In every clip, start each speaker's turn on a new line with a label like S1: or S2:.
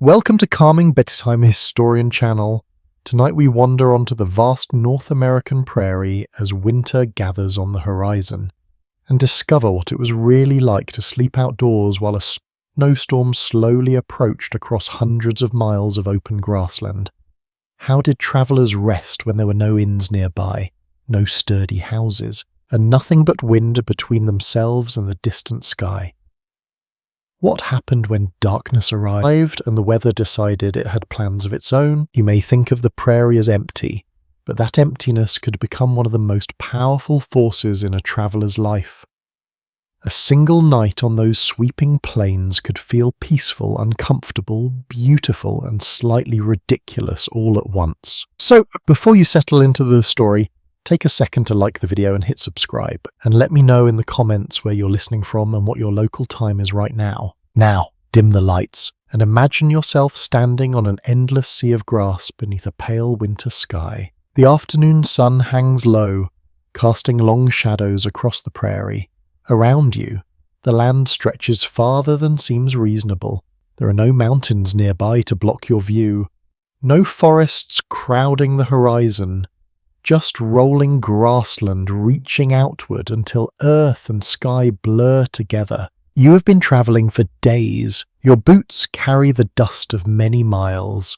S1: Welcome to Calming Bedtime Historian channel. Tonight we wander onto the vast North American prairie as winter gathers on the horizon, and discover what it was really like to sleep outdoors while a snowstorm slowly approached across hundreds of miles of open grassland. How did travelers rest when there were no inns nearby, no sturdy houses, and nothing but wind between themselves and the distant sky? What happened when darkness arrived and the weather decided it had plans of its own? You may think of the prairie as empty, but that emptiness could become one of the most powerful forces in a traveler's life. A single night on those sweeping plains could feel peaceful, uncomfortable, beautiful, and slightly ridiculous all at once. So, before you settle into the story, take a second to like the video and hit subscribe, and let me know in the comments where you're listening from and what your local time is right now. Now, dim the lights, and imagine yourself standing on an endless sea of grass beneath a pale winter sky. The afternoon sun hangs low, casting long shadows across the prairie. Around you, the land stretches farther than seems reasonable. There are no mountains nearby to block your view, no forests crowding the horizon, just rolling grassland reaching outward until earth and sky blur together. You have been travelling for days. Your boots carry the dust of many miles.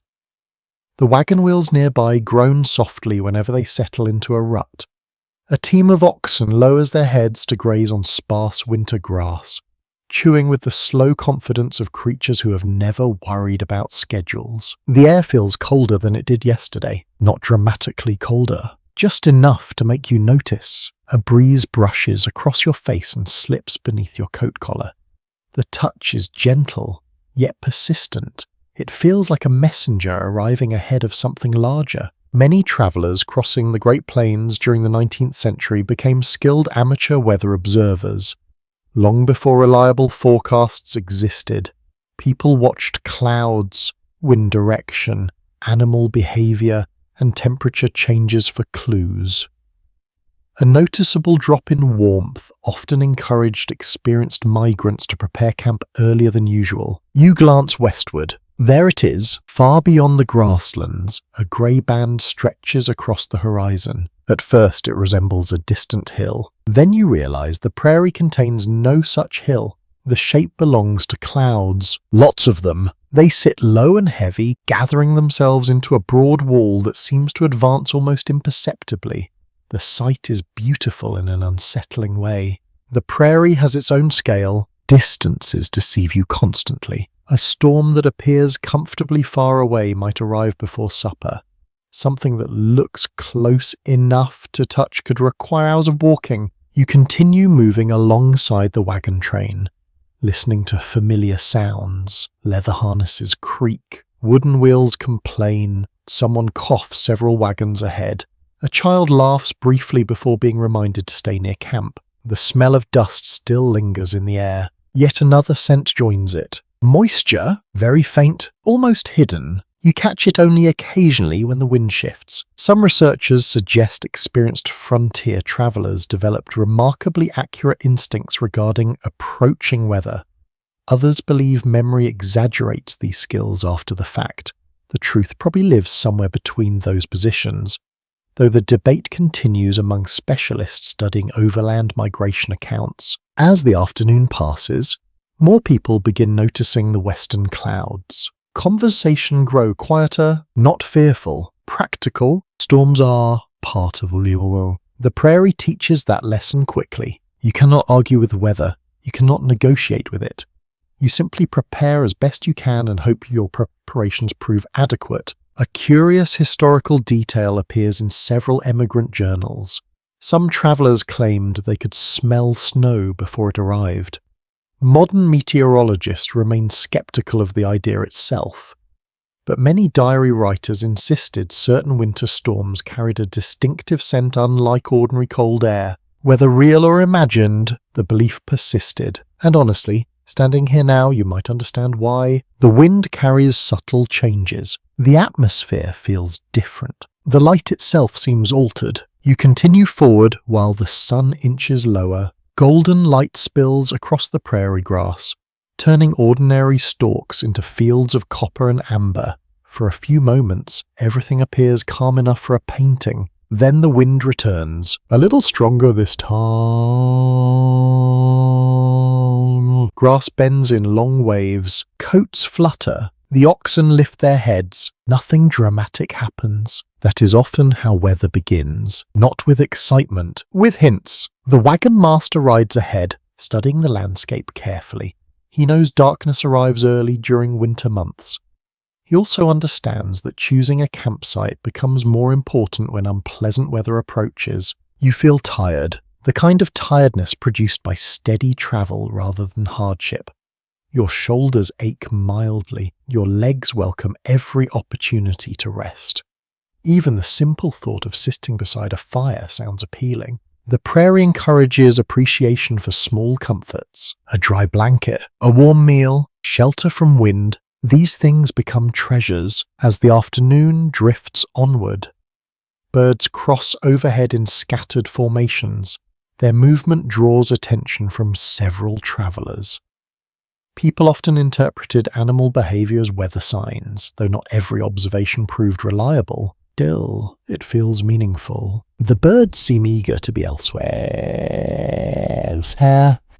S1: The wagon wheels nearby groan softly whenever they settle into a rut. A team of oxen lowers their heads to graze on sparse winter grass, chewing with the slow confidence of creatures who have never worried about schedules. The air feels colder than it did yesterday, not dramatically colder, just enough to make you notice. A breeze brushes across your face and slips beneath your coat collar. The touch is gentle, yet persistent. It feels like a messenger arriving ahead of something larger. Many travellers crossing the Great Plains during the 19th century became skilled amateur weather observers. Long before reliable forecasts existed, people watched clouds, wind direction, animal behaviour, and temperature changes for clues. A noticeable drop in warmth often encouraged experienced migrants to prepare camp earlier than usual. You glance westward. There it is, far beyond the grasslands, a grey band stretches across the horizon. At first it resembles a distant hill. Then you realise the prairie contains no such hill. The shape belongs to clouds. Lots of them. They sit low and heavy, gathering themselves into a broad wall that seems to advance almost imperceptibly. The sight is beautiful in an unsettling way. The prairie has its own scale. Distances deceive you constantly. A storm that appears comfortably far away might arrive before supper. Something that looks close enough to touch could require hours of walking. You continue moving alongside the wagon train, listening to familiar sounds. Leather harnesses creak, wooden wheels complain, someone coughs several wagons ahead. A child laughs briefly before being reminded to stay near camp. The smell of dust still lingers in the air. Yet another scent joins it. Moisture, very faint, almost hidden. You catch it only occasionally when the wind shifts. Some researchers suggest experienced frontier travellers developed remarkably accurate instincts regarding approaching weather. Others believe memory exaggerates these skills after the fact. The truth probably lives somewhere between those positions, though the debate continues among specialists studying overland migration accounts. As the afternoon passes, more people begin noticing the western clouds. Conversation grow quieter, not fearful, practical. Storms are part of your world. The prairie teaches that lesson quickly. You cannot argue with the weather. You cannot negotiate with it. You simply prepare as best you can and hope your preparations prove adequate. A curious historical detail appears in several emigrant journals. Some travellers claimed they could smell snow before it arrived. Modern meteorologists remain sceptical of the idea itself, but many diary writers insisted certain winter storms carried a distinctive scent unlike ordinary cold air. Whether real or imagined, the belief persisted, and honestly, standing here now, you might understand why. The wind carries subtle changes. The atmosphere feels different. The light itself seems altered. You continue forward while the sun inches lower. Golden light spills across the prairie grass. turning ordinary stalks into fields of copper and amber. For a few moments, everything appears calm enough for a painting. Then the wind returns, a little stronger this time. Grass bends in long waves, coats flutter, the oxen lift their heads. Nothing dramatic happens. That is often how weather begins, not with excitement, with hints. The wagon master rides ahead, studying the landscape carefully. He knows darkness arrives early during winter months. He also understands that choosing a campsite becomes more important when unpleasant weather approaches. You feel tired, the kind of tiredness produced by steady travel rather than hardship. Your shoulders ache mildly, your legs welcome every opportunity to rest. Even the simple thought of sitting beside a fire sounds appealing. The prairie encourages appreciation for small comforts, a dry blanket, a warm meal, shelter from wind. These things become treasures as the afternoon drifts onward. Birds cross overhead in scattered formations. Their movement draws attention from several travelers. People often interpreted animal behavior as weather signs, though not every observation proved reliable. Still, it feels meaningful. The birds seem eager to be elsewhere.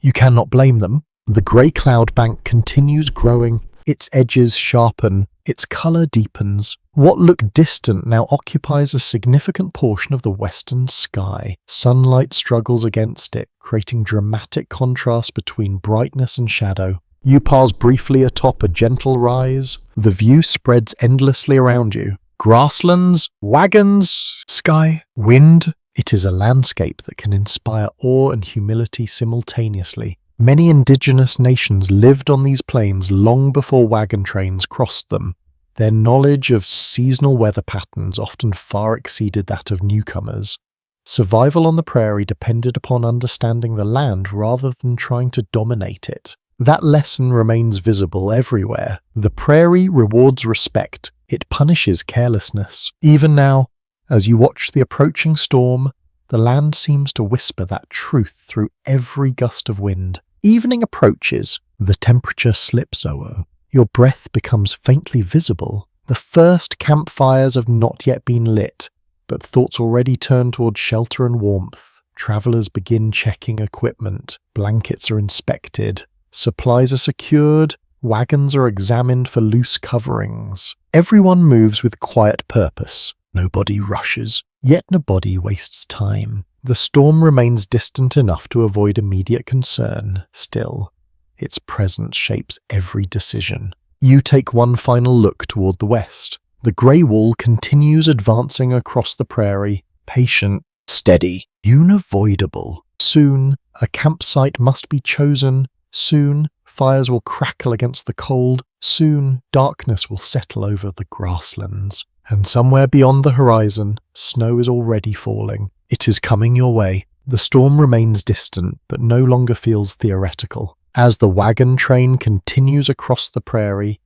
S1: You cannot blame them. The grey cloud bank continues growing. Its edges sharpen, its colour deepens. What looked distant now occupies a significant portion of the western sky. Sunlight struggles against it, creating dramatic contrast between brightness and shadow. You pause briefly atop a gentle rise. The view spreads endlessly around you. Grasslands, wagons, sky, wind. It is a landscape that can inspire awe and humility simultaneously. Many indigenous nations lived on these plains long before wagon trains crossed them. Their knowledge of seasonal weather patterns often far exceeded that of newcomers. Survival on the prairie depended upon understanding the land rather than trying to dominate it. That lesson remains visible everywhere. The prairie rewards respect. It punishes carelessness. Even now, as you watch the approaching storm, the land seems to whisper that truth through every gust of wind. Evening approaches. The temperature slips lower. Your breath becomes faintly visible. The first campfires have not yet been lit, but thoughts already turn toward shelter and warmth. Travelers begin checking equipment. Blankets are inspected. Supplies are secured. Wagons are examined for loose coverings. Everyone moves with quiet purpose. Nobody rushes, yet nobody wastes time. The storm remains distant enough to avoid immediate concern. Still, its presence shapes every decision. You take one final look toward the west. The grey wall continues advancing across the prairie, patient, steady, unavoidable. Soon, a campsite must be chosen. Soon, fires will crackle against the cold. Soon, darkness will settle over the grasslands. And somewhere beyond the horizon, snow is already falling. It is coming your way. The storm remains distant, but no longer feels theoretical. As the wagon train continues across the prairie,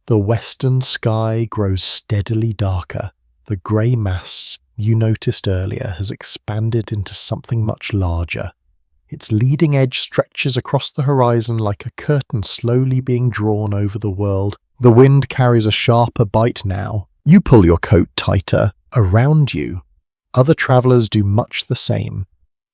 S1: the western sky grows steadily darker. The grey mass you noticed earlier has expanded into something much larger. Its leading edge stretches across the horizon like a curtain slowly being drawn over the world. The wind carries a sharper bite now. You pull your coat tighter. Around you, other travelers do much the same.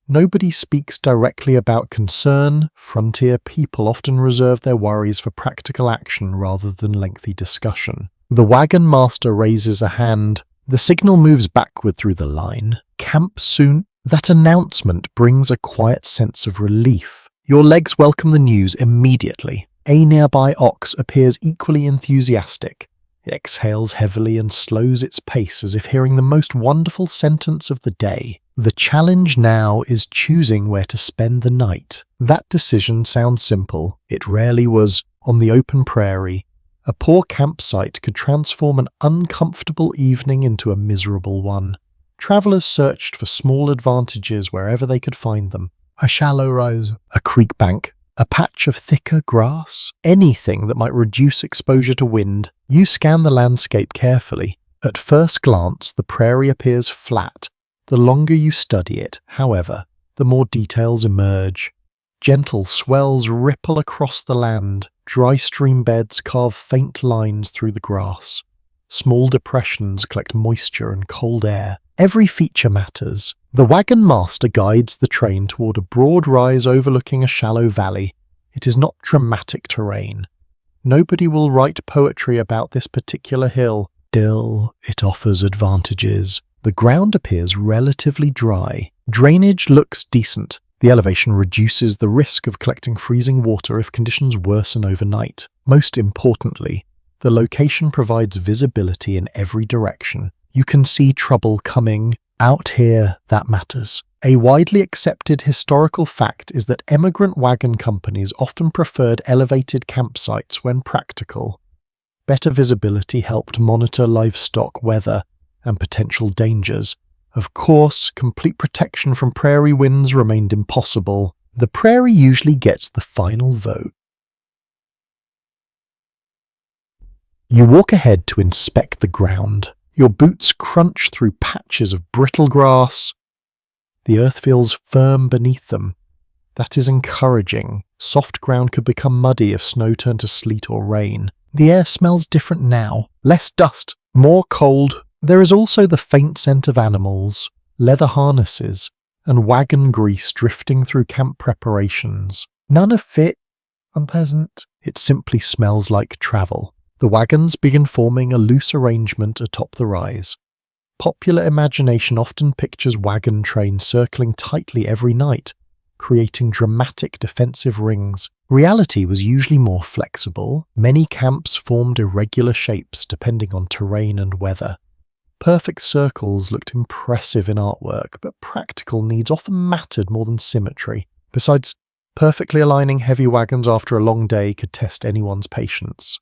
S1: Nobody speaks directly about concern. Frontier people often reserve their worries for practical action rather than lengthy discussion. The wagon master raises a hand. The signal moves backward through the line. Camp soon. That announcement brings a quiet sense of relief. Your legs welcome the news immediately. A nearby ox appears equally enthusiastic. It exhales heavily and slows its pace as if hearing the most wonderful sentence of the day. The challenge now is choosing where to spend the night. That decision sounds simple. It rarely was. On the open prairie, a poor campsite could transform an uncomfortable evening into a miserable one. Travelers searched for small advantages wherever they could find them. A shallow rise, a creek bank, a patch of thicker grass, anything that might reduce exposure to wind. You scan the landscape carefully. At first glance, the prairie appears flat. The longer you study it, however, the more details emerge. Gentle swells ripple across the land, Dry stream beds carve faint lines through the grass. Small depressions collect moisture and cold air. Every feature matters. The wagon master guides the train toward a broad rise overlooking a shallow valley. It is not dramatic terrain. Nobody will write poetry about this particular hill. Still, it offers advantages. The ground appears relatively dry. Drainage looks decent. The elevation reduces the risk of collecting freezing water if conditions worsen overnight. Most importantly, the location provides visibility in every direction. You can see trouble coming. Out here, that matters. A widely accepted historical fact is that emigrant wagon companies often preferred elevated campsites when practical. Better visibility helped monitor livestock, weather, and potential dangers. Of course, complete protection from prairie winds remained impossible. The prairie usually gets the final vote. You walk ahead to inspect the ground. Your boots crunch through patches of brittle grass. The earth feels firm beneath them. That is encouraging. Soft ground could become muddy if snow turned to sleet or rain. The air smells different now. Less dust, more cold. There is also the faint scent of animals, leather harnesses, and wagon grease drifting through camp preparations. None of it unpleasant. It simply smells like travel. The wagons begin forming a loose arrangement atop the rise. Popular imagination often pictures wagon trains circling tightly every night, creating dramatic defensive rings. Reality was usually more flexible. Many camps formed irregular shapes depending on terrain and weather. Perfect circles looked impressive in artwork, but practical needs often mattered more than symmetry. Besides, perfectly aligning heavy wagons after a long day could test anyone's patience.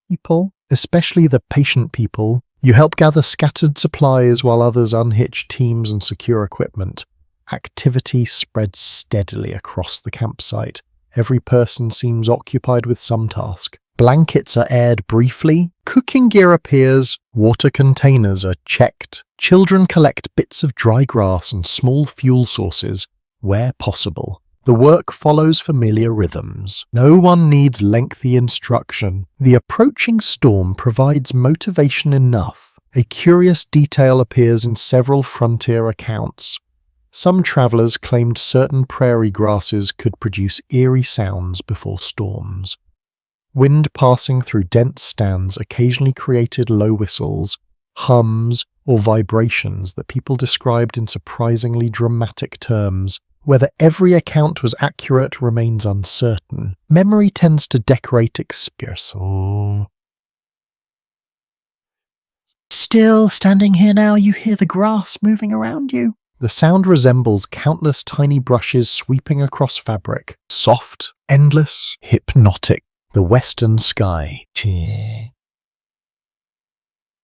S1: People, especially the patient people, you help gather scattered supplies while others unhitch teams and secure equipment. Activity spreads steadily across the campsite. Every person seems occupied with some task. Blankets are aired briefly, cooking gear appears, water containers are checked. Children collect bits of dry grass and small fuel sources where possible. The work follows familiar rhythms. No one needs lengthy instruction. The approaching storm provides motivation enough. A curious detail appears in several frontier accounts. Some travelers claimed certain prairie grasses could produce eerie sounds before storms. Wind passing through dense stands occasionally created low whistles, hums, or vibrations that people described in surprisingly dramatic terms. Whether every account was accurate remains uncertain. Memory tends to decorate experience. Still, standing here now, you hear the grass moving around you. The sound resembles countless tiny brushes sweeping across fabric. Soft, endless, hypnotic. The western sky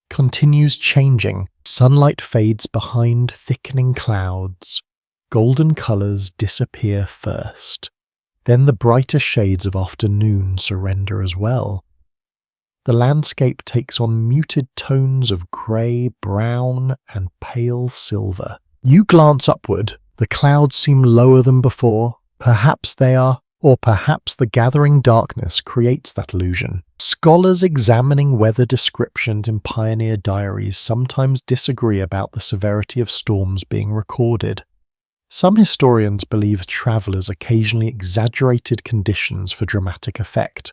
S1: continues changing. Sunlight fades behind thickening clouds. Golden colours disappear first. Then the brighter shades of afternoon surrender as well. The landscape takes on muted tones of grey, brown, and pale silver. You glance upward. The clouds seem lower than before. Perhaps they are, or perhaps the gathering darkness creates that illusion. Scholars examining weather descriptions in pioneer diaries sometimes disagree about the severity of storms being recorded. Some historians believe travellers occasionally exaggerated conditions for dramatic effect.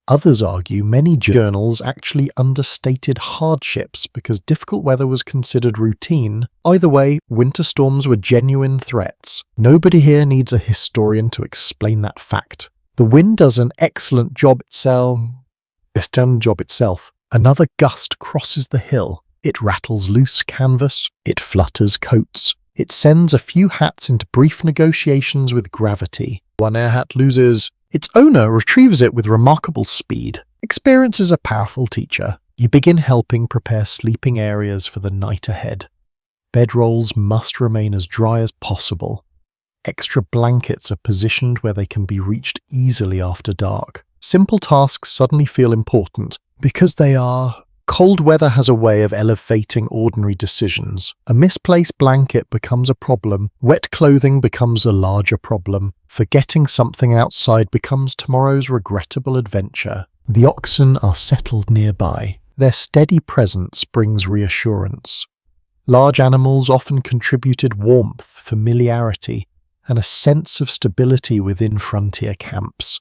S1: Others argue many journals actually understated hardships because difficult weather was considered routine. Either way, winter storms were genuine threats. Nobody here needs a historian to explain that fact. The wind does an excellent job itself. Another gust crosses the hill. It rattles loose canvas. It flutters coats. It sends a few hats into brief negotiations with gravity. One air hat loses. Its owner retrieves it with remarkable speed. Experience is a powerful teacher. You begin helping prepare sleeping areas for the night ahead. Bedrolls must remain as dry as possible. Extra blankets are positioned where they can be reached easily after dark. Simple tasks suddenly feel important because they are. Cold weather has a way of elevating ordinary decisions. A misplaced blanket becomes a problem. Wet clothing becomes a larger problem. Forgetting something outside becomes tomorrow's regrettable adventure. The oxen are settled nearby. Their steady presence brings reassurance. Large animals often contributed warmth, familiarity, and a sense of stability within frontier camps.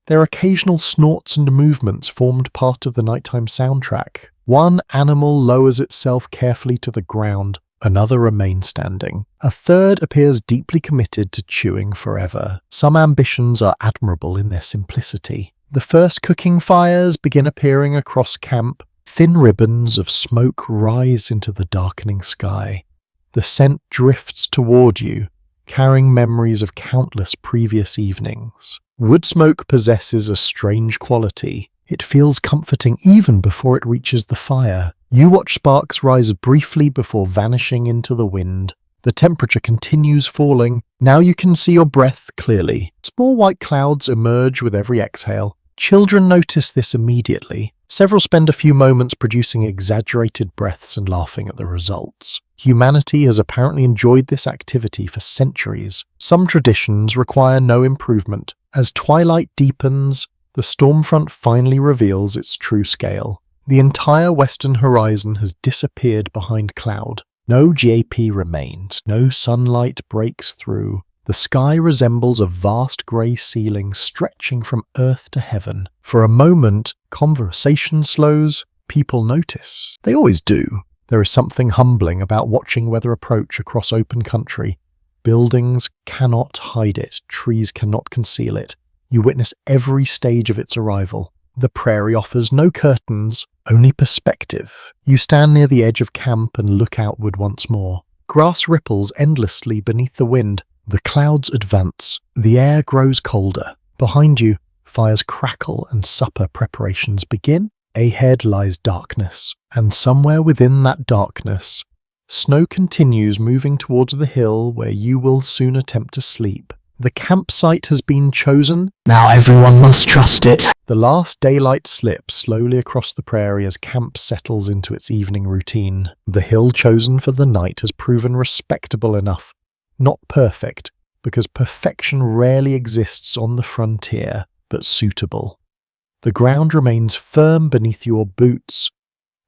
S1: Their occasional snorts and movements formed part of the nighttime soundtrack. One animal lowers itself carefully to the ground, another remains standing. A third appears deeply committed to chewing forever. Some ambitions are admirable in their simplicity. The first cooking fires begin appearing across camp. Thin ribbons of smoke rise into the darkening sky. The scent drifts toward you, carrying memories of countless previous evenings. Wood smoke possesses a strange quality. It feels comforting even before it reaches the fire. You watch sparks rise briefly before vanishing into the wind. The temperature continues falling. Now you can see your breath clearly. Small white clouds emerge with every exhale. Children notice this immediately. Several spend a few moments producing exaggerated breaths and laughing at the results. Humanity has apparently enjoyed this activity for centuries. Some traditions require no improvement. As twilight deepens, the storm front finally reveals its true scale. The entire western horizon has disappeared behind cloud. No GAP remains. No sunlight breaks through. The sky resembles a vast grey ceiling stretching from earth to heaven. For a moment, conversation slows. People notice. They always do. There is something humbling about watching weather approach across open country. Buildings cannot hide it. Trees cannot conceal it. You witness every stage of its arrival. The prairie offers no curtains, only perspective. You stand near the edge of camp and look outward once more. Grass ripples endlessly beneath the wind. The clouds advance. The air grows colder. Behind you, fires crackle and supper preparations begin. Ahead lies darkness, and somewhere within that darkness, snow continues moving towards the hill where you will soon attempt to sleep. The campsite has been chosen.
S2: Now everyone must trust it.
S1: The last daylight slips slowly across the prairie as camp settles into its evening routine. The hill chosen for the night has proven respectable enough. Not perfect, because perfection rarely exists on the frontier, but suitable. The ground remains firm beneath your boots.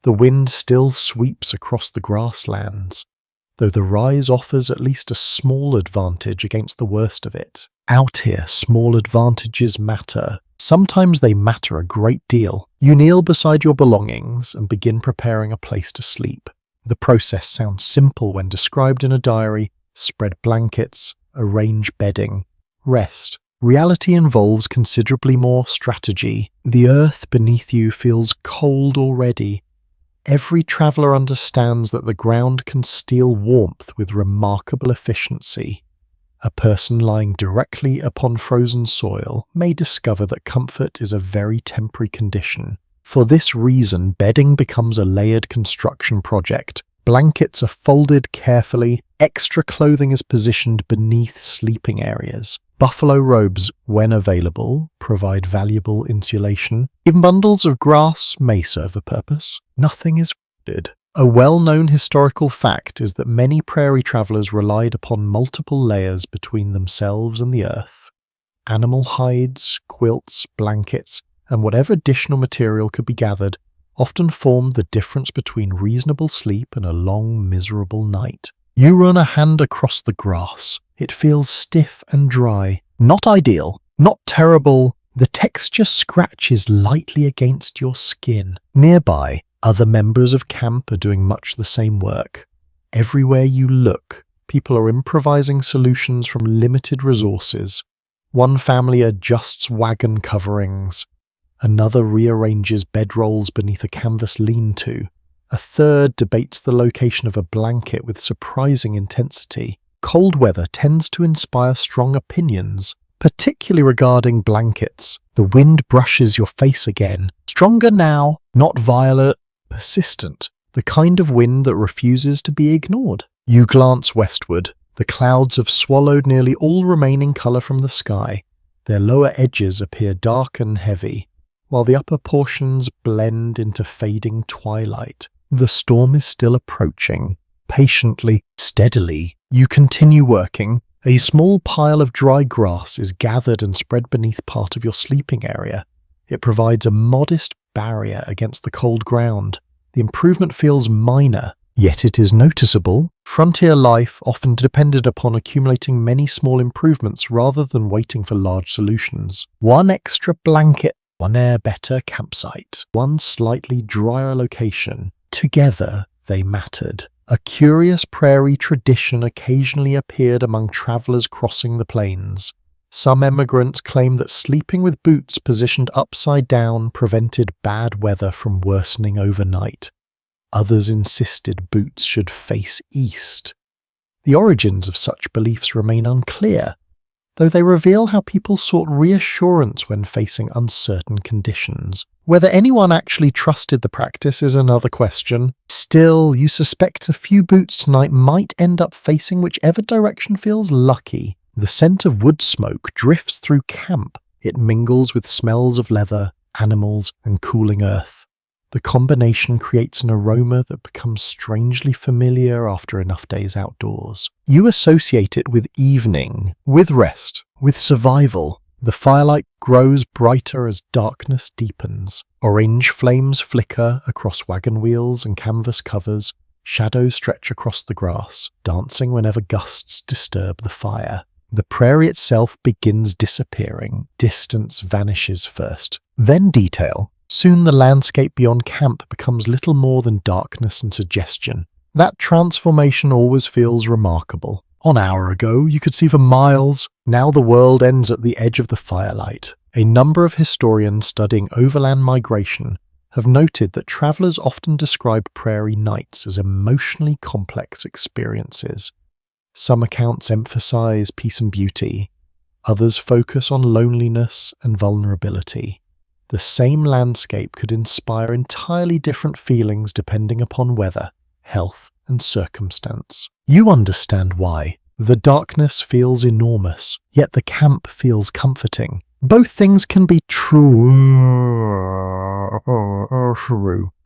S1: The wind still sweeps across the grasslands, though the rise offers at least a small advantage against the worst of it. Out here, small advantages matter. Sometimes they matter a great deal. You kneel beside your belongings and begin preparing a place to sleep. The process sounds simple when described in a diary. Spread blankets, arrange bedding, rest. Reality involves considerably more strategy. The earth beneath you feels cold already. Every traveller understands that the ground can steal warmth with remarkable efficiency. A person lying directly upon frozen soil may discover that comfort is a very temporary condition. For this reason, bedding becomes a layered construction project. Blankets are folded carefully. Extra clothing is positioned beneath sleeping areas. Buffalo robes, when available, provide valuable insulation. Even bundles of grass may serve a purpose. Nothing is wounded. A well-known historical fact is that many prairie travelers relied upon multiple layers between themselves and the earth. Animal hides, quilts, blankets, and whatever additional material could be gathered often formed the difference between reasonable sleep and a long, miserable night. You run a hand across the grass. It feels stiff and dry. Not ideal, not terrible. The texture scratches lightly against your skin. Nearby, other members of camp are doing much the same work. Everywhere you look, people are improvising solutions from limited resources. One family adjusts wagon coverings. Another rearranges bedrolls beneath a canvas lean-to. A third debates the location of a blanket with surprising intensity. Cold weather tends to inspire strong opinions, particularly regarding blankets. The wind brushes your face again. Stronger now, not violent, persistent. The kind of wind that refuses to be ignored. You glance westward. The clouds have swallowed nearly all remaining colour from the sky. Their lower edges appear dark and heavy, while the upper portions blend into fading twilight. The storm is still approaching. Patiently, steadily, you continue working. A small pile of dry grass is gathered and spread beneath part of your sleeping area. It provides a modest barrier against the cold ground. The improvement feels minor, yet it is noticeable. Frontier life often depended upon accumulating many small improvements rather than waiting for large solutions. One extra blanket, one better campsite, one slightly drier location. Together they mattered. A curious prairie tradition occasionally appeared among travelers crossing the plains. Some emigrants claimed that sleeping with boots positioned upside down prevented bad weather from worsening overnight. Others insisted boots should face east. The origins of such beliefs remain unclear, though they reveal how people sought reassurance when facing uncertain conditions. Whether anyone actually trusted the practice is another question. Still, you suspect a few boots tonight might end up facing whichever direction feels lucky. The scent of wood smoke drifts through camp. It mingles with smells of leather, animals, and cooling earth. The combination creates an aroma that becomes strangely familiar after enough days outdoors. You associate it with evening, with rest, with survival. The firelight grows brighter as darkness deepens. Orange flames flicker across wagon wheels and canvas covers. Shadows stretch across the grass, dancing whenever gusts disturb the fire. The prairie itself begins disappearing. Distance vanishes first, then detail. Soon the landscape beyond camp becomes little more than darkness and suggestion. That transformation always feels remarkable. An hour ago, you could see for miles. Now the world ends at the edge of the firelight. A number of historians studying overland migration have noted that travelers often describe prairie nights as emotionally complex experiences. Some accounts emphasize peace and beauty. Others focus on loneliness and vulnerability. The same landscape could inspire entirely different feelings depending upon weather, health, and circumstance. You understand why. The darkness feels enormous, yet the camp feels comforting. Both things can be true.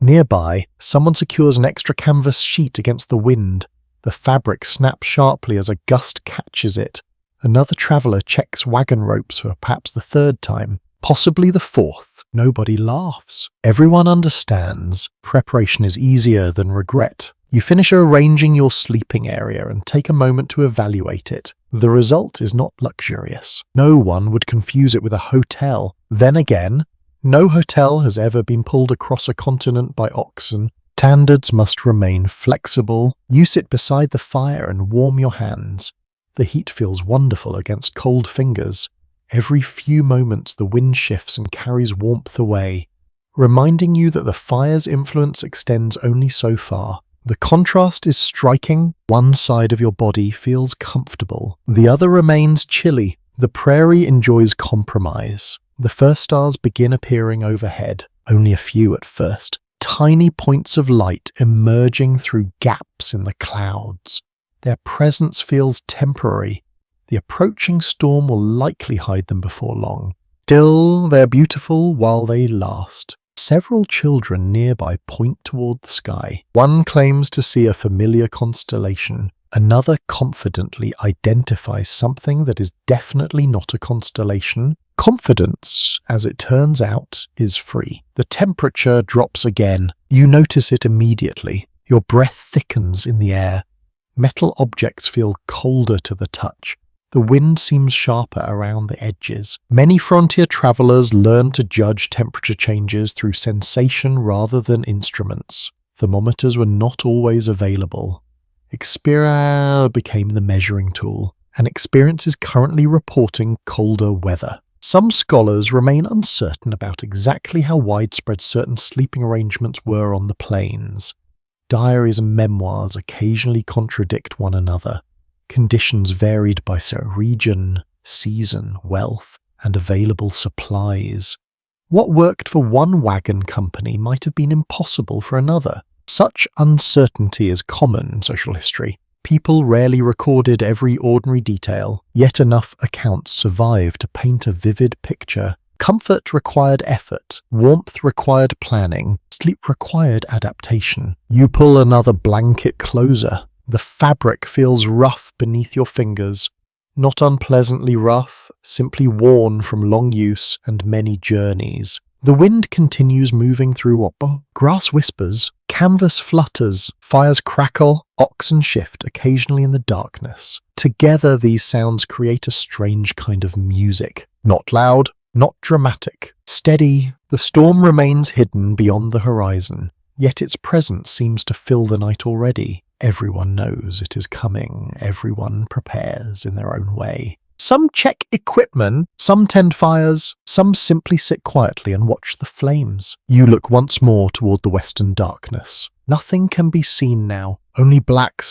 S1: Nearby, someone secures an extra canvas sheet against the wind. The fabric snaps sharply as a gust catches it. Another traveler checks wagon ropes for perhaps the third time, possibly the fourth. Nobody laughs. Everyone understands. Preparation is easier than regret. You finish arranging your sleeping area and take a moment to evaluate it. The result is not luxurious. No one would confuse it with a hotel. Then again, no hotel has ever been pulled across a continent by oxen. Standards must remain flexible. You sit beside the fire and warm your hands. The heat feels wonderful against cold fingers. Every few moments the wind shifts and carries warmth away, reminding you that the fire's influence extends only so far. The contrast is striking. One side of your body feels comfortable. The other remains chilly. The prairie enjoys compromise. The first stars begin appearing overhead, only a few at first. Tiny points of light emerging through gaps in the clouds. Their presence feels temporary. The approaching storm will likely hide them before long. Still, they're beautiful while they last. Several children nearby point toward the sky. One claims to see a familiar constellation. Another confidently identifies something that is definitely not a constellation. Confidence, as it turns out, is free. The temperature drops again. You notice it immediately. Your breath thickens in the air. Metal objects feel colder to the touch. The wind seems sharper around the edges. Many frontier travelers learn to judge temperature changes through sensation rather than instruments. Thermometers were not always available. Experience became the measuring tool, and experience is currently reporting colder weather. Some scholars remain uncertain about exactly how widespread certain sleeping arrangements were on the plains. Diaries and memoirs occasionally contradict one another. Conditions varied by region, season, wealth, and available supplies. What worked for one wagon company might have been impossible for another. Such uncertainty is common in social history. People rarely recorded every ordinary detail, yet enough accounts survive to paint a vivid picture. Comfort required effort, warmth required planning, sleep required adaptation. You pull another blanket closer. The fabric feels rough beneath your fingers. not unpleasantly rough, simply worn from long use and many journeys. The wind continues moving through what grass whispers, canvas flutters, fires crackle, oxen shift occasionally in the darkness. Together these sounds create a strange kind of music. Not loud, not dramatic, steady. The storm remains hidden beyond the horizon, yet its presence seems to fill the night already. Everyone knows it is coming. Everyone prepares in their own way. Some check equipment, some tend fires, some simply sit quietly and watch the flames. You look once more toward the western darkness. Nothing can be seen now, only black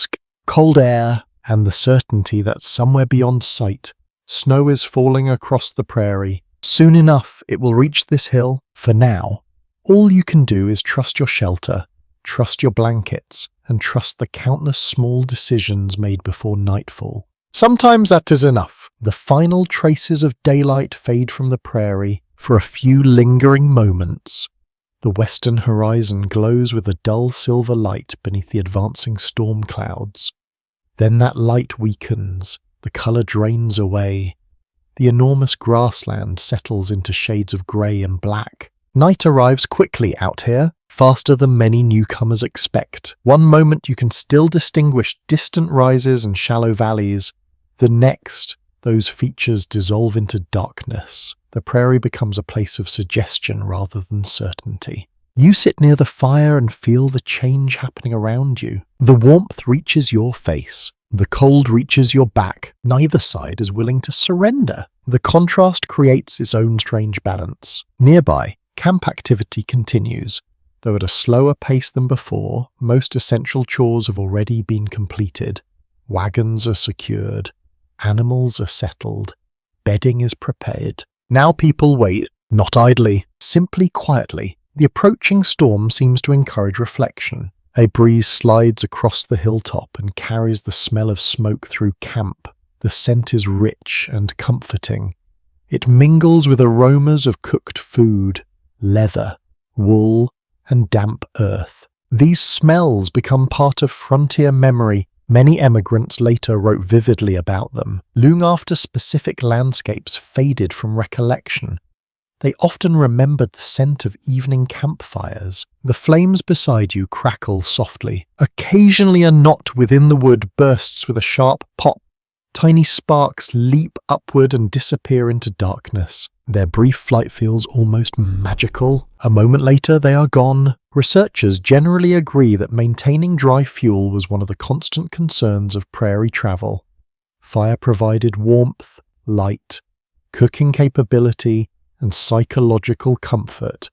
S1: cold air, and the certainty that somewhere beyond sight, snow is falling across the prairie. Soon enough it will reach this hill. For now, all you can do is trust your shelter, trust your blankets, and trust the countless small decisions made before nightfall. Sometimes that is enough. The final traces of daylight fade from the prairie. For a few lingering moments, the western horizon glows with a dull silver light beneath the advancing storm clouds. Then that light weakens, the colour drains away. The enormous grassland settles into shades of grey and black. Night arrives quickly out here, faster than many newcomers expect. One moment you can still distinguish distant rises and shallow valleys. The next, those features dissolve into darkness. The prairie becomes a place of suggestion rather than certainty. You sit near the fire and feel the change happening around you. The warmth reaches your face. The cold reaches your back. Neither side is willing to surrender. The contrast creates its own strange balance. Nearby, camp activity continues. Though at a slower pace than before, most essential chores have already been completed. Wagons are secured. Animals are settled. Bedding is prepared. Now people wait, not idly, simply quietly. The approaching storm seems to encourage reflection. A breeze slides across the hilltop and carries the smell of smoke through camp. The scent is rich and comforting. It mingles with aromas of cooked food, leather, wool, and damp earth. These smells become part of frontier memory. Many emigrants later wrote vividly about them. Long after specific landscapes faded from recollection, they often remembered the scent of evening campfires. The flames beside you crackle softly. Occasionally a knot within the wood bursts with a sharp pop. Tiny sparks leap upward and disappear into darkness. Their brief flight feels almost magical. A moment later they are gone. Researchers generally agree that maintaining dry fuel was one of the constant concerns of prairie travel. Fire provided warmth, light, cooking capability, and psychological comfort.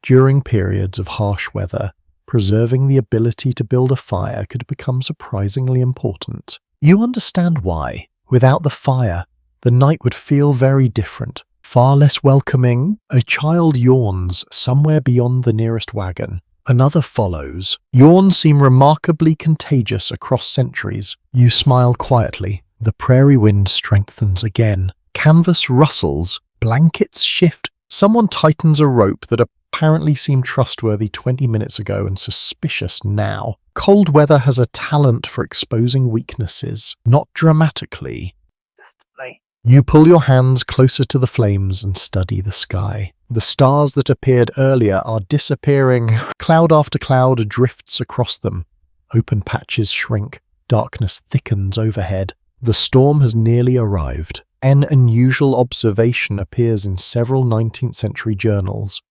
S1: During periods of harsh weather, preserving the ability to build a fire could become surprisingly important. You understand why. Without the fire, the night would feel very different, far less welcoming. A child yawns somewhere beyond the nearest wagon. Another follows. Yawns seem remarkably contagious across centuries. You smile quietly. The prairie wind strengthens again. Canvas rustles. Blankets shift. Someone tightens a rope that apparently seemed trustworthy 20 minutes ago and suspicious now. Cold weather has a talent for exposing weaknesses, not dramatically. You pull your hands closer to the flames and study the sky. The stars that appeared earlier are disappearing. Cloud after cloud drifts across them. Open patches shrink. Darkness thickens overhead. The storm has nearly arrived. An unusual observation appears in several 19th century journals.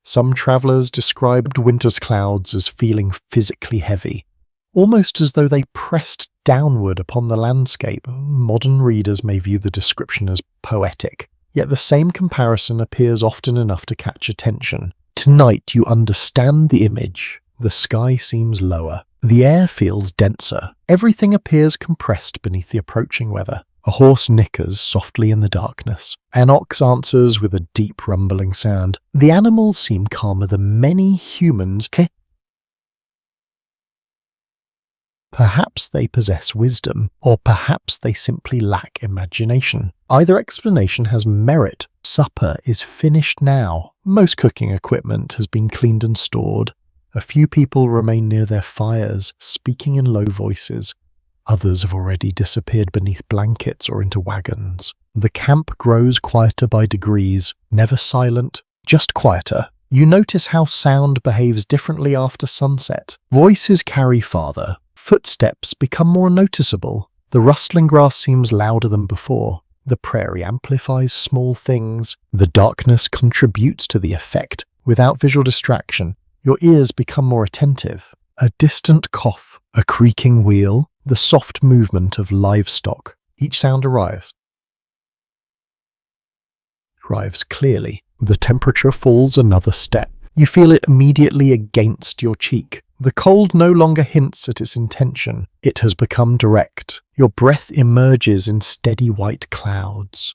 S1: Some travelers described winter's clouds as feeling physically heavy, almost as though they pressed downward upon the landscape. Modern readers may view the description as poetic, yet the same comparison appears often enough to catch attention. Tonight you understand the image. The sky seems lower. The air feels denser. Everything appears compressed beneath the approaching weather. A horse nickers softly in the darkness. An ox answers with a deep rumbling sound. The animals seem calmer than many humans. Perhaps they possess wisdom, or perhaps they simply lack imagination. Either explanation has merit. Supper is finished now. Most cooking equipment has been cleaned and stored. A few people remain near their fires, speaking in low voices. Others have already disappeared beneath blankets or into wagons. The camp grows quieter by degrees, never silent, just quieter. You notice how sound behaves differently after sunset. Voices carry farther. Footsteps become more noticeable. The rustling grass seems louder than before. The prairie amplifies small things. The darkness contributes to the effect. Without visual distraction, your ears become more attentive. A distant cough, a creaking wheel, the soft movement of livestock. Each sound arrives clearly. The temperature falls another step. You feel it immediately against your cheek. The cold no longer hints at its intention. It has become direct. Your breath emerges in steady white clouds.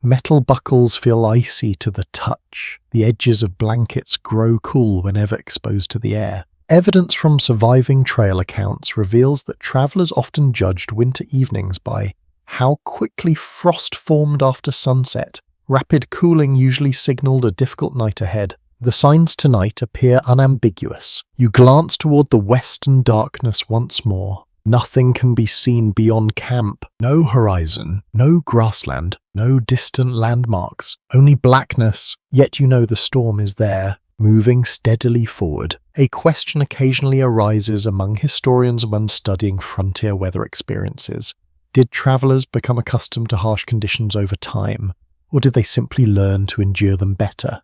S1: Metal buckles feel icy to the touch. The edges of blankets grow cool whenever exposed to the air. Evidence from surviving trail accounts reveals that travelers often judged winter evenings by how quickly frost formed after sunset. Rapid cooling usually signaled a difficult night ahead. The signs tonight appear unambiguous. You glance toward the western darkness once more. Nothing can be seen beyond camp. No horizon, no grassland, no distant landmarks, only blackness. Yet you know the storm is there, moving steadily forward. A question occasionally arises among historians when studying frontier weather experiences. Did travelers become accustomed to harsh conditions over time, or did they simply learn to endure them better?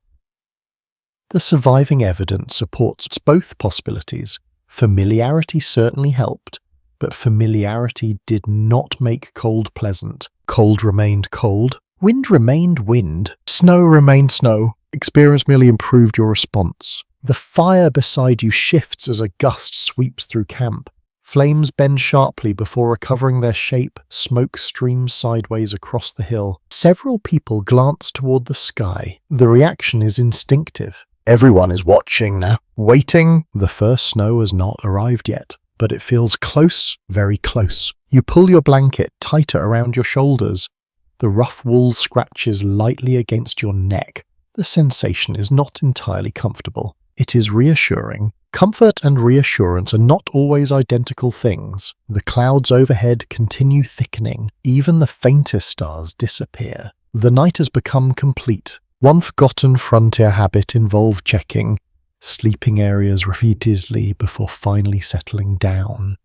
S1: The surviving evidence supports both possibilities. Familiarity certainly helped, but familiarity did not make cold pleasant. Cold remained cold. Wind remained wind. Snow remained snow. Experience merely improved your response. The fire beside you shifts as a gust sweeps through camp. Flames bend sharply before recovering their shape. Smoke streams sideways across the hill. Several people glance toward the sky. The reaction is instinctive. Everyone is watching now. Waiting. The first snow has not arrived yet, but it feels close, very close. You pull your blanket tighter around your shoulders. The rough wool scratches lightly against your neck. The sensation is not entirely comfortable. It is reassuring. Comfort and reassurance are not always identical things. The clouds overhead continue thickening. Even the faintest stars disappear. The night has become complete. One forgotten frontier habit involved checking sleeping areas repeatedly before finally settling down.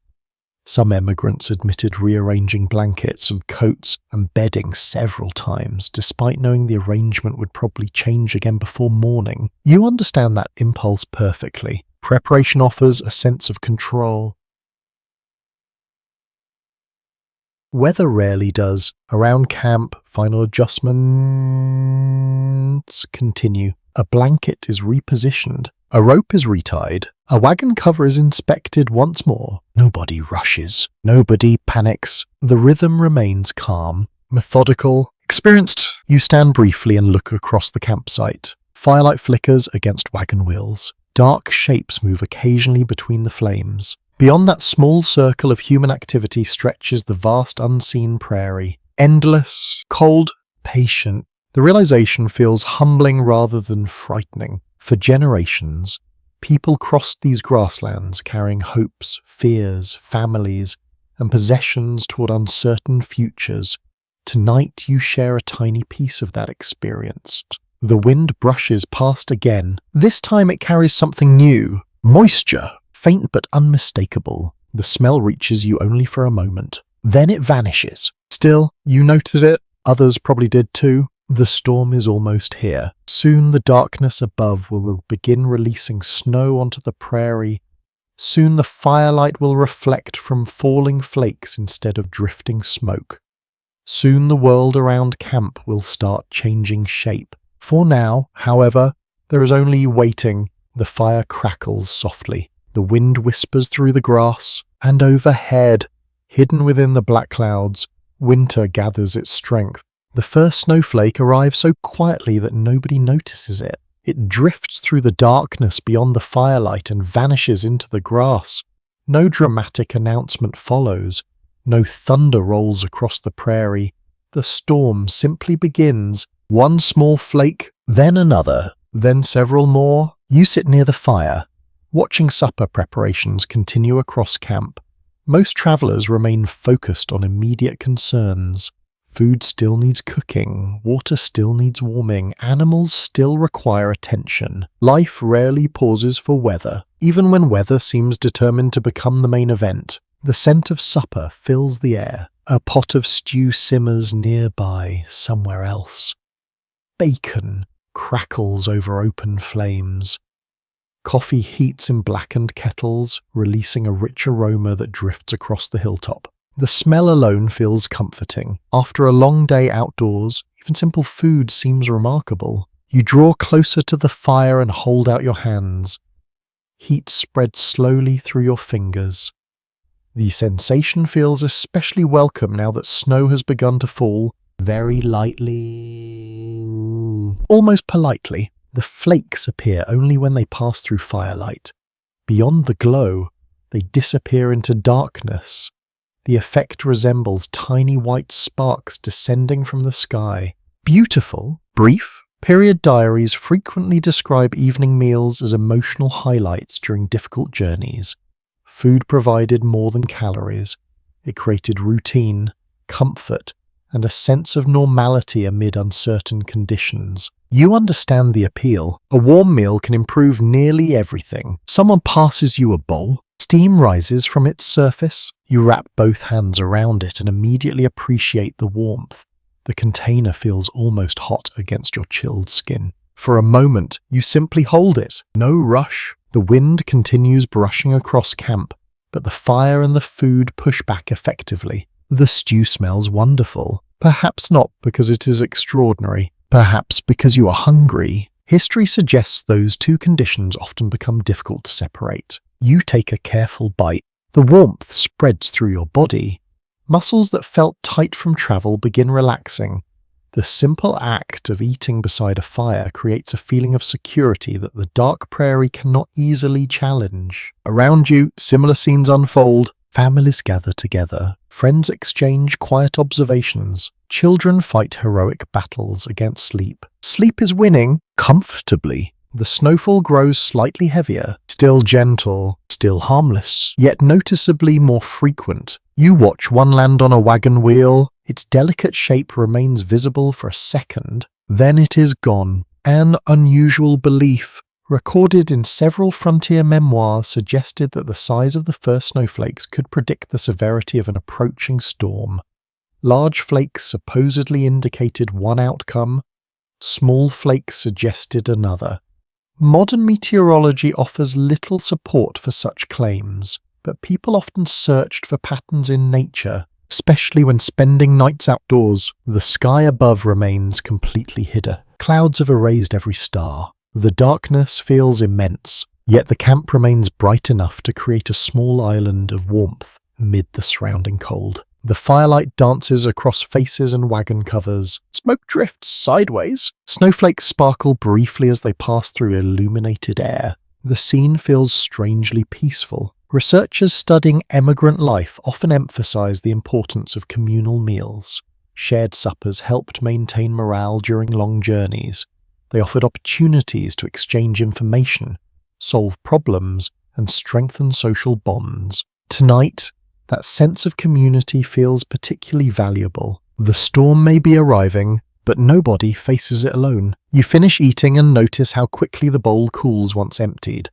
S1: Some emigrants admitted rearranging blankets and coats and bedding several times, despite knowing the arrangement would probably change again before morning. You understand that impulse perfectly. Preparation offers a sense of control. Weather rarely does. Around camp, final adjustments continue. A blanket is repositioned. A rope is retied. A wagon cover is inspected once more. Nobody rushes. Nobody panics. The rhythm remains calm, methodical, experienced. You stand briefly and look across the campsite. Firelight flickers against wagon wheels. Dark shapes move occasionally between the flames. Beyond that small circle of human activity stretches the vast unseen prairie. Endless, cold, patient. The realization feels humbling rather than frightening. For generations, people crossed these grasslands carrying hopes, fears, families, and possessions toward uncertain futures. Tonight you share a tiny piece of that experience. The wind brushes past again. This time it carries something new. Moisture. Faint but unmistakable. The smell reaches you only for a moment. Then it vanishes. Still, you notice it. Others probably did too. The storm is almost here. Soon the darkness above will begin releasing snow onto the prairie. Soon the firelight will reflect from falling flakes instead of drifting smoke. Soon the world around camp will start changing shape. For now, however, there is only waiting. The fire crackles softly. The wind whispers through the grass, and overhead, hidden within the black clouds, winter gathers its strength. The first snowflake arrives so quietly that nobody notices it. It drifts through the darkness beyond the firelight and vanishes into the grass. No dramatic announcement follows. No thunder rolls across the prairie. The storm simply begins. One small flake, then another, then several more. You sit near the fire, watching supper preparations continue across camp. Most travelers remain focused on immediate concerns. Food still needs cooking, water still needs warming, animals still require attention. Life rarely pauses for weather. Even when weather seems determined to become the main event, the scent of supper fills the air. A pot of stew simmers nearby, somewhere else. Bacon crackles over open flames. Coffee heats in blackened kettles, releasing a rich aroma that drifts across the hilltop. The smell alone feels comforting. After a long day outdoors, even simple food seems remarkable. You draw closer to the fire and hold out your hands. Heat spreads slowly through your fingers. The sensation feels especially welcome now that snow has begun to fall, very lightly, almost politely. The flakes appear only when they pass through firelight. Beyond the glow, they disappear into darkness. The effect resembles tiny white sparks descending from the sky. Beautiful, brief. Period diaries frequently describe evening meals as emotional highlights during difficult journeys. Food provided more than calories. It created routine, comfort, and a sense of normality amid uncertain conditions. You understand the appeal. A warm meal can improve nearly everything. Someone passes you a bowl. Steam rises from its surface. You wrap both hands around it and immediately appreciate the warmth. The container feels almost hot against your chilled skin. For a moment, you simply hold it. No rush. The wind continues brushing across camp, but the fire and the food push back effectively. The stew smells wonderful. Perhaps not because it is extraordinary. Perhaps because you are hungry. History suggests those two conditions often become difficult to separate. You take a careful bite. The warmth spreads through your body. Muscles that felt tight from travel begin relaxing. The simple act of eating beside a fire creates a feeling of security that the dark prairie cannot easily challenge. Around you, similar scenes unfold. Families gather together. Friends exchange quiet observations. Children fight heroic battles against sleep. Sleep is winning comfortably. The snowfall grows slightly heavier, still gentle, still harmless, yet noticeably more frequent. You watch one land on a wagon wheel. Its delicate shape remains visible for a second, then it is gone. An unusual belief, recorded in several frontier memoirs, suggested that the size of the first snowflakes could predict the severity of an approaching storm. Large flakes supposedly indicated one outcome, small flakes suggested another. Modern meteorology offers little support for such claims, but people often searched for patterns in nature, especially when spending nights outdoors. The sky above remains completely hidden. Clouds have erased every star. The darkness feels immense, yet the camp remains bright enough to create a small island of warmth amid the surrounding cold. The firelight dances across faces and wagon covers. Smoke drifts sideways. Snowflakes sparkle briefly as they pass through illuminated air. The scene feels strangely peaceful. Researchers studying emigrant life often emphasize the importance of communal meals. Shared suppers helped maintain morale during long journeys. They offered opportunities to exchange information, solve problems, and strengthen social bonds. Tonight, that sense of community feels particularly valuable. The storm may be arriving, but nobody faces it alone. You finish eating and notice how quickly the bowl cools once emptied.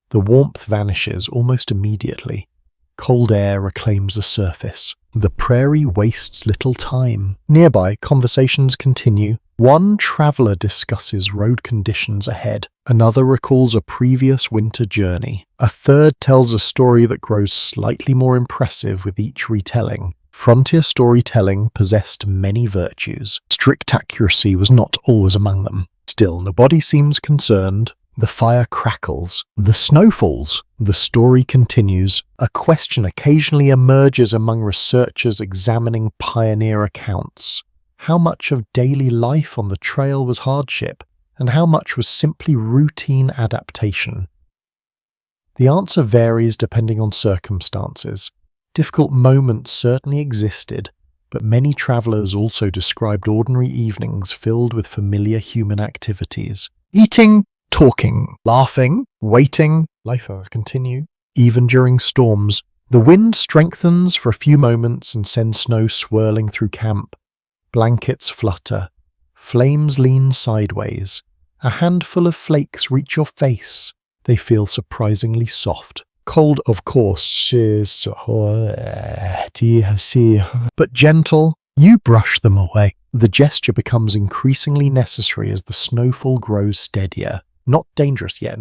S1: The warmth vanishes almost immediately. Cold air reclaims the surface. The prairie wastes little time. Nearby, conversations continue. One traveler discusses road conditions ahead. Another recalls a previous winter journey. A third tells a story that grows slightly more impressive with each retelling. Frontier storytelling possessed many virtues. Strict accuracy was not always among them. Still, nobody seems concerned. The fire crackles. The snow falls. The story continues. A question occasionally emerges among researchers examining pioneer accounts. How much of daily life on the trail was hardship, and how much was simply routine adaptation? The answer varies depending on circumstances. Difficult moments certainly existed, but many travelers also described ordinary evenings filled with familiar human activities. Eating, talking, laughing, waiting, life will continue. Even during storms, The wind strengthens for a few moments and sends snow swirling through camp. Blankets flutter. Flames lean sideways. A handful of flakes reach your face. They feel surprisingly soft. Cold, of course, but gentle. You brush them away. The gesture becomes increasingly necessary as the snowfall grows steadier. Not dangerous yet.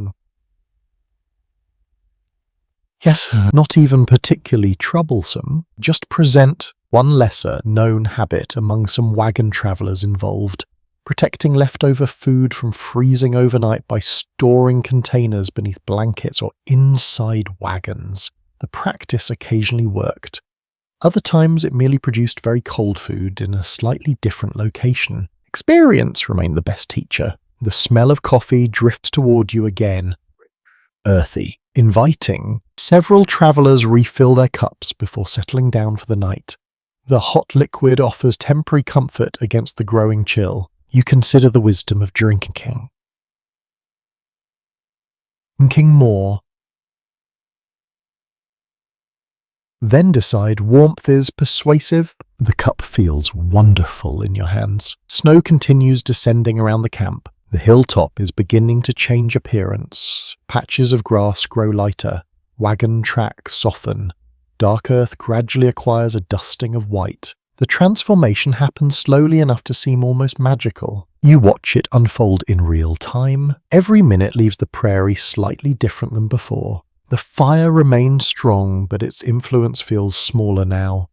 S1: Yes, not even particularly troublesome. Just present one lesser known habit among some wagon travelers involved. Protecting leftover food from freezing overnight by storing containers beneath blankets or inside wagons. The practice occasionally worked. Other times it merely produced very cold food in a slightly different location. Experience remained the best teacher. The smell of coffee drifts toward you again. Earthy, inviting. Several travelers refill their cups before settling down for the night. The hot liquid offers temporary comfort against the growing chill. You consider the wisdom of drinking. Drinking more. Then decide warmth is persuasive. The cup feels wonderful in your hands. Snow continues descending around the camp. The hilltop is beginning to change appearance. Patches of grass grow lighter. Wagon tracks soften. Dark earth gradually acquires a dusting of white. The transformation happens slowly enough to seem almost magical. You watch it unfold in real time. Every minute leaves the prairie slightly different than before. The fire remains strong, but its influence feels smaller now.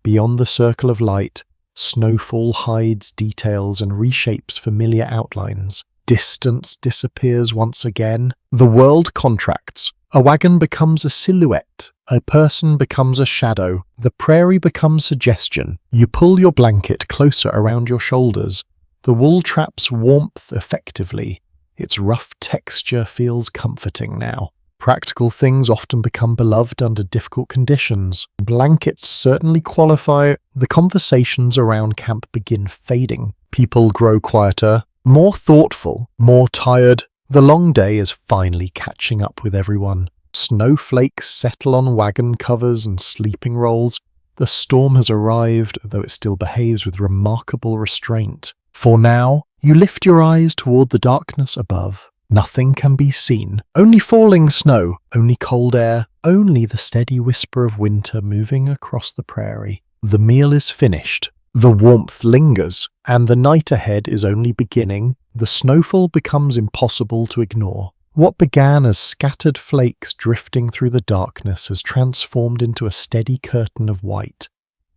S1: Beyond the circle of light, snowfall hides details and reshapes familiar outlines. Distance disappears once again. The world contracts. A wagon becomes a silhouette. A person becomes a shadow. The prairie becomes suggestion. You pull your blanket closer around your shoulders. The wool traps warmth effectively. Its rough texture feels comforting now. Practical things often become beloved under difficult conditions. Blankets certainly qualify. The conversations around camp begin fading. People grow quieter, more thoughtful, more tired. The long day is finally catching up with everyone. Snowflakes settle on wagon covers and sleeping rolls. The storm has arrived, though it still behaves with remarkable restraint. For now, you lift your eyes toward the darkness above. Nothing can be seen. Only falling snow, only cold air, only the steady whisper of winter moving across the prairie. The meal is finished. The warmth lingers, and the night ahead is only beginning. The snowfall becomes impossible to ignore. What began as scattered flakes drifting through the darkness has transformed into a steady curtain of white.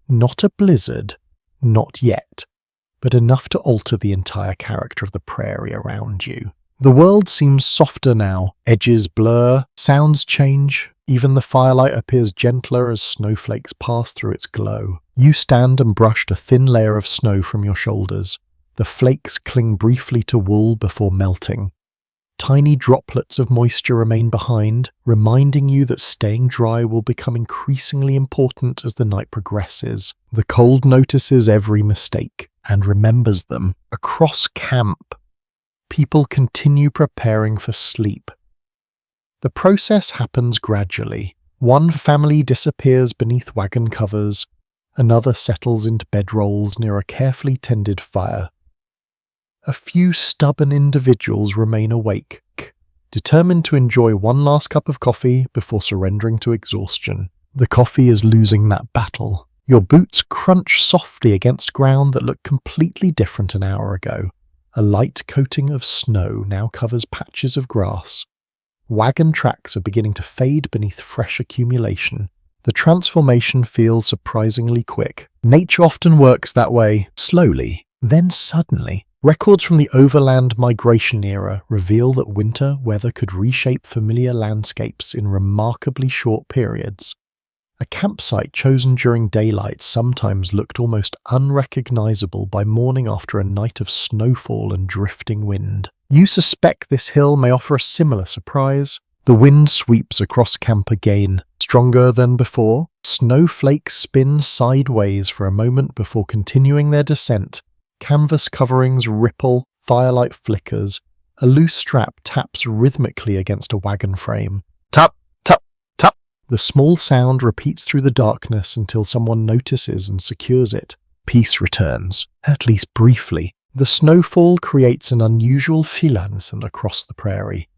S1: Not a blizzard, not yet, but enough to alter the entire character of the prairie around you. The world seems softer now. Edges blur, sounds change. Even the firelight appears gentler as snowflakes pass through its glow. You stand and brush a thin layer of snow from your shoulders. The flakes cling briefly to wool before melting. Tiny droplets of moisture remain behind, reminding you that staying dry will become increasingly important as the night progresses. The cold notices every mistake and remembers them. Across camp, people continue preparing for sleep. The process happens gradually. One family disappears beneath wagon covers. Another settles into bedrolls near a carefully tended fire. A few stubborn individuals remain awake, determined to enjoy one last cup of coffee before surrendering to exhaustion. The coffee is losing that battle. Your boots crunch softly against ground that looked completely different an hour ago. A light coating of snow now covers patches of grass. Wagon tracks are beginning to fade beneath fresh accumulation. The transformation feels surprisingly quick. Nature often works that way, slowly, then suddenly. Records from the overland migration era reveal that winter weather could reshape familiar landscapes in remarkably short periods. A campsite chosen during daylight sometimes looked almost unrecognizable by morning after a night of snowfall and drifting wind. You suspect this hill may offer a similar surprise. The wind sweeps across camp again, stronger than before. Snowflakes spin sideways for a moment before continuing their descent. Canvas coverings ripple, firelight flickers. A loose strap taps rhythmically against a wagon frame. Tap, tap, tap. The small sound repeats through the darkness until someone notices and secures it. Peace returns, at least briefly. The snowfall creates an unusual silence across the prairie.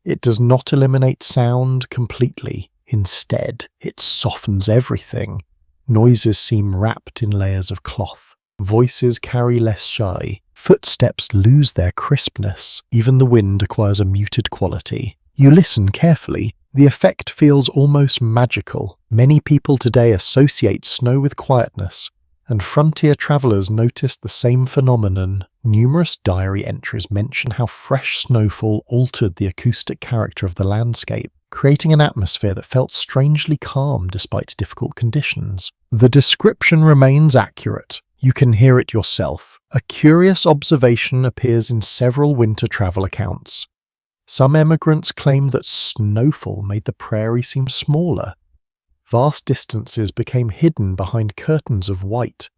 S1: It does not eliminate sound completely. Instead, it softens everything. Noises seem wrapped in layers of cloth. Voices carry less shy. Footsteps lose their crispness. Even the wind acquires a muted quality. You listen carefully. The effect feels almost magical. Many people today associate snow with quietness, and frontier travelers notice the same phenomenon. Numerous diary entries mention how fresh snowfall altered the acoustic character of the landscape, creating an atmosphere that felt strangely calm despite difficult conditions. The description remains accurate. You can hear it yourself. A curious observation appears in several winter travel accounts. Some emigrants claim that snowfall made the prairie seem smaller. Vast distances became hidden behind curtains of white,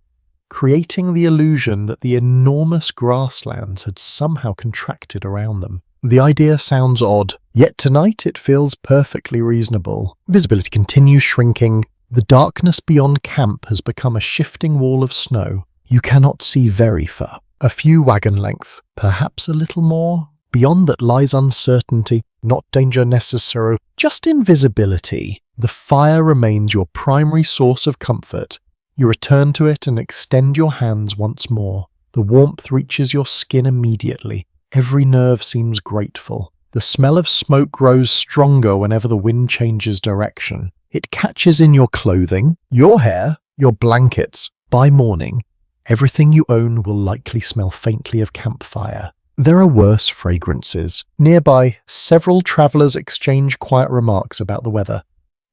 S1: creating the illusion that the enormous grasslands had somehow contracted around them. The idea sounds odd, yet tonight it feels perfectly reasonable. Visibility continues shrinking. The darkness beyond camp has become a shifting wall of snow. You cannot see very far. A few wagon length, perhaps a little more. Beyond that lies uncertainty, not danger necessary, just invisibility. The fire remains your primary source of comfort. You return to it and extend your hands once more. The warmth reaches your skin immediately. Every nerve seems grateful. The smell of smoke grows stronger whenever the wind changes direction. It catches in your clothing, your hair, your blankets. By morning, everything you own will likely smell faintly of campfire. There are worse fragrances. Nearby, several travelers exchange quiet remarks about the weather.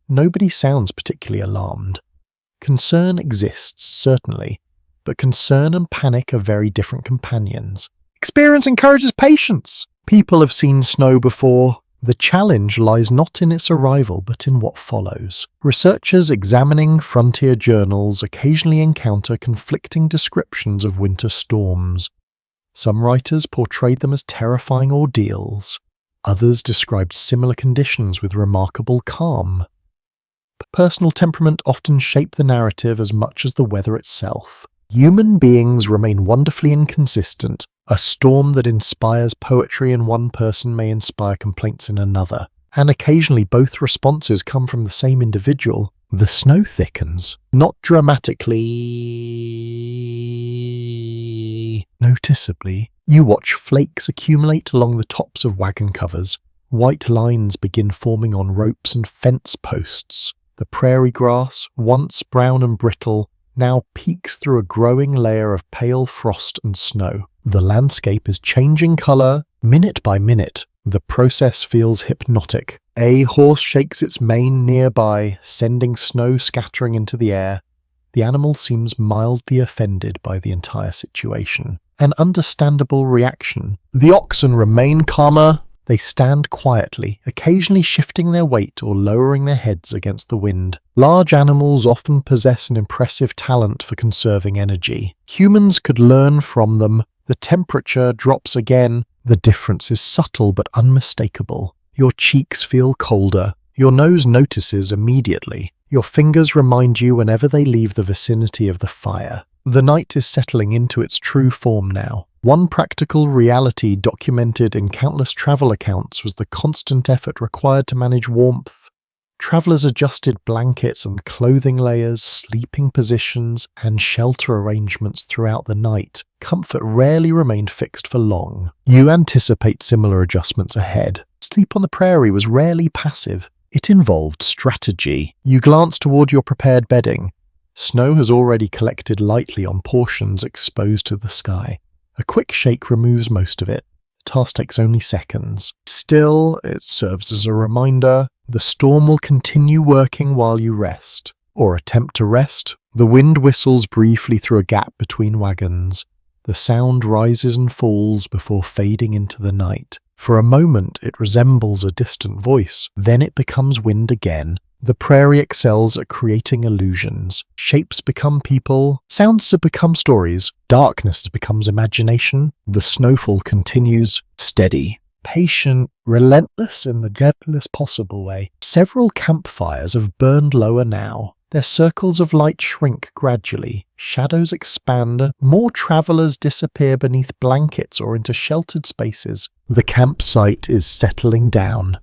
S1: Nobody sounds particularly alarmed. Concern exists, certainly, but concern and panic are very different companions. Experience encourages patience. People have seen snow before. The challenge lies not in its arrival, but in what follows. Researchers examining frontier journals occasionally encounter conflicting descriptions of winter storms. Some writers portrayed them as terrifying ordeals. Others described similar conditions with remarkable calm. Personal temperament often shaped the narrative as much as the weather itself. Human beings remain wonderfully inconsistent. A storm that inspires poetry in one person may inspire complaints in another, and occasionally both responses come from the same individual. The snow thickens, not dramatically, noticeably. You watch flakes accumulate along the tops of wagon covers. White lines begin forming on ropes and fence posts. The prairie grass, once brown and brittle, now peeks through a growing layer of pale frost and snow. The landscape is changing color, minute by minute. The process feels hypnotic. A horse shakes its mane nearby, sending snow scattering into the air. The animal seems mildly offended by the entire situation. An understandable reaction. The oxen remain calmer. They stand quietly, occasionally shifting their weight or lowering their heads against the wind. Large animals often possess an impressive talent for conserving energy. Humans could learn from them. The temperature drops again. The difference is subtle but unmistakable. Your cheeks feel colder. Your nose notices immediately. Your fingers remind you whenever they leave the vicinity of the fire. The night is settling into its true form now. One practical reality documented in countless travel accounts was the constant effort required to manage warmth. Travelers adjusted blankets and clothing layers, sleeping positions, and shelter arrangements throughout the night. Comfort rarely remained fixed for long. You anticipate similar adjustments ahead. Sleep on the prairie was rarely passive. It involved strategy. You glance toward your prepared bedding. Snow has already collected lightly on portions exposed to the sky. A quick shake removes most of it. The task takes only seconds. Still, it serves as a reminder. The storm will continue working while you rest. Or attempt to rest. The wind whistles briefly through a gap between wagons. The sound rises and falls before fading into the night. For a moment it resembles a distant voice. Then it becomes wind again. The prairie excels at creating illusions. Shapes become people, sounds have become stories, darkness becomes imagination. The snowfall continues, steady, patient, relentless in the gentlest possible way. Several campfires have burned lower now. Their circles of light shrink gradually, shadows expand, more travelers disappear beneath blankets or into sheltered spaces. The campsite is settling down.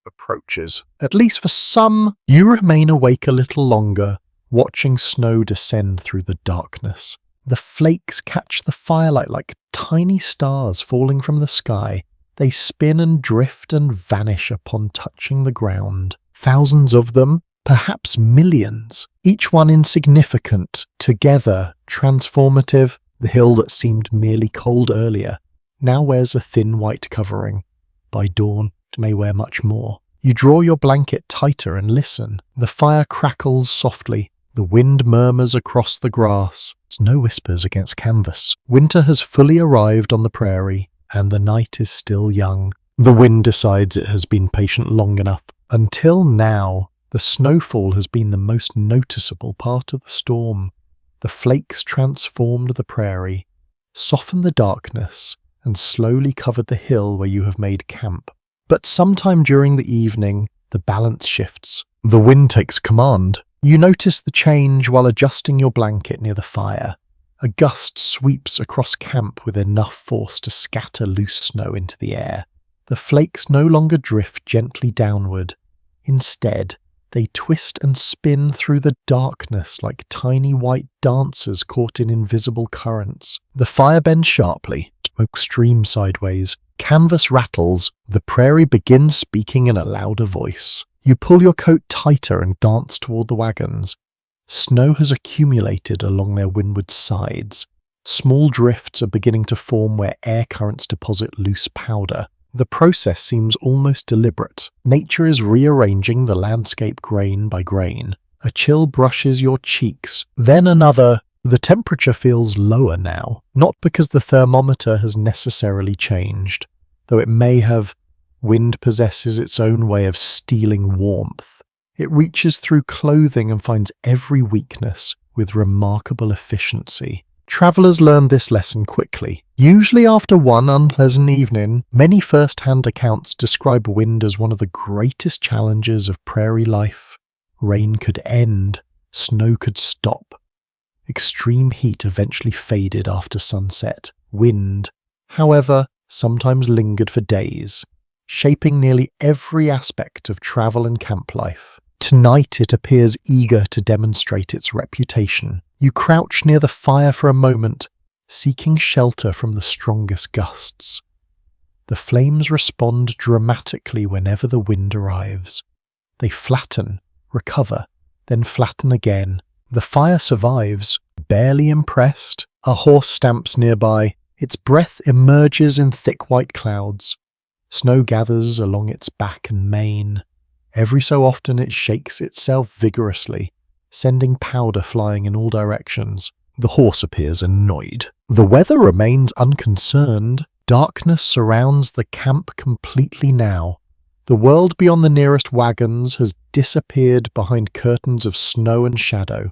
S1: Approaches. At least for some, you remain awake a little longer, watching snow descend through the darkness. The flakes catch the firelight like tiny stars falling from the sky. They spin and drift and vanish upon touching the ground. Thousands of them, perhaps millions, each one insignificant, together transformative. The hill that seemed merely cold earlier now wears a thin white covering. By dawn, it may wear much more. You draw your blanket tighter and listen. The fire crackles softly. The wind murmurs across the grass. Snow whispers against canvas. Winter has fully arrived on the prairie, and the night is still young. The wind decides it has been patient long enough. Until now, the snowfall has been the most noticeable part of the storm. The flakes transformed the prairie, softened the darkness, and slowly covered the hill where you have made camp. But sometime during the evening, the balance shifts. The wind takes command. You notice the change while adjusting your blanket near the fire. A gust sweeps across camp with enough force to scatter loose snow into the air. The flakes no longer drift gently downward. Instead, they twist and spin through the darkness like tiny white dancers caught in invisible currents. The fire bends sharply, smoke streams sideways, canvas rattles, the prairie begins speaking in a louder voice. You pull your coat tighter and dance toward the wagons. Snow has accumulated along their windward sides. Small drifts are beginning to form where air currents deposit loose powder. The process seems almost deliberate. Nature is rearranging the landscape grain by grain. A chill brushes your cheeks, then another. The temperature feels lower now, not because the thermometer has necessarily changed, though it may have. Wind possesses its own way of stealing warmth. It reaches through clothing and finds every weakness with remarkable efficiency. Travelers learn this lesson quickly. Usually after one unpleasant evening, many first-hand accounts describe wind as one of the greatest challenges of prairie life. Rain could end, snow could stop. Extreme heat eventually faded after sunset. Wind, however, sometimes lingered for days, shaping nearly every aspect of travel and camp life. Tonight it appears eager to demonstrate its reputation. You crouch near the fire for a moment, seeking shelter from the strongest gusts. The flames respond dramatically whenever the wind arrives. They flatten, recover, then flatten again. The fire survives, barely impressed. A horse stamps nearby. Its breath emerges in thick white clouds. Snow gathers along its back and mane. Every so often it shakes itself vigorously, sending powder flying in all directions. The horse appears annoyed. The weather remains unconcerned. Darkness surrounds the camp completely now. The world beyond the nearest wagons has disappeared behind curtains of snow and shadow.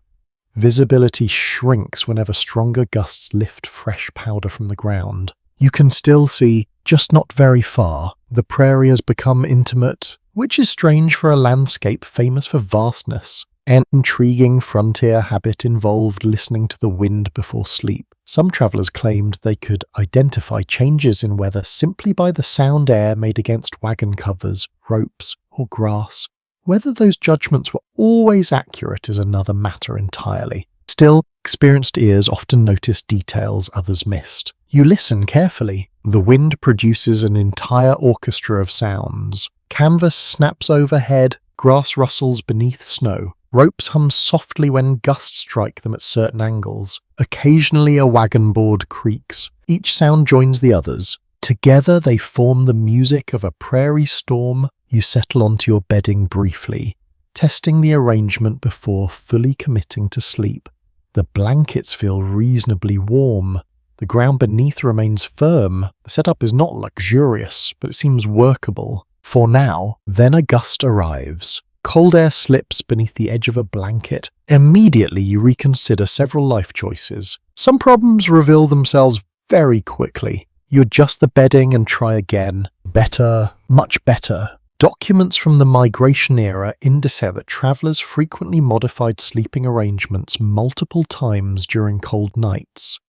S1: Visibility shrinks whenever stronger gusts lift fresh powder from the ground. You can still see, just not very far. The prairie has become intimate, which is strange for a landscape famous for vastness. An intriguing frontier habit involved listening to the wind before sleep. Some travelers claimed they could identify changes in weather simply by the sound air made against wagon covers, ropes, or grass. Whether those judgments were always accurate is another matter entirely. Still, experienced ears often notice details others missed. You listen carefully. The wind produces an entire orchestra of sounds. Canvas snaps overhead, grass rustles beneath snow. Ropes hum softly when gusts strike them at certain angles. Occasionally a wagon board creaks. Each sound joins the others. Together they form the music of a prairie storm. You settle onto your bedding briefly, testing the arrangement before fully committing to sleep. The blankets feel reasonably warm. The ground beneath remains firm. The setup is not luxurious, but it seems workable. For now, then a gust arrives. Cold air slips beneath the edge of a blanket. Immediately you reconsider several life choices. Some problems reveal themselves very quickly. You adjust the bedding and try again. Better, much better. Documents from the migration era indicate that travelers frequently modified sleeping arrangements multiple times during cold nights.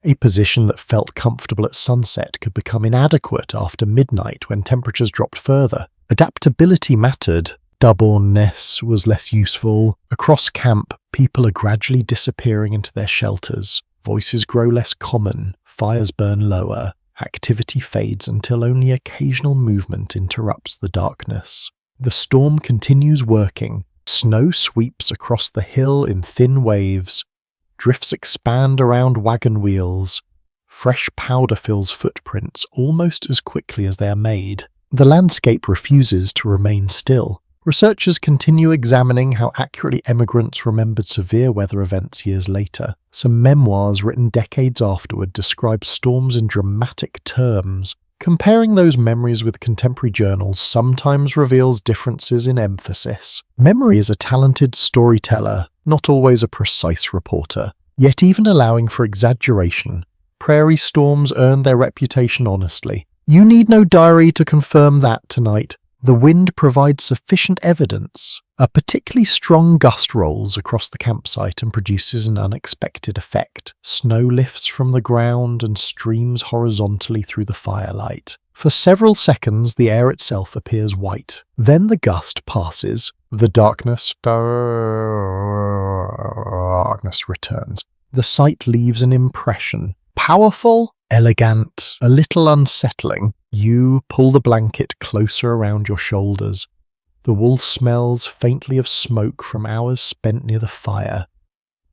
S1: A position that felt comfortable at sunset could become inadequate after midnight when temperatures dropped further. Adaptability mattered. Stubbornness was less useful. Across camp, people are gradually disappearing into their shelters. Voices grow less common. Fires burn lower. Activity fades until only occasional movement interrupts the darkness. The storm continues working. Snow sweeps across the hill in thin waves. Drifts expand around wagon wheels. Fresh powder fills footprints almost as quickly as they are made. The landscape refuses to remain still. Researchers continue examining how accurately emigrants remembered severe weather events years later. Some memoirs written decades afterward describe storms in dramatic terms. Comparing those memories with contemporary journals sometimes reveals differences in emphasis. Memory is a talented storyteller, not always a precise reporter. Yet even allowing for exaggeration, prairie storms earn their reputation honestly. You need no diary to confirm that tonight. The wind provides sufficient evidence. A particularly strong gust rolls across the campsite and produces an unexpected effect. Snow lifts from the ground and streams horizontally through the firelight. For several seconds, the air itself appears white. Then the gust passes. The darkness returns. The sight leaves an impression. Powerful, elegant, a little unsettling. You pull the blanket closer around your shoulders. The wool smells faintly of smoke from hours spent near the fire.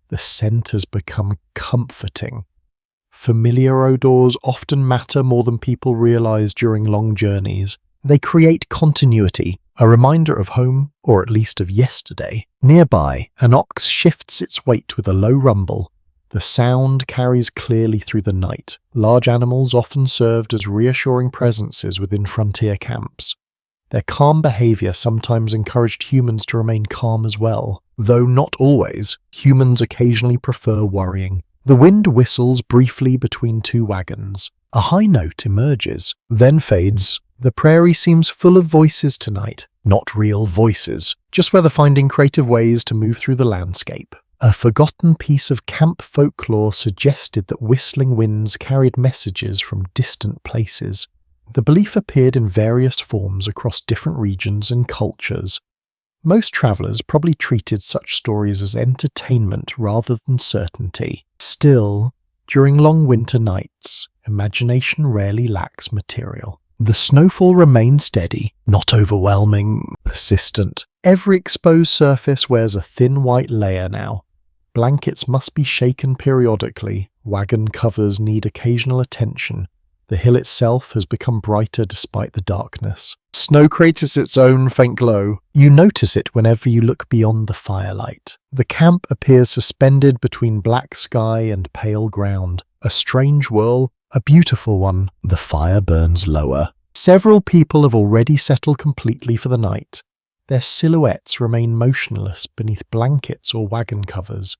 S1: The scent has become comforting. Familiar odors often matter more than people realize during long journeys. They create continuity, a reminder of home, or at least of yesterday. Nearby, an ox shifts its weight with a low rumble. The sound carries clearly through the night. Large animals often served as reassuring presences within frontier camps. Their calm behavior sometimes encouraged humans to remain calm as well. Though not always, humans occasionally prefer worrying. The wind whistles briefly between two wagons. A high note emerges, then fades. The prairie seems full of voices tonight. Not real voices, just weather-finding creative ways to move through the landscape. A forgotten piece of camp folklore suggested that whistling winds carried messages from distant places. The belief appeared in various forms across different regions and cultures. Most travelers probably treated such stories as entertainment rather than certainty. Still, during long winter nights, imagination rarely lacks material. The snowfall remained steady, not overwhelming, persistent. Every exposed surface wears a thin white layer now. Blankets must be shaken periodically. Wagon covers need occasional attention. The hill itself has become brighter despite the darkness. Snow creates its own faint glow. You notice it whenever you look beyond the firelight. The camp appears suspended between black sky and pale ground. A strange whirl, a beautiful one. The fire burns lower. Several people have already settled completely for the night. Their silhouettes remain motionless beneath blankets or wagon covers.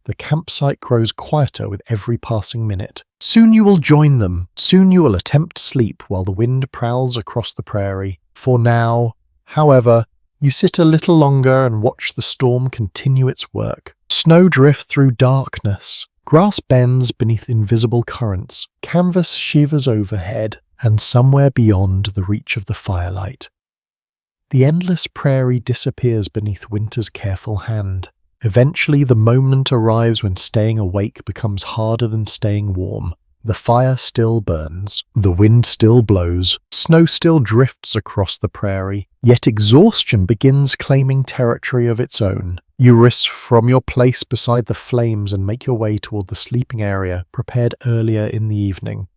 S1: The campsite grows quieter with every passing minute. Soon you will join them. Soon you will attempt sleep while the wind prowls across the prairie. For now, however, you sit a little longer and watch the storm continue its work. Snow drift through darkness. Grass bends beneath invisible currents. Canvas shivers overhead, and somewhere beyond the reach of the firelight, the endless prairie disappears beneath winter's careful hand. Eventually, the moment arrives when staying awake becomes harder than staying warm. The fire still burns. The wind still blows. Snow still drifts across the prairie. Yet exhaustion begins claiming territory of its own. You risk from your place beside the flames and make your way toward the sleeping area prepared earlier in the evening.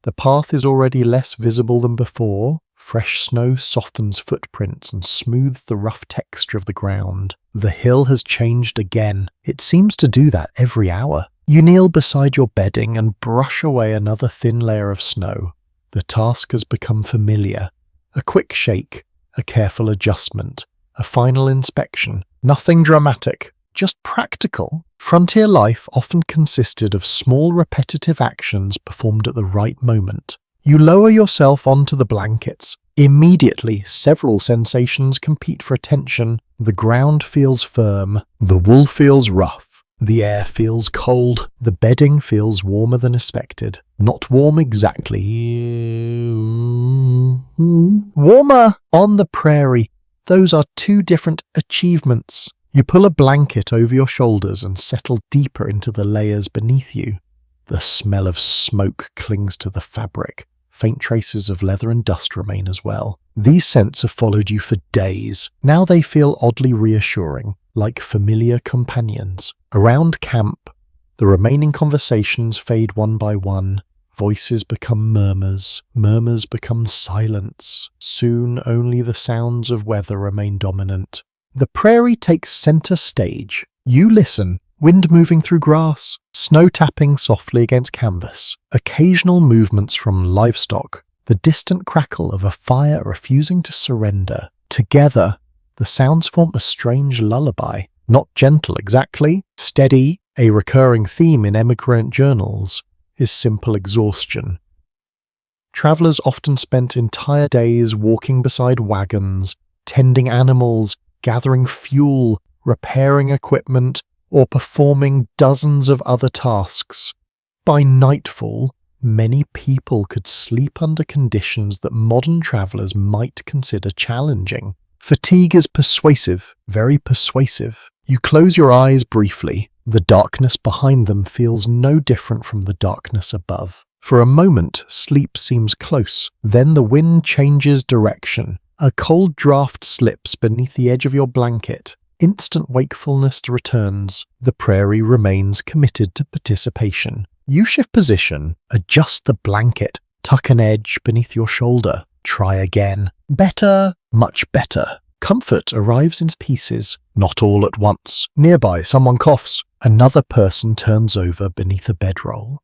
S1: The path is already less visible than before. Fresh snow softens footprints and smooths the rough texture of the ground. The hill has changed again. It seems to do that every hour. You kneel beside your bedding and brush away another thin layer of snow. The task has become familiar. A quick shake, a careful adjustment, a final inspection. Nothing dramatic, just practical. Frontier life often consisted of small repetitive actions performed at the right moment. You lower yourself onto the blankets. Immediately, several sensations compete for attention. The ground feels firm, the wool feels rough, the air feels cold, the bedding feels warmer than expected. Not warm exactly. Warmer on the prairie. Those are two different achievements. You pull a blanket over your shoulders and settle deeper into the layers beneath you. The smell of smoke clings to the fabric. Faint traces of leather and dust remain as well. These scents have followed you for days. Now they feel oddly reassuring, like familiar companions. Around camp, the remaining conversations fade one by one. Voices become murmurs. Murmurs become silence. Soon only the sounds of weather remain dominant. The prairie takes center stage. You listen. Wind moving through grass, snow tapping softly against canvas, occasional movements from livestock, the distant crackle of a fire refusing to surrender. Together, the sounds form a strange lullaby, not gentle exactly, steady. A recurring theme in emigrant journals is simple exhaustion. Travelers often spent entire days walking beside wagons, tending animals, gathering fuel, repairing equipment, or performing dozens of other tasks. By nightfall, many people could sleep under conditions that modern travelers might consider challenging. Fatigue is persuasive, very persuasive. You close your eyes briefly. The darkness behind them feels no different from the darkness above. For a moment, sleep seems close. Then the wind changes direction. A cold draft slips beneath the edge of your blanket. Instant wakefulness returns. The prairie remains committed to participation. You shift position, adjust the blanket, tuck an edge beneath your shoulder. Try again. Better, much better. Comfort arrives in pieces, not all at once. Nearby, someone coughs. Another person turns over beneath a bedroll.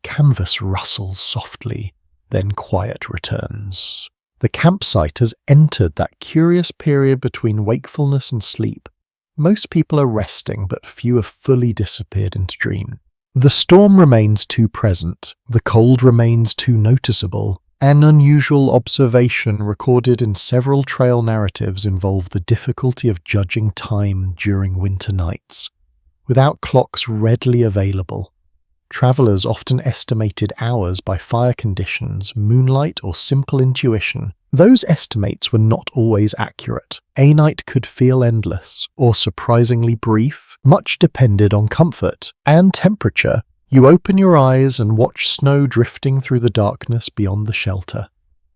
S1: Canvas rustles softly, then quiet returns. The campsite has entered that curious period between wakefulness and sleep. Most people are resting, but few have fully disappeared into dream. The storm remains too present. The cold remains too noticeable. An unusual observation recorded in several trail narratives involved the difficulty of judging time during winter nights. Without clocks readily available, travelers often estimated hours by fire conditions, moonlight, or simple intuition. Those estimates were not always accurate. A night could feel endless, or surprisingly brief. Much depended on comfort and temperature. You open your eyes and watch snow drifting through the darkness beyond the shelter.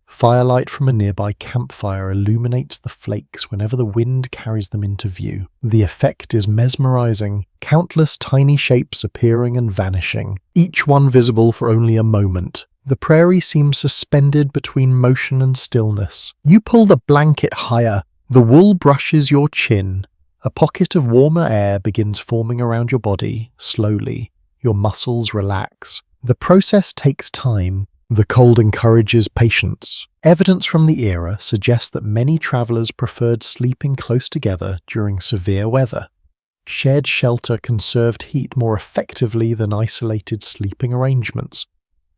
S1: Firelight from a nearby campfire illuminates the flakes whenever the wind carries them into view. The effect is mesmerizing, countless tiny shapes appearing and vanishing, each one visible for only a moment. The prairie seems suspended between motion and stillness. You pull the blanket higher. The wool brushes your chin. A pocket of warmer air begins forming around your body. Slowly, your muscles relax. The process takes time. The cold encourages patience. Evidence from the era suggests that many travelers preferred sleeping close together during severe weather. Shared shelter conserved heat more effectively than isolated sleeping arrangements.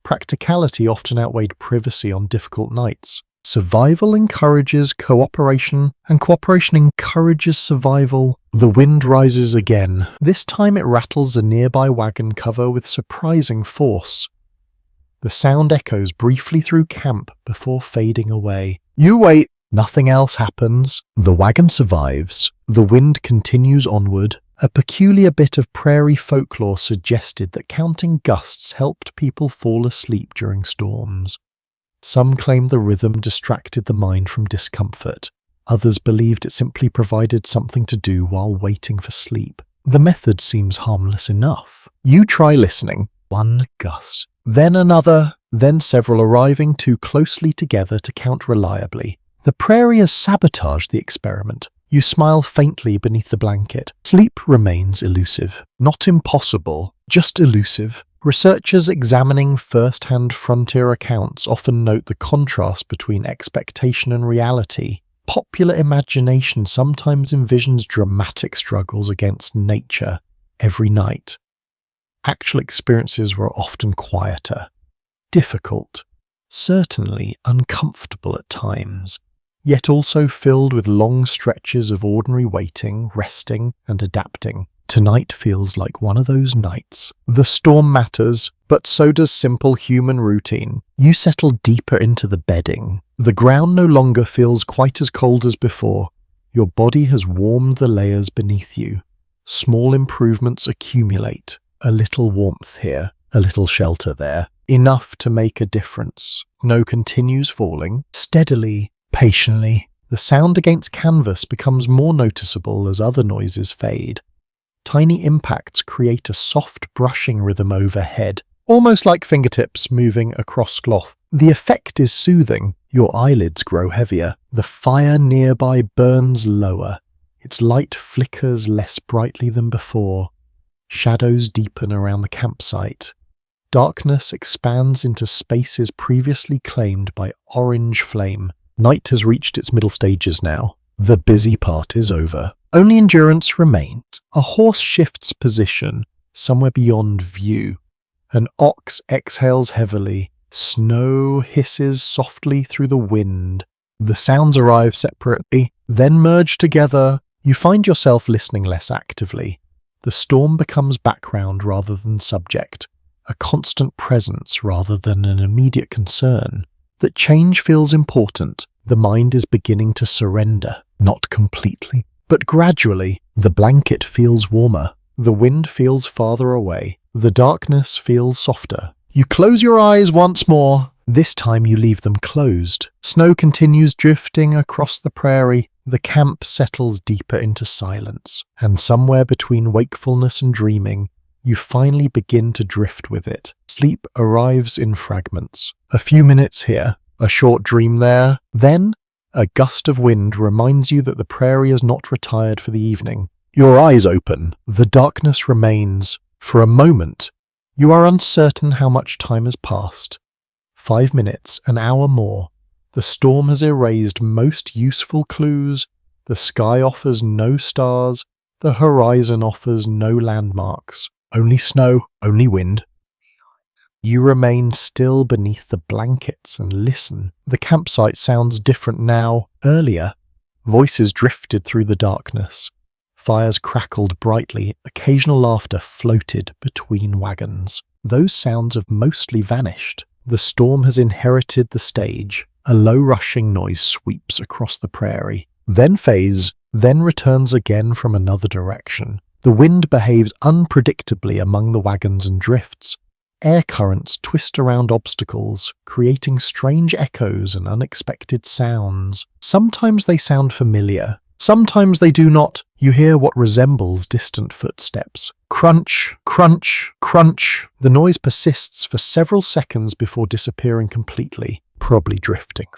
S1: Practicality often outweighed privacy on difficult nights. Survival encourages cooperation, and cooperation encourages survival. The wind rises again. This time it rattles a nearby wagon cover with surprising force. The sound echoes briefly through camp before fading away. You wait. Nothing else happens. The wagon survives. The wind continues onward. A peculiar bit of prairie folklore suggested that counting gusts helped people fall asleep during storms. Some claimed the rhythm distracted the mind from discomfort. Others believed it simply provided something to do while waiting for sleep. The method seems harmless enough. You try listening. One gust, then another, then several, arriving too closely together to count reliably. The prairie has sabotaged the experiment. You smile faintly beneath the blanket. Sleep remains elusive. Not impossible, just elusive. Researchers examining first-hand frontier accounts often note the contrast between expectation and reality. Popular imagination sometimes envisions dramatic struggles against nature every night. Actual experiences were often quieter, difficult, certainly uncomfortable at times, yet also filled with long stretches of ordinary waiting, resting, and adapting. Tonight feels like one of those nights. The storm matters, but so does simple human routine. You settle deeper into the bedding. The ground no longer feels quite as cold as before. Your body has warmed the layers beneath you. Small improvements accumulate. A little warmth here, a little shelter there. Enough to make a difference. Snow continues falling, steadily, patiently. The sound against canvas becomes more noticeable as other noises fade. Tiny impacts create a soft brushing rhythm overhead, almost like fingertips moving across cloth. The effect is soothing. Your eyelids grow heavier. The fire nearby burns lower. Its light flickers less brightly than before. Shadows deepen around the campsite. Darkness expands into spaces previously claimed by orange flame. Night has reached its middle stages now. The busy part is over. Only endurance remains. A horse shifts position, somewhere beyond view. An ox exhales heavily. Snow hisses softly through the wind. The sounds arrive separately, then merge together. You find yourself listening less actively. The storm becomes background rather than subject, a constant presence rather than an immediate concern. That change feels important. The mind is beginning to surrender, not completely, but gradually. The blanket feels warmer. The wind feels farther away. The darkness feels softer. You close your eyes once more. This time you leave them closed. Snow continues drifting across the prairie. The camp settles deeper into silence, and somewhere between wakefulness and dreaming, you finally begin to drift with it. Sleep arrives in fragments. A few minutes here, a short dream there, then a gust of wind reminds you that the prairie is not retired for the evening. Your eyes open. The darkness remains. For a moment, you are uncertain how much time has passed. 5 minutes, an hour more. The storm has erased most useful clues. The sky offers no stars. The horizon offers no landmarks. Only snow, only wind. You remain still beneath the blankets and listen. The campsite sounds different now. Earlier, voices drifted through the darkness. Fires crackled brightly. Occasional laughter floated between wagons. Those sounds have mostly vanished. The storm has inherited the stage. A low rushing noise sweeps across the prairie, then fades, then returns again from another direction. The wind behaves unpredictably among the wagons and drifts. Air currents twist around obstacles, creating strange echoes and unexpected sounds. Sometimes they sound familiar. Sometimes they do not. You hear what resembles distant footsteps. Crunch, crunch, crunch. The noise persists for several seconds before disappearing completely, probably drifting.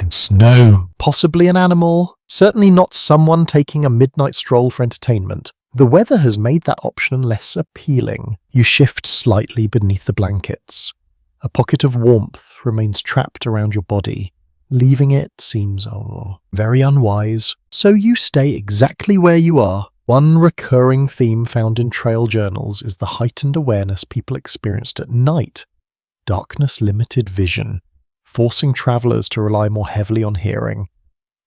S1: In snow. Possibly an animal. Certainly not someone taking a midnight stroll for entertainment. The weather has made that option less appealing. You shift slightly beneath the blankets. A pocket of warmth remains trapped around your body. Leaving it seems very unwise, so you stay exactly where you are. One recurring theme found in trail journals is the heightened awareness people experienced at night. Darkness limited vision, forcing travelers to rely more heavily on hearing.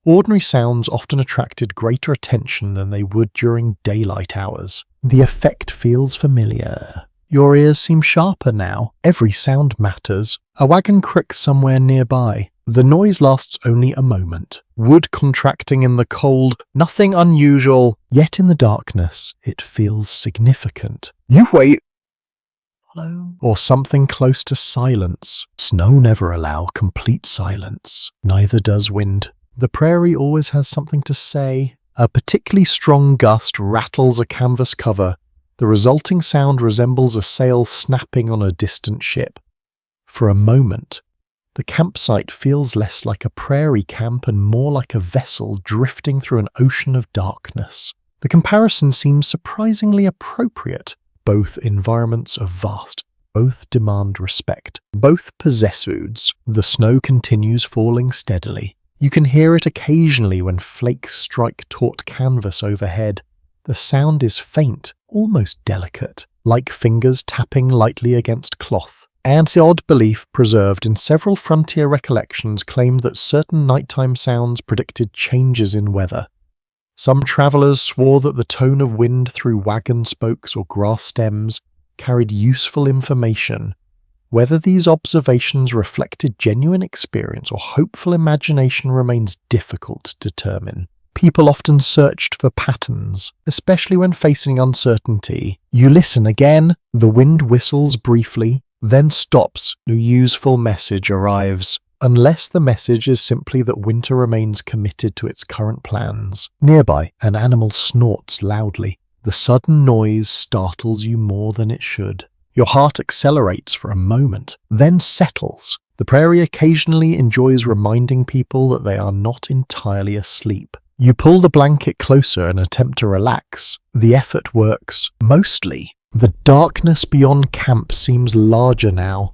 S1: Ordinary sounds often attracted greater attention than they would during daylight hours. The effect feels familiar. Your ears seem sharper now. Every sound matters. A wagon cricks somewhere nearby. The noise lasts only a moment. Wood contracting in the cold, nothing unusual. Yet in the darkness, it feels significant. You wait. Hello? Or something close to silence. Snow never allows complete silence. Neither does wind. The prairie always has something to say. A particularly strong gust rattles a canvas cover. The resulting sound resembles a sail snapping on a distant ship. For a moment, the campsite feels less like a prairie camp and more like a vessel drifting through an ocean of darkness. The comparison seems surprisingly appropriate. Both environments are vast. Both demand respect. Both possess foods. The snow continues falling steadily. You can hear it occasionally when flakes strike taut canvas overhead. The sound is faint, almost delicate, like fingers tapping lightly against cloth. And the odd belief preserved in several frontier recollections claimed that certain nighttime sounds predicted changes in weather. Some travellers swore that the tone of wind through wagon spokes or grass stems carried useful information. Whether these observations reflected genuine experience or hopeful imagination remains difficult to determine. People often searched for patterns, especially when facing uncertainty. You listen again, the wind whistles briefly, then stops, no useful message arrives, unless the message is simply that winter remains committed to its current plans. Nearby, an animal snorts loudly. The sudden noise startles you more than it should. Your heart accelerates for a moment, then settles. The prairie occasionally enjoys reminding people that they are not entirely asleep. You pull the blanket closer and attempt to relax. The effort works, mostly. The darkness beyond camp seems larger now.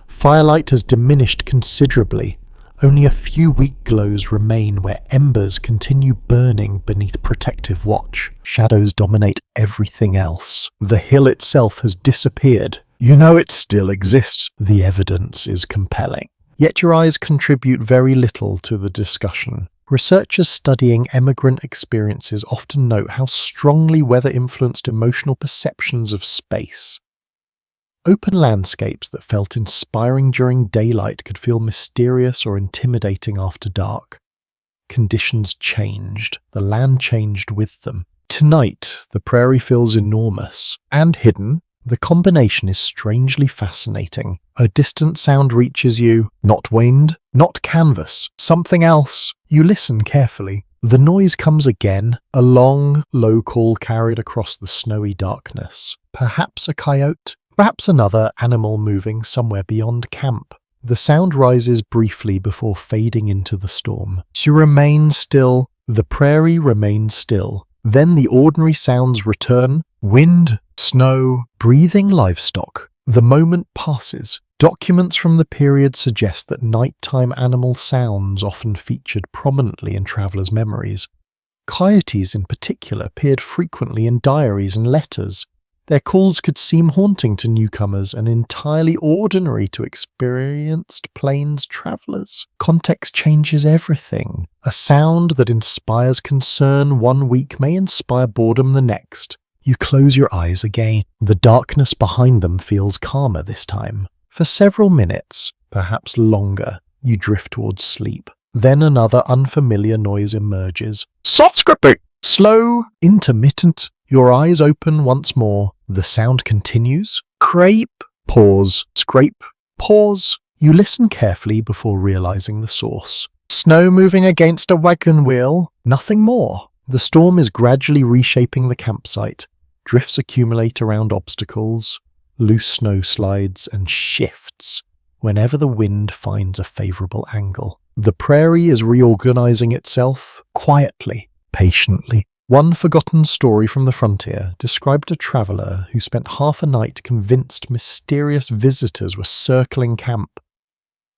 S1: Firelight has diminished considerably. Only a few weak glows remain where embers continue burning beneath protective watch. Shadows dominate everything else. The hill itself has disappeared. You know it still exists. The evidence is compelling. Yet your eyes contribute very little to the discussion. Researchers studying emigrant experiences often note how strongly weather influenced emotional perceptions of space. Open landscapes that felt inspiring during daylight could feel mysterious or intimidating after dark. Conditions changed. The land changed with them. Tonight, the prairie feels enormous and hidden. The combination is strangely fascinating. A distant sound reaches you, not wind, not canvas, something else. You listen carefully. The noise comes again, a long, low call carried across the snowy darkness. Perhaps a coyote, perhaps another animal moving somewhere beyond camp. The sound rises briefly before fading into the storm. You remain still. The prairie remains still. Then the ordinary sounds return. Wind, snow, breathing livestock. The moment passes. Documents from the period suggest that nighttime animal sounds often featured prominently in travelers' memories. Coyotes in particular appeared frequently in diaries and letters. Their calls could seem haunting to newcomers and entirely ordinary to experienced plains travelers. Context changes everything. A sound that inspires concern one week may inspire boredom the next. You close your eyes again. The darkness behind them feels calmer this time. For several minutes, perhaps longer, you drift towards sleep. Then another unfamiliar noise emerges. Soft scripting! Slow, intermittent. Your eyes open once more. The sound continues. Scrape, pause, scrape, pause. You listen carefully before realizing the source. Snow moving against a wagon wheel. Nothing more. The storm is gradually reshaping the campsite. Drifts accumulate around obstacles. Loose snow slides and shifts whenever the wind finds a favorable angle. The prairie is reorganizing itself quietly, patiently. One forgotten story from the frontier described a traveler who spent half a night convinced mysterious visitors were circling camp.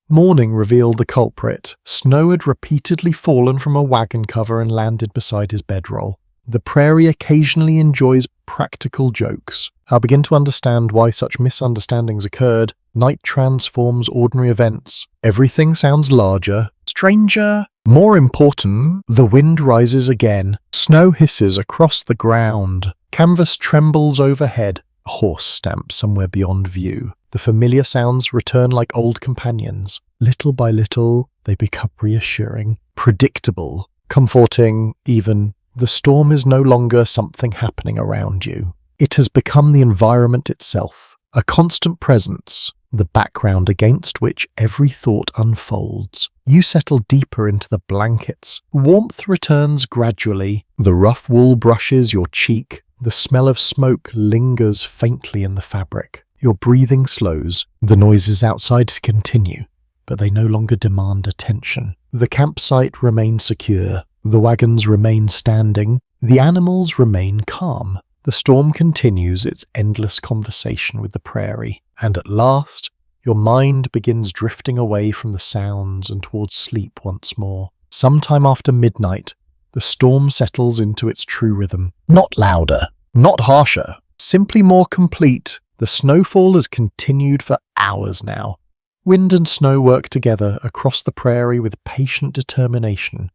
S1: Morning revealed the culprit. Snow had repeatedly fallen from a wagon cover and landed beside his bedroll. The prairie occasionally enjoys practical jokes. I'll begin to understand why such misunderstandings occurred. Night transforms ordinary events. Everything sounds larger, stranger. More important, the wind rises again. Snow hisses across the ground. Canvas trembles overhead. A horse stamps somewhere beyond view. The familiar sounds return like old companions. Little by little, they become reassuring, predictable, comforting, even. The storm is no longer something happening around you. It has become the environment itself, a constant presence, the background against which every thought unfolds. You settle deeper into the blankets. Warmth returns gradually. The rough wool brushes your cheek. The smell of smoke lingers faintly in the fabric. Your breathing slows. The noises outside continue, but they no longer demand attention. The campsite remains secure. The wagons remain standing. The animals remain calm. The storm continues its endless conversation with the prairie, and at last, your mind begins drifting away from the sounds and towards sleep once more. Sometime after midnight, the storm settles into its true rhythm. Not louder, not harsher, simply more complete, The snowfall has continued for hours now. Wind and snow work together across the prairie with patient determination.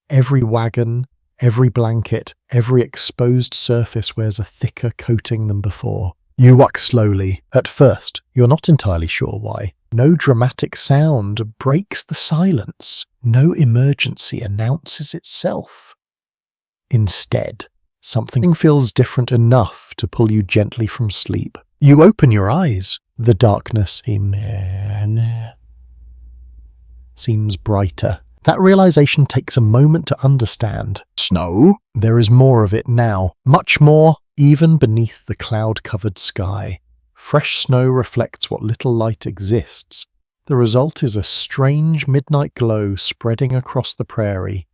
S1: Every wagon, every blanket, every exposed surface wears a thicker coating than before. You walk slowly. At first, you're not entirely sure why. No dramatic sound breaks the silence. No emergency announces itself. Instead, something feels different enough to pull you gently from sleep. You open your eyes. The darkness seems brighter. That realization takes a moment to understand. Snow? There is more of it now. Much more, even beneath the cloud-covered sky. Fresh snow reflects what little light exists. The result is a strange midnight glow spreading across the prairie.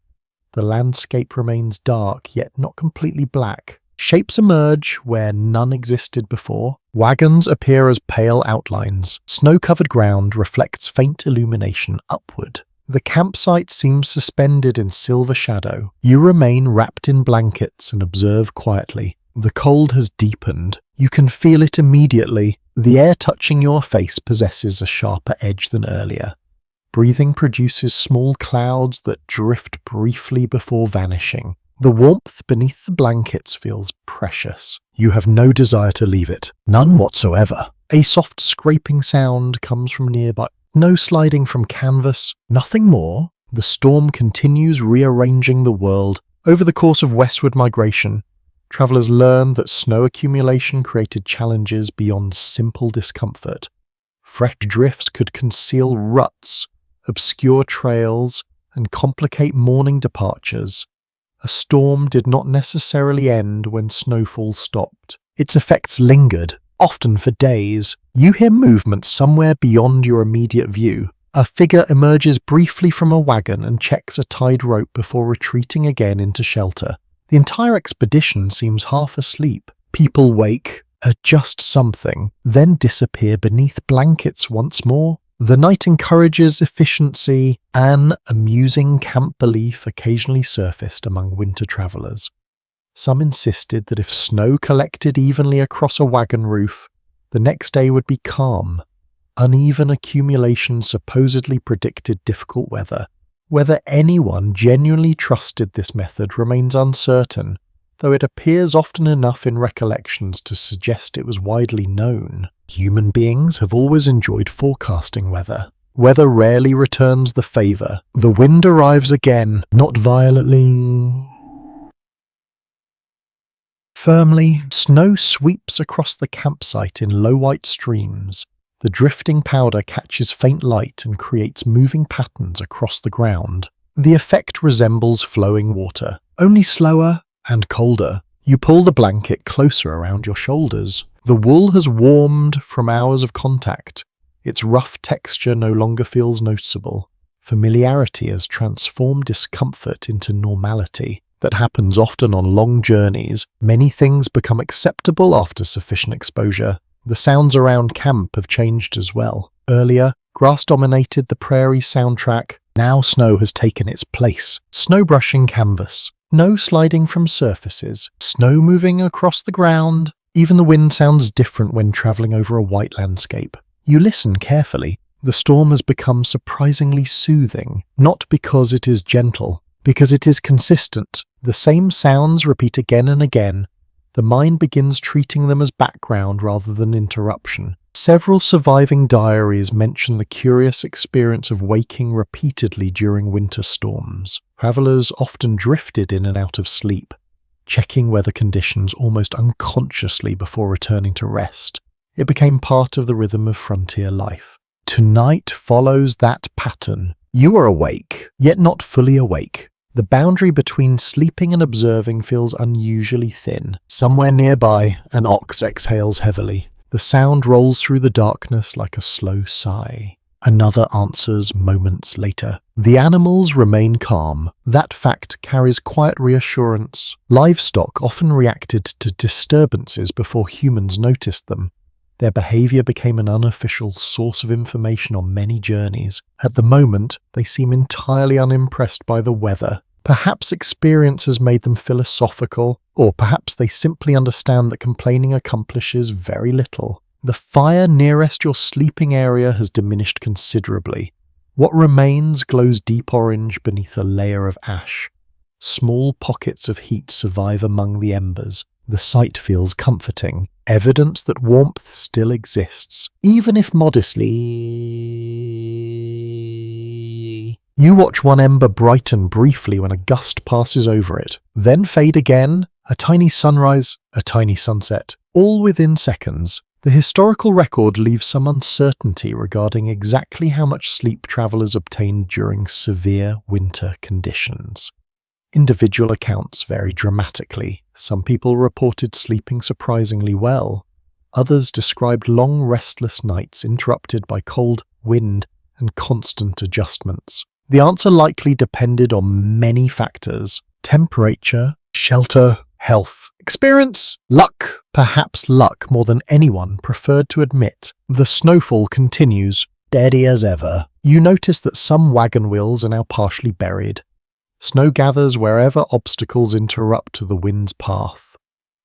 S1: The landscape remains dark, yet not completely black. Shapes emerge where none existed before. Wagons appear as pale outlines. Snow-covered ground reflects faint illumination upward. The campsite seems suspended in silver shadow. You remain wrapped in blankets and observe quietly. The cold has deepened. You can feel it immediately. The air touching your face possesses a sharper edge than earlier. Breathing produces small clouds that drift briefly before vanishing. The warmth beneath the blankets feels precious. You have no desire to leave it. None whatsoever. A soft scraping sound comes from nearby. No sliding from canvas. Nothing more. The storm continues rearranging the world. Over the course of westward migration, travelers learned that snow accumulation created challenges beyond simple discomfort. Fresh drifts could conceal ruts, obscure trails, and complicate morning departures. A storm did not necessarily end when snowfall stopped. Its effects lingered, often for days. You hear movement somewhere beyond your immediate view. A figure emerges briefly from a wagon and checks a tied rope before retreating again into shelter. The entire expedition seems half asleep. People wake, adjust something, then disappear beneath blankets once more. The night encourages efficiency. An amusing camp belief occasionally surfaced among winter travelers. Some insisted that if snow collected evenly across a wagon roof, the next day would be calm. Uneven accumulation supposedly predicted difficult weather. Whether anyone genuinely trusted this method remains uncertain, though it appears often enough in recollections to suggest it was widely known. Human beings have always enjoyed forecasting weather. Weather rarely returns the favor. The wind arrives again, not violently. Firmly, snow sweeps across the campsite in low white streams. The drifting powder catches faint light and creates moving patterns across the ground. The effect resembles flowing water, only slower and colder. You pull the blanket closer around your shoulders. The wool has warmed from hours of contact. Its rough texture no longer feels noticeable. Familiarity has transformed discomfort into normality. That happens often on long journeys. Many things become acceptable after sufficient exposure. The sounds around camp have changed as well. Earlier, grass dominated the prairie soundtrack. Now snow has taken its place. Snow brushing canvas. No sliding from surfaces. Snow moving across the ground. Even the wind sounds different when traveling over a white landscape. You listen carefully. The storm has become surprisingly soothing, not because it is gentle, because it is consistent. The same sounds repeat again and again. The mind begins treating them as background rather than interruption. Several surviving diaries mention the curious experience of waking repeatedly during winter storms. Travelers often drifted in and out of sleep, checking weather conditions almost unconsciously before returning to rest. It became part of the rhythm of frontier life. Tonight follows that pattern. You are awake, yet not fully awake. The boundary between sleeping and observing feels unusually thin. Somewhere nearby, an ox exhales heavily. The sound rolls through the darkness like a slow sigh. Another answers moments later. The animals remain calm. That fact carries quiet reassurance. Livestock often reacted to disturbances before humans noticed them. Their behavior became an unofficial source of information on many journeys. At the moment, they seem entirely unimpressed by the weather. Perhaps experience has made them philosophical, or perhaps they simply understand that complaining accomplishes very little. The fire nearest your sleeping area has diminished considerably. What remains glows deep orange beneath a layer of ash. Small pockets of heat survive among the embers. The sight feels comforting, evidence that warmth still exists, even if modestly. You watch one ember brighten briefly when a gust passes over it, then fade again, a tiny sunrise, a tiny sunset, all within seconds. The historical record leaves some uncertainty regarding exactly how much sleep travelers obtained during severe winter conditions. Individual accounts vary dramatically. Some people reported sleeping surprisingly well. Others described long, restless nights interrupted by cold, wind, and constant adjustments. The answer likely depended on many factors: temperature, shelter, health, experience, luck. Perhaps luck more than anyone preferred to admit. The snowfall continues, steady as ever. You notice that some wagon wheels are now partially buried. Snow gathers wherever obstacles interrupt the wind's path.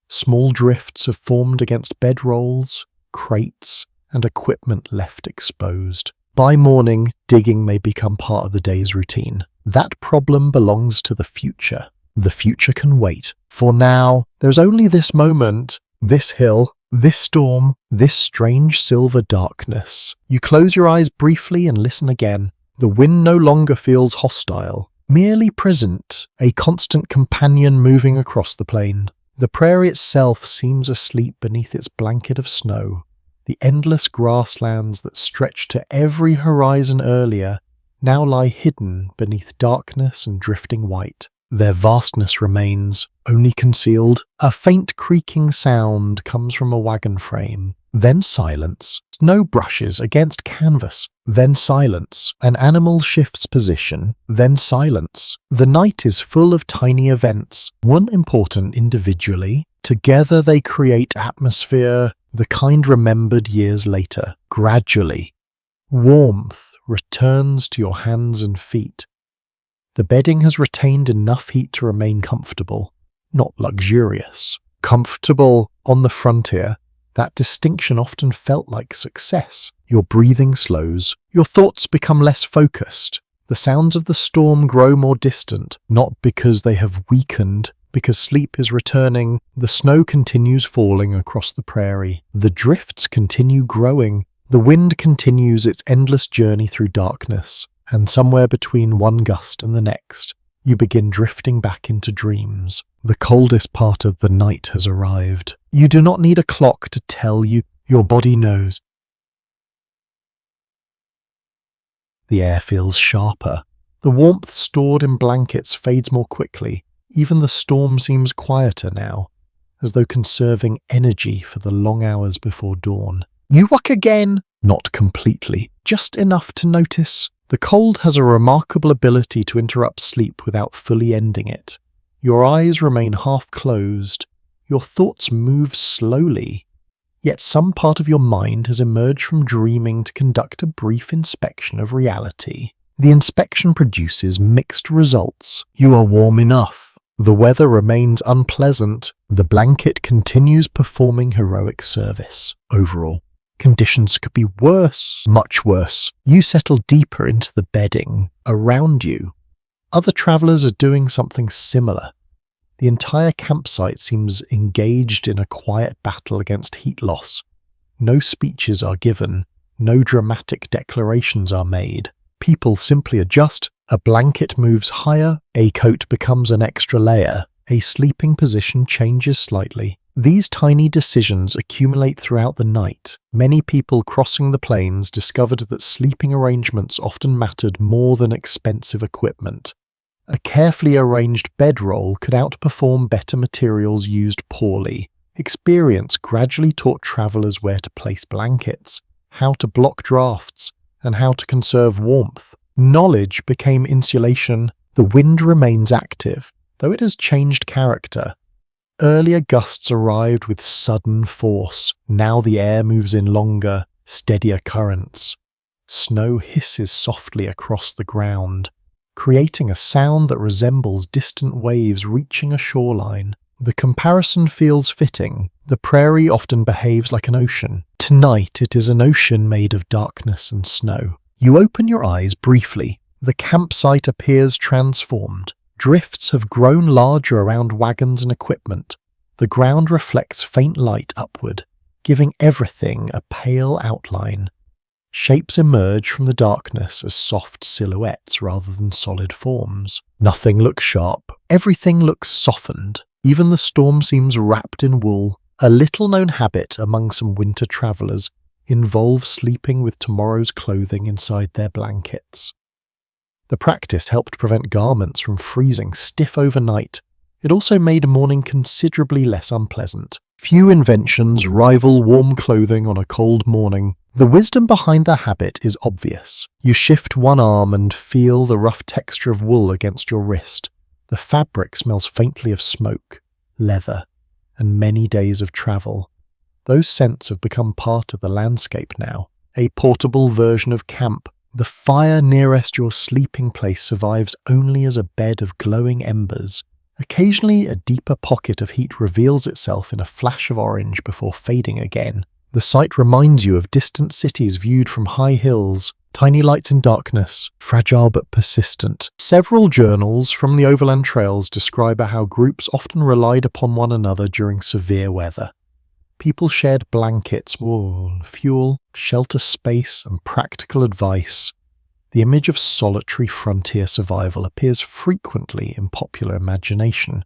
S1: Small drifts have formed against bedrolls, crates, and equipment left exposed. By morning, digging may become part of the day's routine. That problem belongs to the future. The future can wait. For now, there's only this moment, this hill, this storm, this strange silver darkness. You close your eyes briefly and listen again. The wind no longer feels hostile, merely present, a constant companion moving across the plain. The prairie itself seems asleep beneath its blanket of snow. The endless grasslands that stretched to every horizon earlier now lie hidden beneath darkness and drifting white. Their vastness remains, only concealed. A faint creaking sound comes from a wagon frame. Then silence. Snow brushes against canvas. Then silence. An animal shifts position. Then silence. The night is full of tiny events, one important individually. Together they create atmosphere, the kind remembered years later. Gradually, warmth returns to your hands and feet. The bedding has retained enough heat to remain comfortable, not luxurious. Comfortable on the frontier, that distinction often felt like success. Your breathing slows, your thoughts become less focused. The sounds of the storm grow more distant, not because they have weakened, because sleep is returning. The snow continues falling across the prairie. The drifts continue growing. The wind continues its endless journey through darkness. And somewhere between one gust and the next, you begin drifting back into dreams. The coldest part of the night has arrived. You do not need a clock to tell you. Your body knows. The air feels sharper. The warmth stored in blankets fades more quickly. Even the storm seems quieter now, as though conserving energy for the long hours before dawn. You walk again. Not completely, just enough to notice. The cold has a remarkable ability to interrupt sleep without fully ending it. Your eyes remain half closed. Your thoughts move slowly. Yet some part of your mind has emerged from dreaming to conduct a brief inspection of reality. The inspection produces mixed results. You are warm enough. The weather remains unpleasant. The blanket continues performing heroic service. Overall, conditions could be worse, much worse. You settle deeper into the bedding around you. Other travelers are doing something similar. The entire campsite seems engaged in a quiet battle against heat loss. No speeches are given. No dramatic declarations are made. People simply adjust. A blanket moves higher. A coat becomes an extra layer. A sleeping position changes slightly. These tiny decisions accumulate throughout the night. Many people crossing the plains discovered that sleeping arrangements often mattered more than expensive equipment. A carefully arranged bedroll could outperform better materials used poorly. Experience gradually taught travelers where to place blankets, how to block drafts, and how to conserve warmth. Knowledge became insulation. The wind remains active, though it has changed character. Earlier gusts arrived with sudden force. Now the air moves in longer, steadier currents. Snow hisses softly across the ground, creating a sound that resembles distant waves reaching a shoreline. The comparison feels fitting. The prairie often behaves like an ocean. Tonight it is an ocean made of darkness and snow. You open your eyes briefly. The campsite appears transformed. Drifts have grown larger around wagons and equipment. The ground reflects faint light upward, giving everything a pale outline. Shapes emerge from the darkness as soft silhouettes rather than solid forms. Nothing looks sharp. Everything looks softened. Even the storm seems wrapped in wool. A little-known habit among some winter travellers involves sleeping with tomorrow's clothing inside their blankets. The practice helped prevent garments from freezing stiff overnight. It also made morning considerably less unpleasant. Few inventions rival warm clothing on a cold morning. The wisdom behind the habit is obvious. You shift one arm and feel the rough texture of wool against your wrist. The fabric smells faintly of smoke, leather, and many days of travel. Those scents have become part of the landscape now. A portable version of camp. The fire nearest your sleeping place survives only as a bed of glowing embers. Occasionally, a deeper pocket of heat reveals itself in a flash of orange before fading again. The sight reminds you of distant cities viewed from high hills, tiny lights in darkness, fragile but persistent. Several journals from the overland trails describe how groups often relied upon one another during severe weather. People shared blankets, wool, fuel, shelter space, and practical advice. The image of solitary frontier survival appears frequently in popular imagination,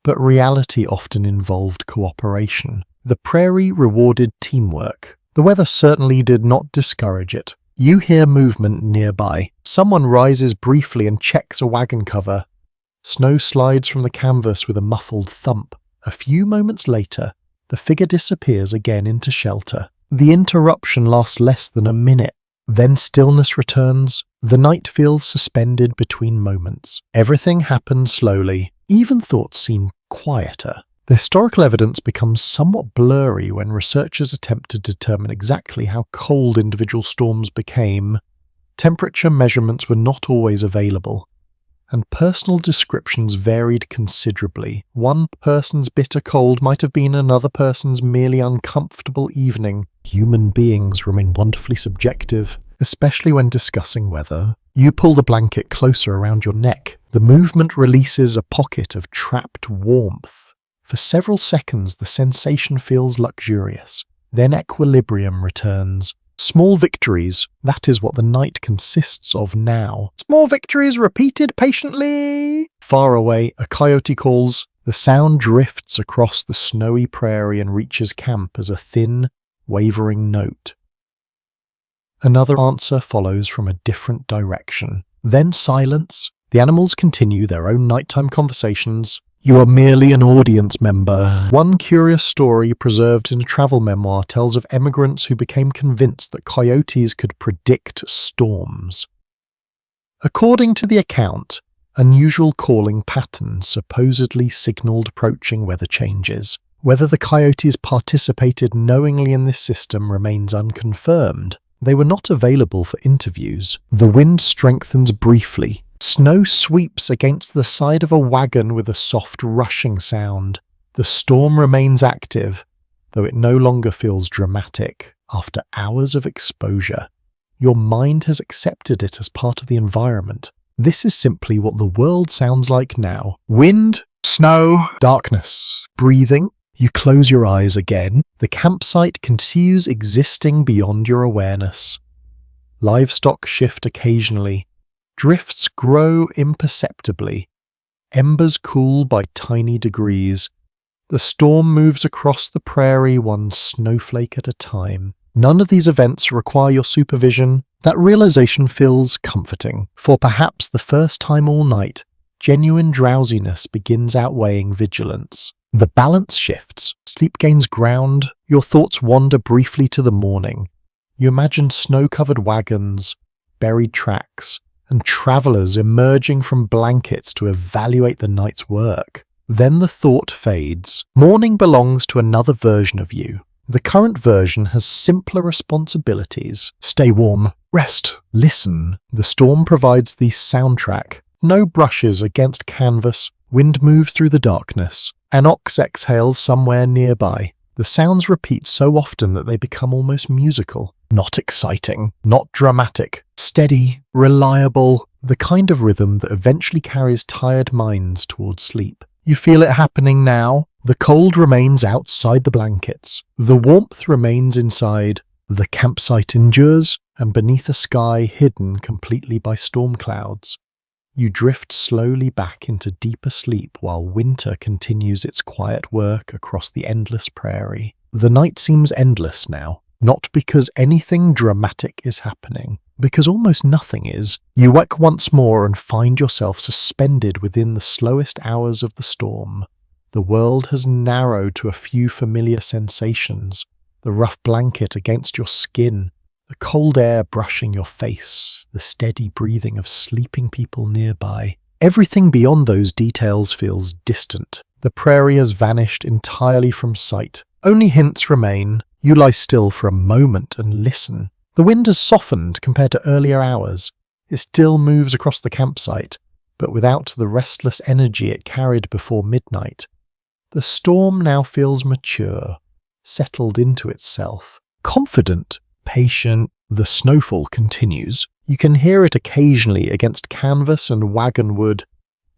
S1: but reality often involved cooperation. The prairie rewarded teamwork. The weather certainly did not discourage it. You hear movement nearby. Someone rises briefly and checks a wagon cover. Snow slides from the canvas with a muffled thump. A few moments later, the figure disappears again into shelter. The interruption lasts less than a minute. Then stillness returns. The night feels suspended between moments. Everything happens slowly. Even thoughts seem quieter. The historical evidence becomes somewhat blurry when researchers attempt to determine exactly how cold individual storms became. Temperature measurements were not always available, and personal descriptions varied considerably. One person's bitter cold might have been another person's merely uncomfortable evening. Human beings remain wonderfully subjective, especially when discussing weather. You pull the blanket closer around your neck. The movement releases a pocket of trapped warmth. For several seconds, the sensation feels luxurious. Then equilibrium returns. Small victories, that is what the night consists of now. Small victories repeated patiently. Far away, a coyote calls. The sound drifts across the snowy prairie and reaches camp as a thin, wavering note. Another answer follows from a different direction. Then silence. The animals continue their own nighttime conversations. You are merely an audience member. One curious story preserved in a travel memoir tells of emigrants who became convinced that coyotes could predict storms. According to the account, unusual calling patterns supposedly signaled approaching weather changes. Whether the coyotes participated knowingly in this system remains unconfirmed. They were not available for interviews. The wind strengthens briefly. Snow sweeps against the side of a wagon with a soft rushing sound. The storm remains active, though it no longer feels dramatic. After hours of exposure, your mind has accepted it as part of the environment. This is simply what the world sounds like now. Wind, snow, darkness, breathing. You close your eyes again. The campsite continues existing beyond your awareness. Livestock shift occasionally. Drifts grow imperceptibly. Embers cool by tiny degrees. The storm moves across the prairie one snowflake at a time. None of these events require your supervision. That realization feels comforting. For perhaps the first time all night, genuine drowsiness begins outweighing vigilance. The balance shifts. Sleep gains ground. Your thoughts wander briefly to the morning. You imagine snow-covered wagons, buried tracks, and travelers emerging from blankets to evaluate the night's work. Then the thought fades. Morning belongs to another version of you. The current version has simpler responsibilities. Stay warm, rest, listen. The storm provides the soundtrack. No brushes against canvas. Wind moves through the darkness. An ox exhales somewhere nearby. The sounds repeat so often that they become almost musical. Not exciting, not dramatic, steady, reliable, the kind of rhythm that eventually carries tired minds towards sleep. You feel it happening now. The cold remains outside the blankets. The warmth remains inside. The campsite endures, and beneath a sky hidden completely by storm clouds, you drift slowly back into deeper sleep while winter continues its quiet work across the endless prairie. The night seems endless now, not because anything dramatic is happening, because almost nothing is. You wake once more and find yourself suspended within the slowest hours of the storm. The world has narrowed to a few familiar sensations. The rough blanket against your skin, the cold air brushing your face, the steady breathing of sleeping people nearby. Everything beyond those details feels distant. The prairie has vanished entirely from sight. Only hints remain. You lie still for a moment and listen. The wind has softened compared to earlier hours. It still moves across the campsite, but without the restless energy it carried before midnight. The storm now feels mature, settled into itself, confident, patient. The snowfall continues. You can hear it occasionally against canvas and wagon wood.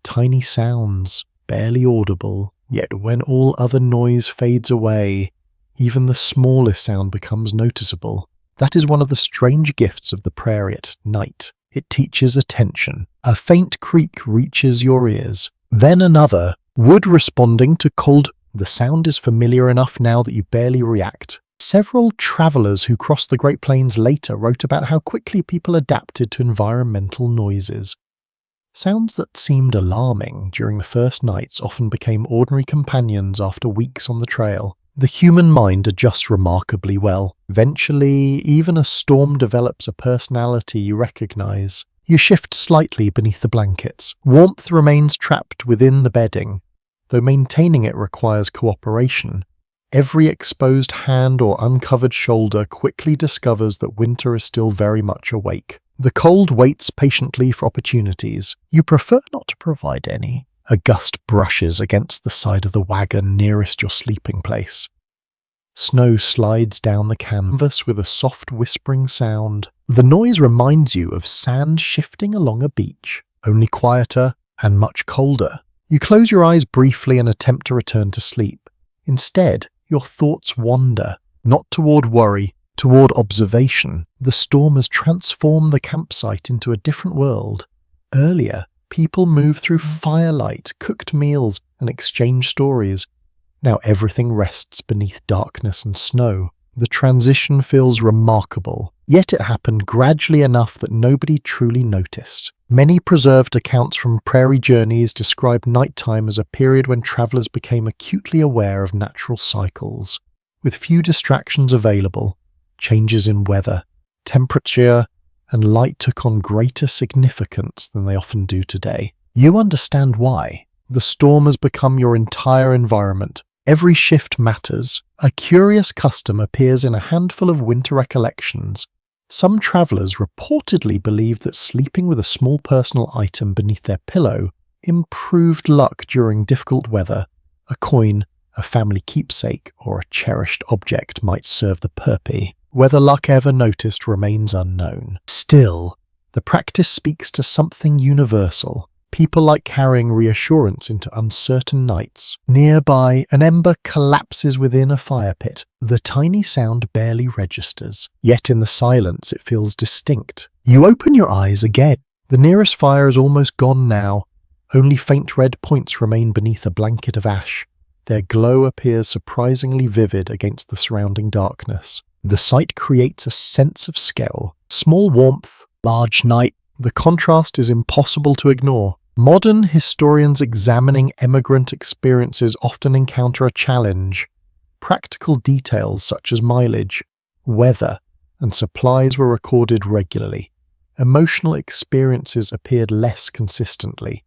S1: Tiny sounds, barely audible, yet when all other noise fades away, even the smallest sound becomes noticeable. That is one of the strange gifts of the prairie at night. It teaches attention. A faint creak reaches your ears. Then another, wood responding to cold. The sound is familiar enough now that you barely react. Several travelers who crossed the Great Plains later wrote about how quickly people adapted to environmental noises. Sounds that seemed alarming during the first nights often became ordinary companions after weeks on the trail. The human mind adjusts remarkably well. Eventually, even a storm develops a personality you recognize. You shift slightly beneath the blankets. Warmth remains trapped within the bedding, though maintaining it requires cooperation. Every exposed hand or uncovered shoulder quickly discovers that winter is still very much awake. The cold waits patiently for opportunities. You prefer not to provide any. A gust brushes against the side of the wagon nearest your sleeping place. Snow slides down the canvas with a soft whispering sound. The noise reminds you of sand shifting along a beach, only quieter and much colder. You close your eyes briefly and attempt to return to sleep. Instead, your thoughts wander, not toward worry, toward observation. The storm has transformed the campsite into a different world. Earlier, people moved through firelight, cooked meals, and exchanged stories. Now everything rests beneath darkness and snow. The transition feels remarkable, yet it happened gradually enough that nobody truly noticed. Many preserved accounts from prairie journeys describe nighttime as a period when travelers became acutely aware of natural cycles. With few distractions available, changes in weather, temperature, and light took on greater significance than they often do today. You understand why. The storm has become your entire environment. Every shift matters. A curious custom appears in a handful of winter recollections. Some travelers reportedly believed that sleeping with a small personal item beneath their pillow improved luck during difficult weather. A coin, a family keepsake, or a cherished object might serve the purpose. Whether luck ever noticed remains unknown. Still, the practice speaks to something universal. People like carrying reassurance into uncertain nights. Nearby, an ember collapses within a fire pit. The tiny sound barely registers, yet in the silence it feels distinct. You open your eyes again. The nearest fire is almost gone now. Only faint red points remain beneath a blanket of ash. Their glow appears surprisingly vivid against the surrounding darkness. The sight creates a sense of scale. Small warmth, large night. The contrast is impossible to ignore. Modern historians examining emigrant experiences often encounter a challenge. Practical details such as mileage, weather, and supplies were recorded regularly. Emotional experiences appeared less consistently.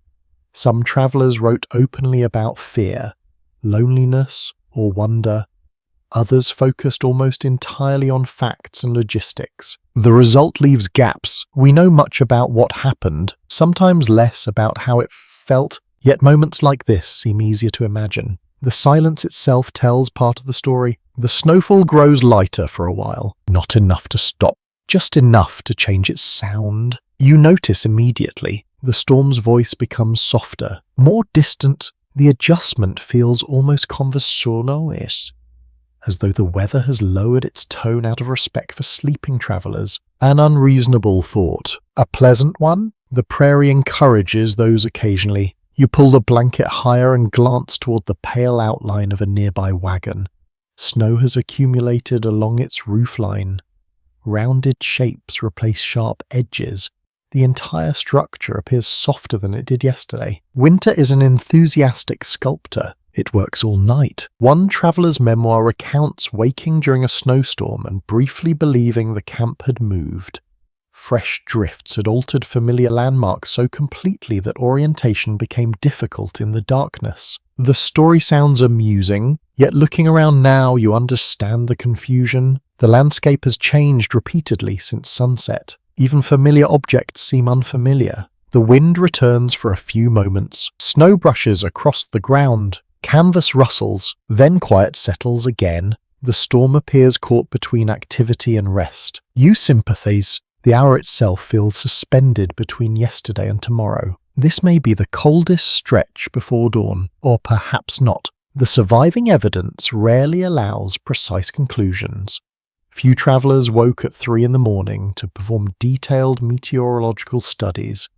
S1: Some travelers wrote openly about fear, loneliness, or wonder. Others focused almost entirely on facts and logistics. The result leaves gaps. We know much about what happened, sometimes less about how it felt, yet moments like this seem easier to imagine. The silence itself tells part of the story. The snowfall grows lighter for a while, not enough to stop, just enough to change its sound. You notice immediately the storm's voice becomes softer, more distant. The adjustment feels almost conversational-ish, as though the weather has lowered its tone out of respect for sleeping travellers. An unreasonable thought. A pleasant one? The prairie encourages those occasionally. You pull the blanket higher and glance toward the pale outline of a nearby wagon. Snow has accumulated along its roofline. Rounded shapes replace sharp edges. The entire structure appears softer than it did yesterday. Winter is an enthusiastic sculptor. It works all night. One traveller's memoir recounts waking during a snowstorm and briefly believing the camp had moved. Fresh drifts had altered familiar landmarks so completely that orientation became difficult in the darkness. The story sounds amusing, yet looking around now you understand the confusion. The landscape has changed repeatedly since sunset. Even familiar objects seem unfamiliar. The wind returns for a few moments. Snow brushes across the ground. Canvas rustles, then quiet settles again. The storm appears caught between activity and rest. You sympathize. The hour itself feels suspended between yesterday and tomorrow. This may be the coldest stretch before dawn, or perhaps not. The surviving evidence rarely allows precise conclusions. Few travellers woke at 3 a.m. to perform detailed meteorological studies.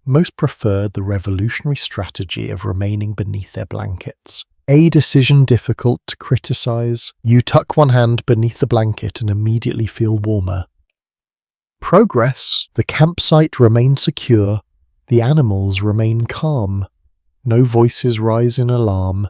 S1: Most preferred the revolutionary strategy of remaining beneath their blankets. A decision difficult to criticize. You tuck one hand beneath the blanket and immediately feel warmer. Progress. The campsite remains secure. The animals remain calm. No voices rise in alarm.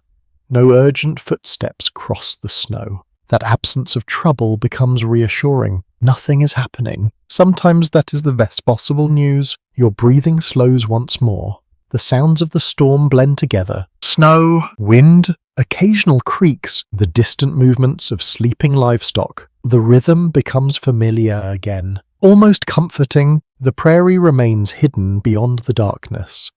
S1: No urgent footsteps cross the snow. That absence of trouble becomes reassuring. Nothing is happening. Sometimes that is the best possible news. Your breathing slows once more. The sounds of the storm blend together. Snow, wind, occasional creaks, the distant movements of sleeping livestock. The rhythm becomes familiar again. Almost comforting, the prairie remains hidden beyond the darkness.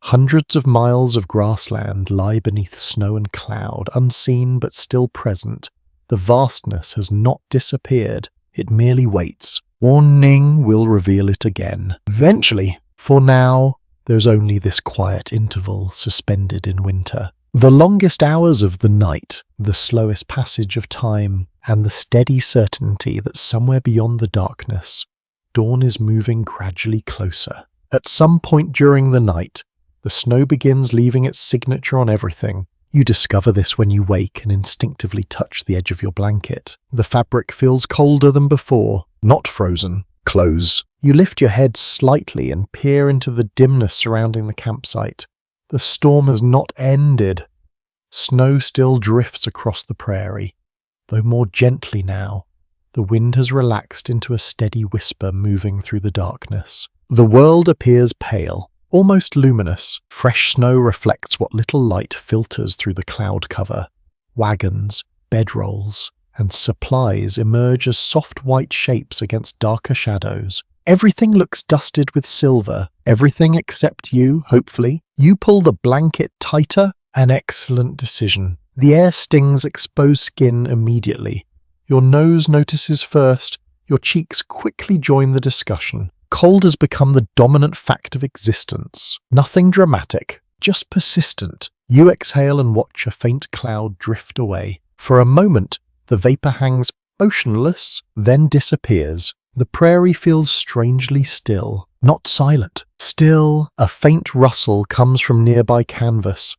S1: Hundreds of miles of grassland lie beneath snow and cloud, unseen but still present. The vastness has not disappeared, it merely waits. Warning will reveal it again. Eventually. For now, there's only this quiet interval suspended in winter. The longest hours of the night, the slowest passage of time, and the steady certainty that somewhere beyond the darkness, dawn is moving gradually closer. At some point during the night, the snow begins leaving its signature on everything. You discover this when you wake and instinctively touch the edge of your blanket. The fabric feels colder than before, not frozen. Close. You lift your head slightly and peer into the dimness surrounding the campsite. The storm has not ended. Snow still drifts across the prairie, though more gently now. The wind has relaxed into a steady whisper moving through the darkness. The world appears pale, almost luminous. Fresh snow reflects what little light filters through the cloud cover. Wagons, bedrolls, and supplies emerge as soft white shapes against darker shadows. Everything looks dusted with silver. Everything except you, hopefully. You pull the blanket tighter. An excellent decision. The air stings exposed skin immediately. Your nose notices first. Your cheeks quickly join the discussion. Cold has become the dominant fact of existence. Nothing dramatic, just persistent. You exhale and watch a faint cloud drift away. For a moment, the vapor hangs motionless, then disappears. The prairie feels strangely still, not silent. Still, a faint rustle comes from nearby canvas.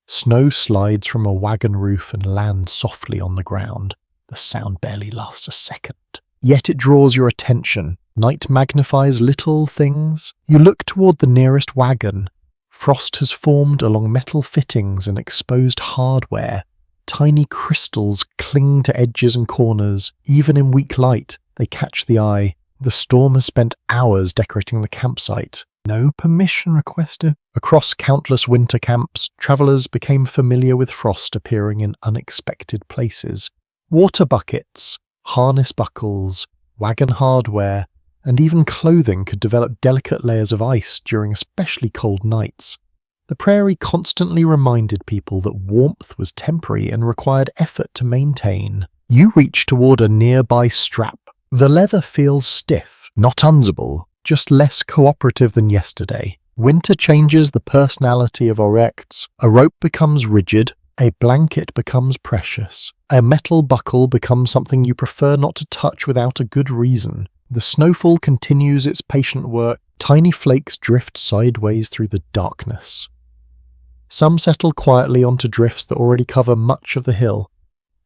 S1: Snow slides from a wagon roof and lands softly on the ground. The sound barely lasts a second. Yet it draws your attention. Night magnifies little things. You look toward the nearest wagon. Frost has formed along metal fittings and exposed hardware. Tiny crystals cling to edges and corners. Even in weak light, they catch the eye. The storm has spent hours decorating the campsite. No permission requested. Across countless winter camps, travelers became familiar with frost appearing in unexpected places. Water buckets, harness buckles, wagon hardware, and even clothing could develop delicate layers of ice during especially cold nights. The The prairie constantly reminded people that warmth was temporary and required effort to maintain. You reach toward a nearby strap. The leather feels stiff, not unusable, just less cooperative than yesterday. Winter changes the personality of objects. A rope becomes rigid, a blanket becomes precious. A metal buckle becomes something you prefer not to touch without a good reason. The snowfall continues its patient work. Tiny flakes drift sideways through the darkness. Some settle quietly onto drifts that already cover much of the hill.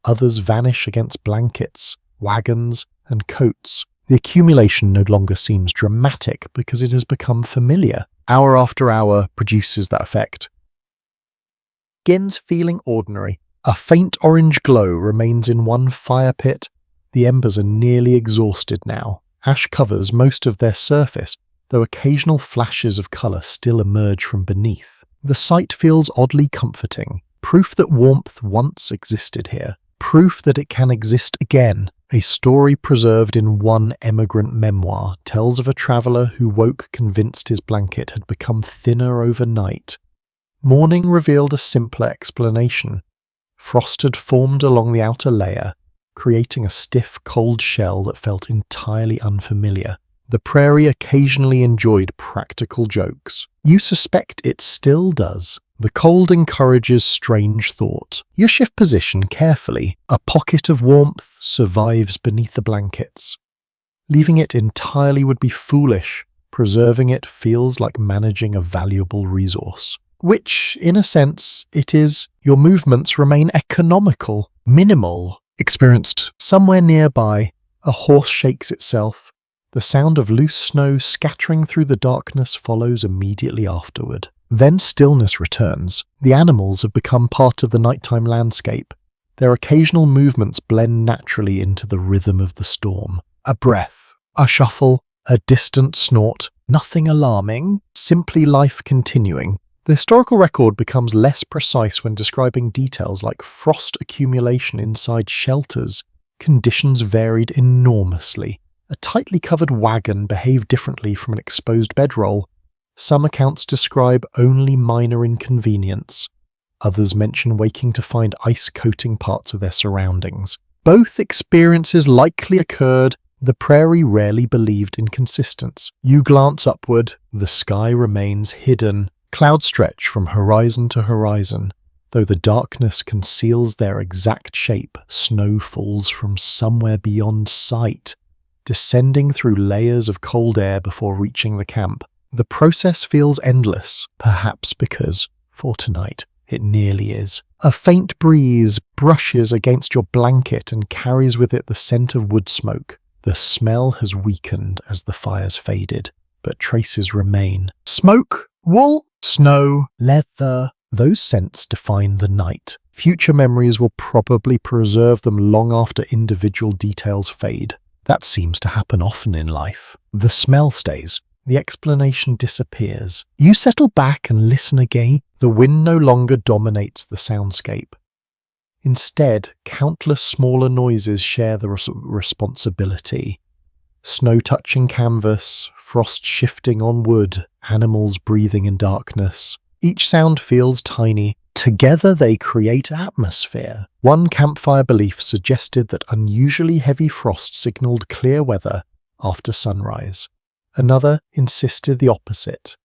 S1: Others vanish against blankets, wagons, and coats. The accumulation no longer seems dramatic because it has become familiar. Hour after hour produces that effect. Begins feeling ordinary. A faint orange glow remains in one fire pit. The embers are nearly exhausted now. Ash covers most of their surface, though occasional flashes of colour still emerge from beneath. The sight feels oddly comforting. Proof that warmth once existed here. Proof that it can exist again. A story preserved in one emigrant memoir tells of a traveller who woke convinced his blanket had become thinner overnight. Morning revealed a simpler explanation. Frost had formed along the outer layer, creating a stiff, cold shell that felt entirely unfamiliar. The prairie occasionally enjoyed practical jokes. You suspect it still does. The cold encourages strange thought. You shift position carefully. A pocket of warmth survives beneath the blankets. Leaving it entirely would be foolish. Preserving it feels like managing a valuable resource. Which, in a sense, it is. Your movements remain economical, minimal. Experienced somewhere nearby, a horse shakes itself. The sound of loose snow scattering through the darkness follows immediately afterward. Then stillness returns. The animals have become part of the nighttime landscape. Their occasional movements blend naturally into the rhythm of the storm. A breath, a shuffle, a distant snort. Nothing alarming, simply life continuing. The historical record becomes less precise when describing details like frost accumulation inside shelters. Conditions varied enormously. A tightly covered wagon behaved differently from an exposed bedroll. Some accounts describe only minor inconvenience. Others mention waking to find ice coating parts of their surroundings. Both experiences likely occurred. The prairie rarely believed in consistence. You glance upward, the sky remains hidden. Clouds stretch from horizon to horizon. Though the darkness conceals their exact shape, snow falls from somewhere beyond sight, descending through layers of cold air before reaching the camp. The process feels endless, perhaps because, for tonight, it nearly is. A faint breeze brushes against your blanket and carries with it the scent of wood smoke. The smell has weakened as the fires faded, but traces remain. Smoke, wool, snow, leather. Those scents define the night. Future memories will probably preserve them long after individual details fade. That seems to happen often in life. The smell stays. The explanation disappears. You settle back and listen again. The wind no longer dominates the soundscape. Instead, countless smaller noises share the responsibility. Snow touching canvas, frost shifting on wood, animals breathing in darkness. Each sound feels tiny. Together they create atmosphere. One campfire belief suggested that unusually heavy frost signaled clear weather after sunrise. Another insisted the opposite.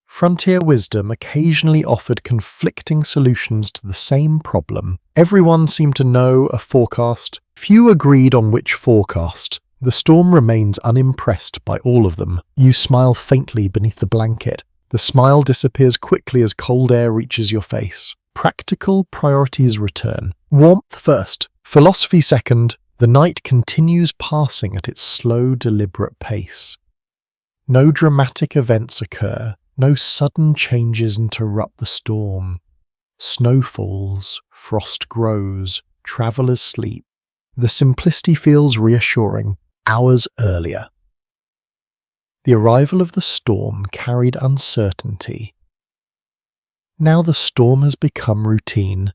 S1: Frontier wisdom occasionally offered conflicting solutions to the same problem. Everyone seemed to know a forecast. Few agreed on which forecast. The storm remains unimpressed by all of them. You smile faintly beneath the blanket. The smile disappears quickly as cold air reaches your face. Practical priorities return. Warmth first, philosophy second. The night continues passing at its slow, deliberate pace. No dramatic events occur. No sudden changes interrupt the storm. Snow falls, frost grows, travelers sleep. The simplicity feels reassuring. Hours earlier. The arrival of the storm carried uncertainty. Now the storm has become routine.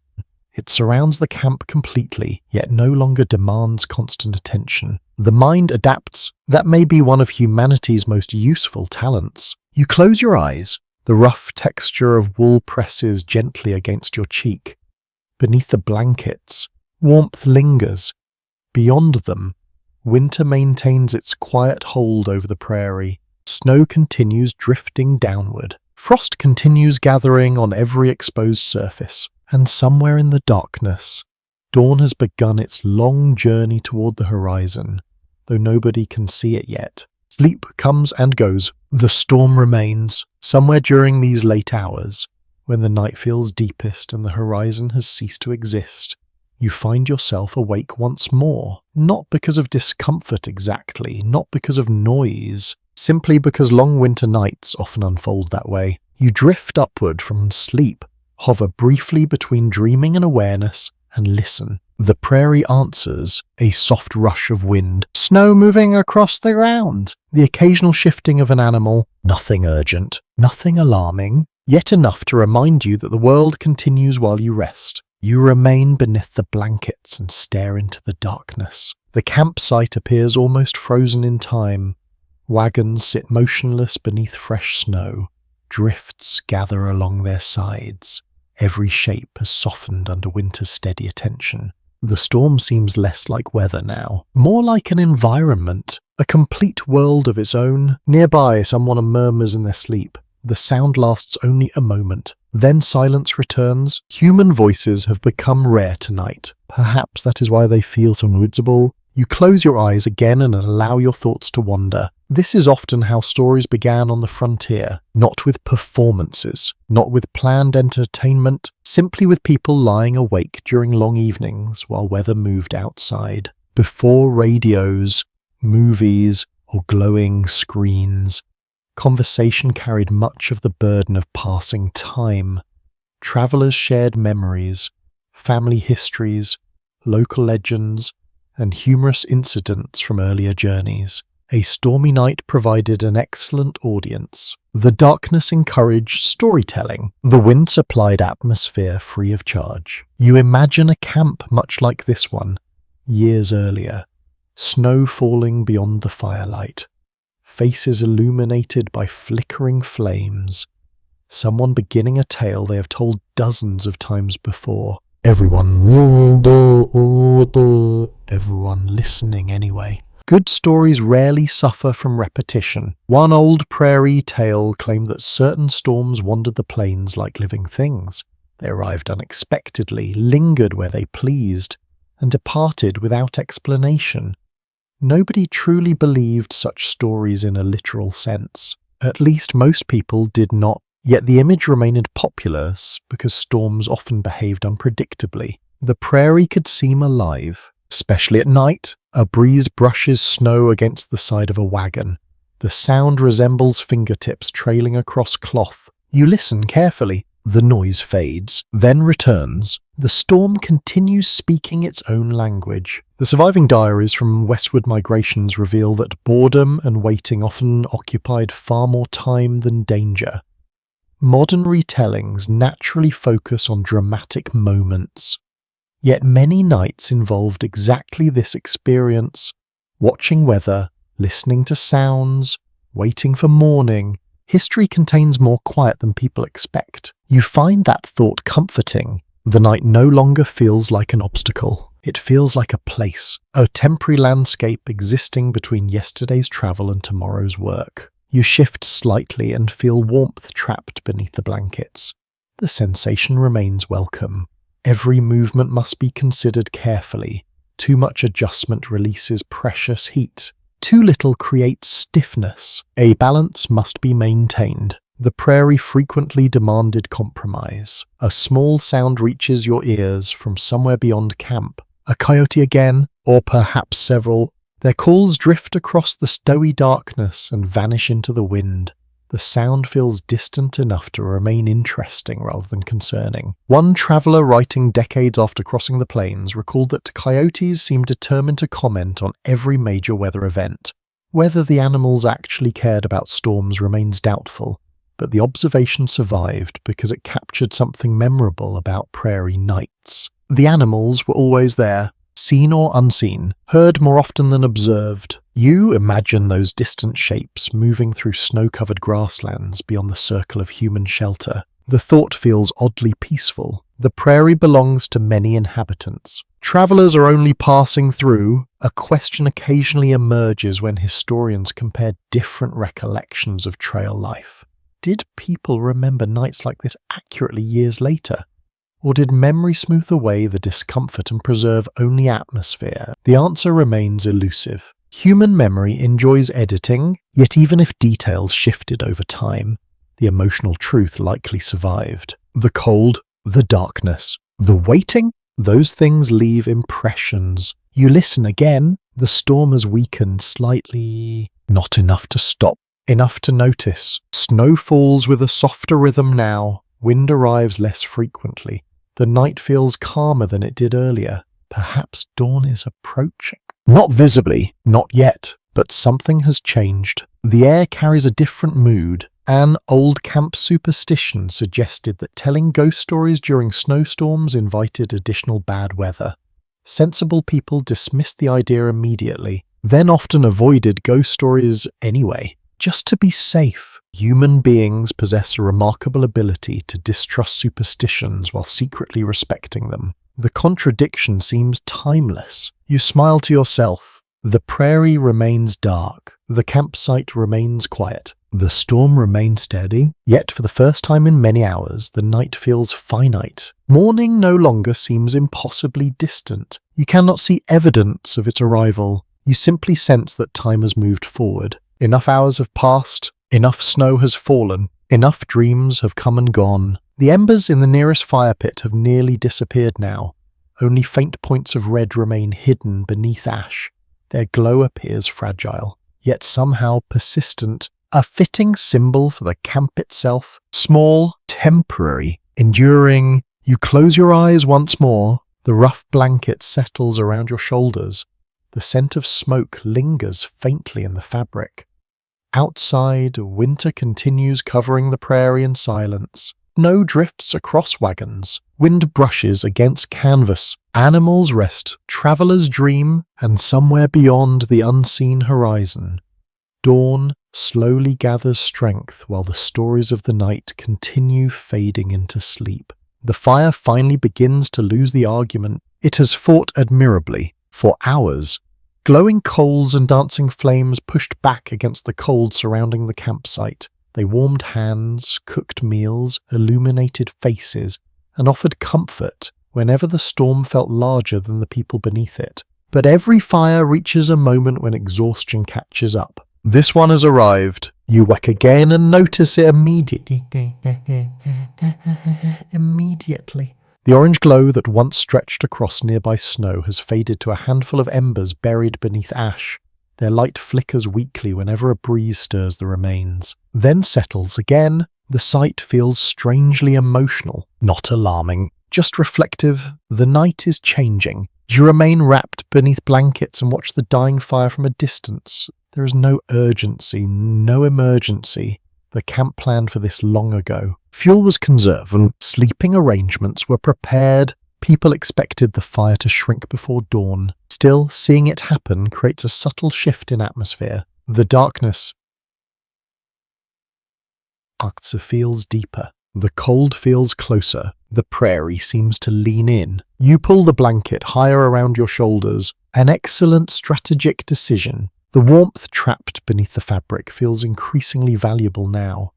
S1: It surrounds the camp completely, yet no longer demands constant attention. The mind adapts. That may be one of humanity's most useful talents. You close your eyes. The rough texture of wool presses gently against your cheek. Beneath the blankets, warmth lingers. Beyond them, winter maintains its quiet hold over the prairie. Snow continues drifting downward. Frost continues gathering on every exposed surface. And somewhere in the darkness, dawn has begun its long journey toward the horizon, though nobody can see it yet. Sleep comes and goes. The storm remains. Somewhere during these late hours, when the night feels deepest and the horizon has ceased to exist, you find yourself awake once more. Not because of discomfort exactly, not because of noise, simply because long winter nights often unfold that way. You drift upward from sleep, hover briefly between dreaming and awareness, and listen. The prairie answers, a soft rush of wind, snow moving across the ground, the occasional shifting of an animal, nothing urgent, nothing alarming, yet enough to remind you that the world continues while you rest. You remain beneath the blankets and stare into the darkness. The campsite appears almost frozen in time. Wagons sit motionless beneath fresh snow. Drifts gather along their sides. Every shape has softened under winter's steady attention. The storm seems less like weather now, more like an environment, a complete world of its own. Nearby, someone murmurs in their sleep. The sound lasts only a moment. Then silence returns. Human voices have become rare tonight. Perhaps that is why they feel so noticeable. You close your eyes again and allow your thoughts to wander. This is often how stories began on the frontier, not with performances, not with planned entertainment, simply with people lying awake during long evenings while weather moved outside. Before radios, movies, or glowing screens, conversation carried much of the burden of passing time. Travelers shared memories, family histories, local legends, and humorous incidents from earlier journeys. A stormy night provided an excellent audience. The darkness encouraged storytelling. The wind supplied atmosphere free of charge. You imagine a camp much like this one, years earlier. Snow falling beyond the firelight. Faces illuminated by flickering flames. Someone beginning a tale they have told dozens of times before. Everyone listening anyway. Good stories rarely suffer from repetition. One old prairie tale claimed that certain storms wandered the plains like living things. They arrived unexpectedly, lingered where they pleased, and departed without explanation. Nobody truly believed such stories in a literal sense. At least most people did not. Yet the image remained popular because storms often behaved unpredictably. The prairie could seem alive, especially at night. A breeze brushes snow against the side of a wagon. The sound resembles fingertips trailing across cloth. You listen carefully. The noise fades, then returns. The storm continues speaking its own language. The surviving diaries from westward migrations reveal that boredom and waiting often occupied far more time than danger. Modern retellings naturally focus on dramatic moments. Yet many nights involved exactly this experience, watching weather, listening to sounds, waiting for morning. History contains more quiet than people expect. You find that thought comforting. The night no longer feels like an obstacle. It feels like a place, a temporary landscape existing between yesterday's travel and tomorrow's work. You shift slightly and feel warmth trapped beneath the blankets. The sensation remains welcome. Every movement must be considered carefully. Too much adjustment releases precious heat. Too little creates stiffness. A balance must be maintained. The prairie frequently demanded compromise. A small sound reaches your ears from somewhere beyond camp. A coyote again, or perhaps several. Their calls drift across the snowy darkness and vanish into the wind. The sound feels distant enough to remain interesting rather than concerning. One traveller writing decades after crossing the plains recalled that coyotes seemed determined to comment on every major weather event. Whether the animals actually cared about storms remains doubtful, but the observation survived because it captured something memorable about prairie nights. The animals were always there, seen or unseen, heard more often than observed. You imagine those distant shapes moving through snow-covered grasslands beyond the circle of human shelter. The thought feels oddly peaceful. The prairie belongs to many inhabitants. Travelers are only passing through. A question occasionally emerges when historians compare different recollections of trail life. Did people remember nights like this accurately years later? Or did memory smooth away the discomfort and preserve only atmosphere? The answer remains elusive. Human memory enjoys editing, yet even if details shifted over time, the emotional truth likely survived. The cold, the darkness, the waiting, those things leave impressions. You listen again, the storm has weakened slightly, not enough to stop, enough to notice. Snow falls with a softer rhythm now, wind arrives less frequently. The night feels calmer than it did earlier. Perhaps dawn is approaching. Not visibly, not yet, but something has changed. The air carries a different mood. An old camp superstition suggested that telling ghost stories during snowstorms invited additional bad weather. Sensible people dismissed the idea immediately, then often avoided ghost stories anyway, just to be safe. Human beings possess a remarkable ability to distrust superstitions while secretly respecting them. The contradiction seems timeless. You smile to yourself. The prairie remains dark. The campsite remains quiet. The storm remains steady. Yet for the first time in many hours, the night feels finite. Morning no longer seems impossibly distant. You cannot see evidence of its arrival. You simply sense that time has moved forward. Enough hours have passed. Enough snow has fallen. Enough dreams have come and gone. The embers in the nearest fire pit have nearly disappeared now. Only faint points of red remain hidden beneath ash. Their glow appears fragile, yet somehow persistent. A fitting symbol for the camp itself. Small, temporary, enduring. You close your eyes once more. The rough blanket settles around your shoulders. The scent of smoke lingers faintly in the fabric. Outside, winter continues covering the prairie in silence. Snow drifts across wagons. Wind brushes against canvas. Animals rest. Travelers dream. And somewhere beyond the unseen horizon, dawn slowly gathers strength while the stories of the night continue fading into sleep. The fire finally begins to lose the argument. It has fought admirably for hours. Glowing coals and dancing flames pushed back against the cold surrounding the campsite. They warmed hands, cooked meals, illuminated faces, and offered comfort whenever the storm felt larger than the people beneath it. But every fire reaches a moment when exhaustion catches up. This one has arrived. You whack again and notice it immediately. The orange glow that once stretched across nearby snow has faded to a handful of embers buried beneath ash. Their light flickers weakly whenever a breeze stirs the remains, then settles again. The sight feels strangely emotional, not alarming, just reflective. The night is changing. You remain wrapped beneath blankets and watch the dying fire from a distance. There is no urgency, no emergency. The camp planned for this long ago. Fuel was conserved and sleeping arrangements were prepared. People expected the fire to shrink before dawn. Still, seeing it happen creates a subtle shift in atmosphere. The darkness feels deeper. The cold feels closer. The prairie seems to lean in. You pull the blanket higher around your shoulders. An excellent strategic decision. The warmth trapped beneath the fabric feels increasingly valuable now.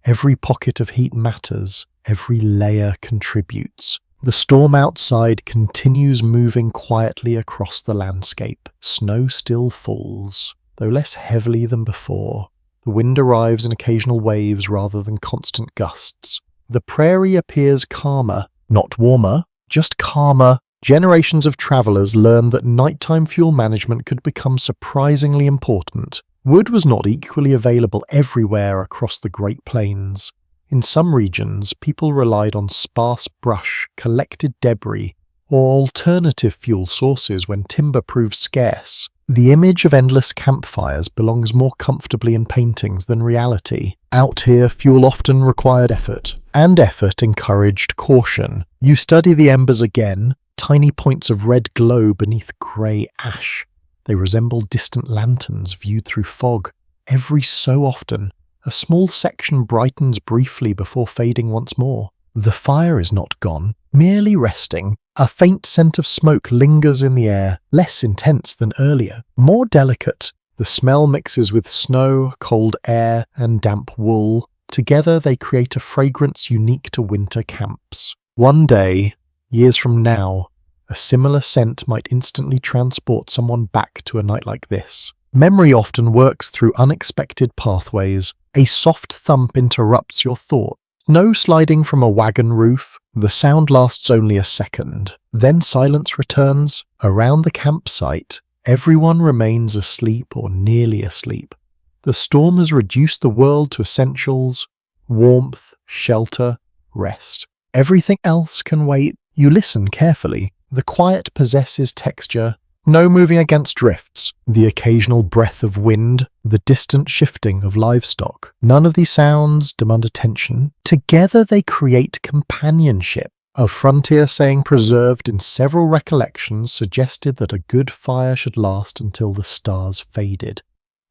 S1: Every pocket of heat matters. Every layer contributes. The storm outside continues moving quietly across the landscape. Snow still falls, though less heavily than before. The wind arrives in occasional waves rather than constant gusts. The prairie appears calmer, not warmer, just calmer. Generations of travelers learned that nighttime fuel management could become surprisingly important. Wood was not equally available everywhere across the Great Plains. In some regions, people relied on sparse brush, collected debris, or alternative fuel sources when timber proved scarce. The image of endless campfires belongs more comfortably in paintings than reality. Out here, fuel often required effort, and effort encouraged caution. You study the embers again, tiny points of red glow beneath grey ash. They resemble distant lanterns viewed through fog. Every so often, a small section brightens briefly before fading once more. The fire is not gone, merely resting. A faint scent of smoke lingers in the air, less intense than earlier, more delicate. The smell mixes with snow, cold air, and damp wool. Together they create a fragrance unique to winter camps. One day, years from now, a similar scent might instantly transport someone back to a night like this. Memory often works through unexpected pathways. A soft thump interrupts your thought. Snow sliding from a wagon roof. The sound lasts only a second. Then silence returns. Around the campsite, everyone remains asleep or nearly asleep. The storm has reduced the world to essentials: warmth, shelter, rest. Everything else can wait. You listen carefully. The quiet possesses texture. No moving against drifts, the occasional breath of wind, the distant shifting of livestock. None of these sounds demand attention. Together they create companionship. A frontier saying preserved in several recollections suggested that a good fire should last until the stars faded.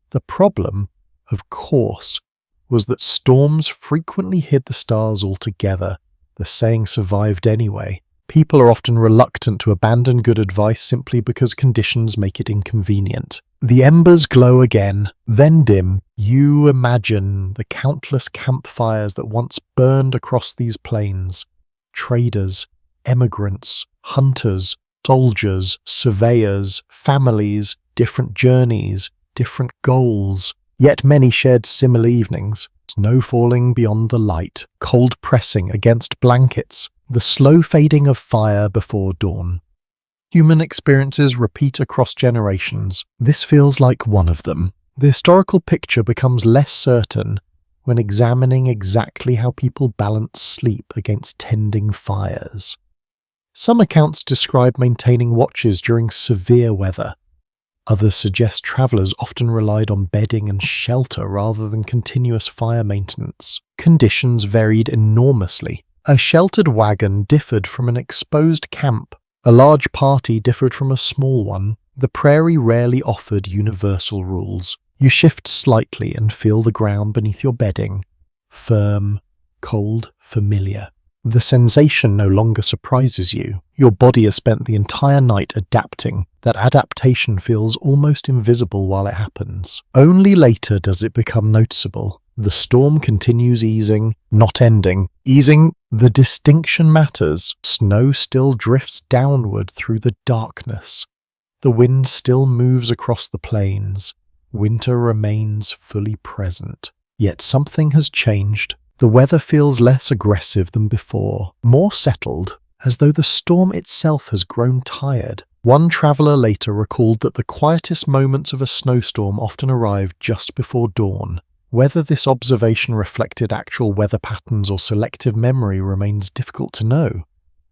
S1: The problem, of course, was that storms frequently hid the stars altogether. The saying survived anyway. People are often reluctant to abandon good advice simply because conditions make it inconvenient. The embers glow again, then dim. You imagine the countless campfires that once burned across these plains. Traders, emigrants, hunters, soldiers, surveyors, families, different journeys, different goals. Yet many shared similar evenings. Snow falling beyond the light, cold pressing against blankets, the slow fading of fire before dawn. Human experiences repeat across generations. This feels like one of them. The historical picture becomes less certain when examining exactly how people balance sleep against tending fires. Some accounts describe maintaining watches during severe weather. Others suggest travelers often relied on bedding and shelter rather than continuous fire maintenance. Conditions varied enormously. A sheltered wagon differed from an exposed camp. A large party differed from a small one. The prairie rarely offered universal rules. You shift slightly and feel the ground beneath your bedding. Firm, cold, familiar. The sensation no longer surprises you. Your body has spent the entire night adapting. That adaptation feels almost invisible while it happens. Only later does it become noticeable. The storm continues easing, not ending. Easing, the distinction matters. Snow still drifts downward through the darkness. The wind still moves across the plains. Winter remains fully present. Yet something has changed. The weather feels less aggressive than before, more settled, as though the storm itself has grown tired. One traveller later recalled that the quietest moments of a snowstorm often arrived just before dawn. Whether this observation reflected actual weather patterns or selective memory remains difficult to know.